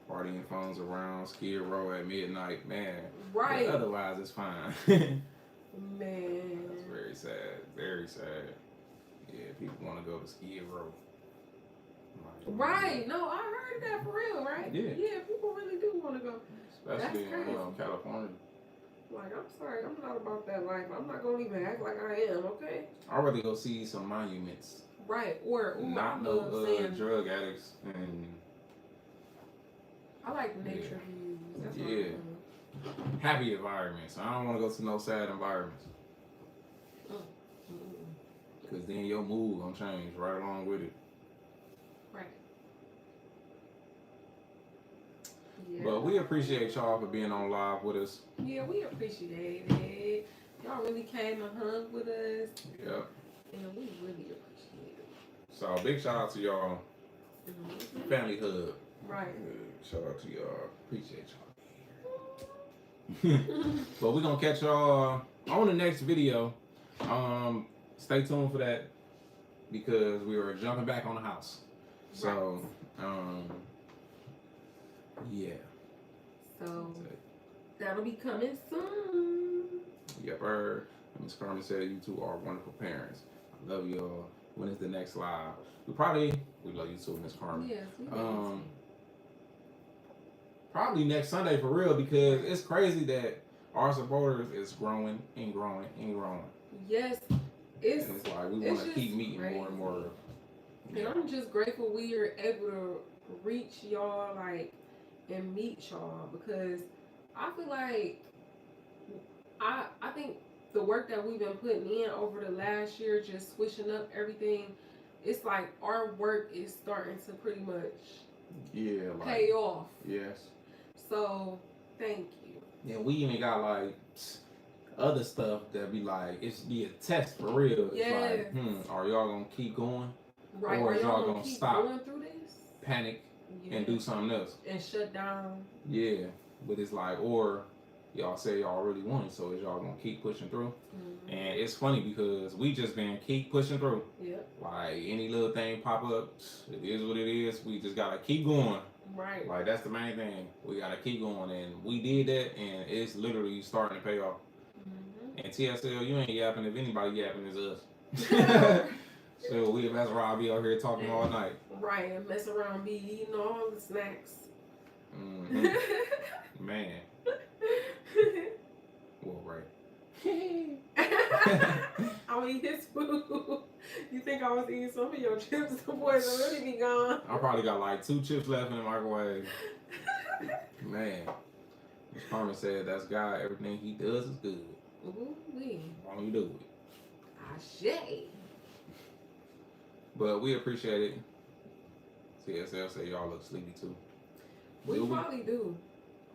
partying phones around Skid Row at midnight, man.
Right.
But otherwise, it's fine.
Man.
That's very sad. Very sad. Yeah, people want to go to Skid Row.
Right. No, I heard that for real, right?
Yeah.
Yeah, people really do want to go.
Especially
That's
in
crazy.
California.
Like, I'm sorry, I'm not about that life. I'm not going to even act like I am, okay?
I'd rather go see some monuments.
Right. Or, ooh,
Not
I
no
love saying,
drug addicts and
I like nature views. That's what
Yeah.
I love.
happy environments. I don't want to go to no sad environments. Because then your mood gonna change right along with it.
Right. Yeah.
But we appreciate y'all for being on live with us.
Yeah, we appreciate it. Y'all really came and hung with us.
Yep.
And we really appreciate it.
So big shout out to y'all.
Mhm.
Family hug.
Right.
Shout out to y'all. Appreciate y'all. But we're gonna catch y'all on the next video. Stay tuned for that because we are jumping back on the house. So yeah.
So that'll be coming soon.
Yep, Miss Carmen said you two are wonderful parents. I love y'all. When is the next live? We love you too, Miss Carmen.
Yes, we do.
Probably next Sunday for real because it's crazy that our supporters is growing and growing and growing.
Yes,
And it's like we want to
just
keep meeting
crazy.
more and more.
And I'm just grateful we are able to reach y'all, like, and meet y'all because I feel like I think the work that we've been putting in over the last year, just switching up everything, it's like our work is starting to pretty much pay off.
Yes.
So thank you.
Yeah, we even got like other stuff that be like it's be a test for real. It's
Yes.
like, are y'all gonna keep going?
Right?
Or
Are
is y'all
y'all
gonna
keep
stop?
going through this?
Panic
Yeah.
and do something else.
And shut down.
Yeah, but it's like, or y'all say y'all really want it, so is y'all gonna keep pushing through?
Mm-hmm.
And it's funny because we just been keep pushing through.
Yep.
Like any little thing pop up, it is what it is. We just gotta keep going.
Right.
Like that's the main thing. We gotta keep going, and we did that, and it's literally starting to pay off.
Mm-hmm.
And TSL, you ain't yapping. If anybody yapping, it's us. So we mess around, be out here talking all night.
Right, and mess around, be eating all the snacks.
Mm-hmm. Man. Well, right.
I'll eat his food. You think I was eating some of your chips? The boys will really be gone.
I probably got like 2 chips left in the microwave. Man. Miss Carmen said that's God. Everything he does is good.
Ooh-wee.
Why don't you do it?
Ashe.
But we appreciate it. TSL say y'all look sleepy too.
We
Do
probably do.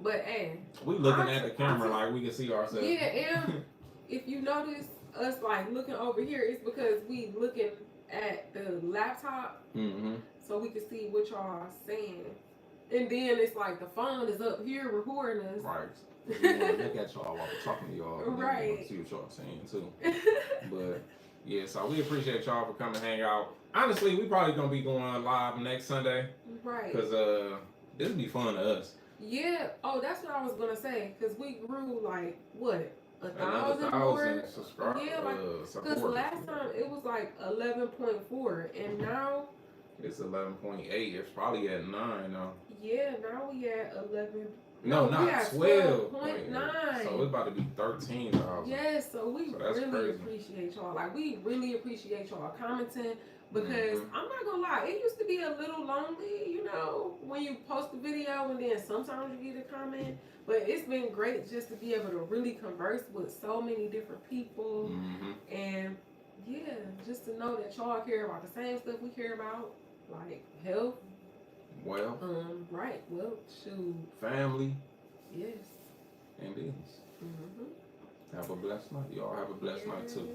But, hey.
We looking at the camera like we can see ourselves.
Yeah, and if you notice us, like, looking over here, it's because we looking at the laptop
Mm-hmm.
so we can see what y'all are saying. And then it's like the phone is up here recording us.
Right. We want to look at y'all while we're talking to y'all. And
Right.
We want to see what y'all saying too. But yeah, so we appreciate y'all for coming hang out. Honestly, we probably gonna be going live next Sunday
Right.
because this would be fun to us.
Yeah. Oh, that's what I was gonna say. Cause we grew like what 1,000
Another
more.
1,000 subscribers.
Yeah, like because last time it was like 11.4, and now
it's 11.8. It's probably at 9 now.
yeah, now we at 11.
No,
we
not
at
12.9. So it's about to be 13,000.
Yes, so we
So that's
really
crazy.
appreciate y'all. Like we really appreciate y'all commenting because
Mhm.
I'm not gonna lie, it used to be a little lonely, you know, when you post a video and then sometimes you get a comment. But it's been great just to be able to really converse with so many different people,
Mm-hmm.
and yeah, just to know that y'all care about the same stuff we care about, like health,
Well,
right, well, shoot,
family
yes.
and business.
Mm-hmm.
Have a blessed night. Y'all have a blessed night too.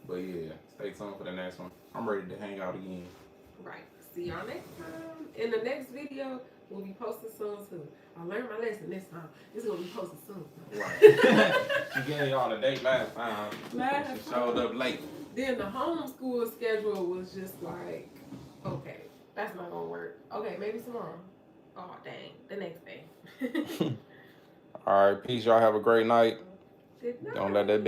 But yeah, stay tuned for the next one. I'm ready to hang out again.
Right. See y'all next time. In the next video, we'll be posting soon too. I learned my lesson this time. It's gonna be posted soon.
Right. She gave y'all a date last time.
Last
She showed up late.
Then the homeschool schedule was just like, okay, that's not gonna work. Okay, maybe tomorrow. Oh dang, the next day.
All right, peace. Y'all have a great night.
Good night.
Don't let that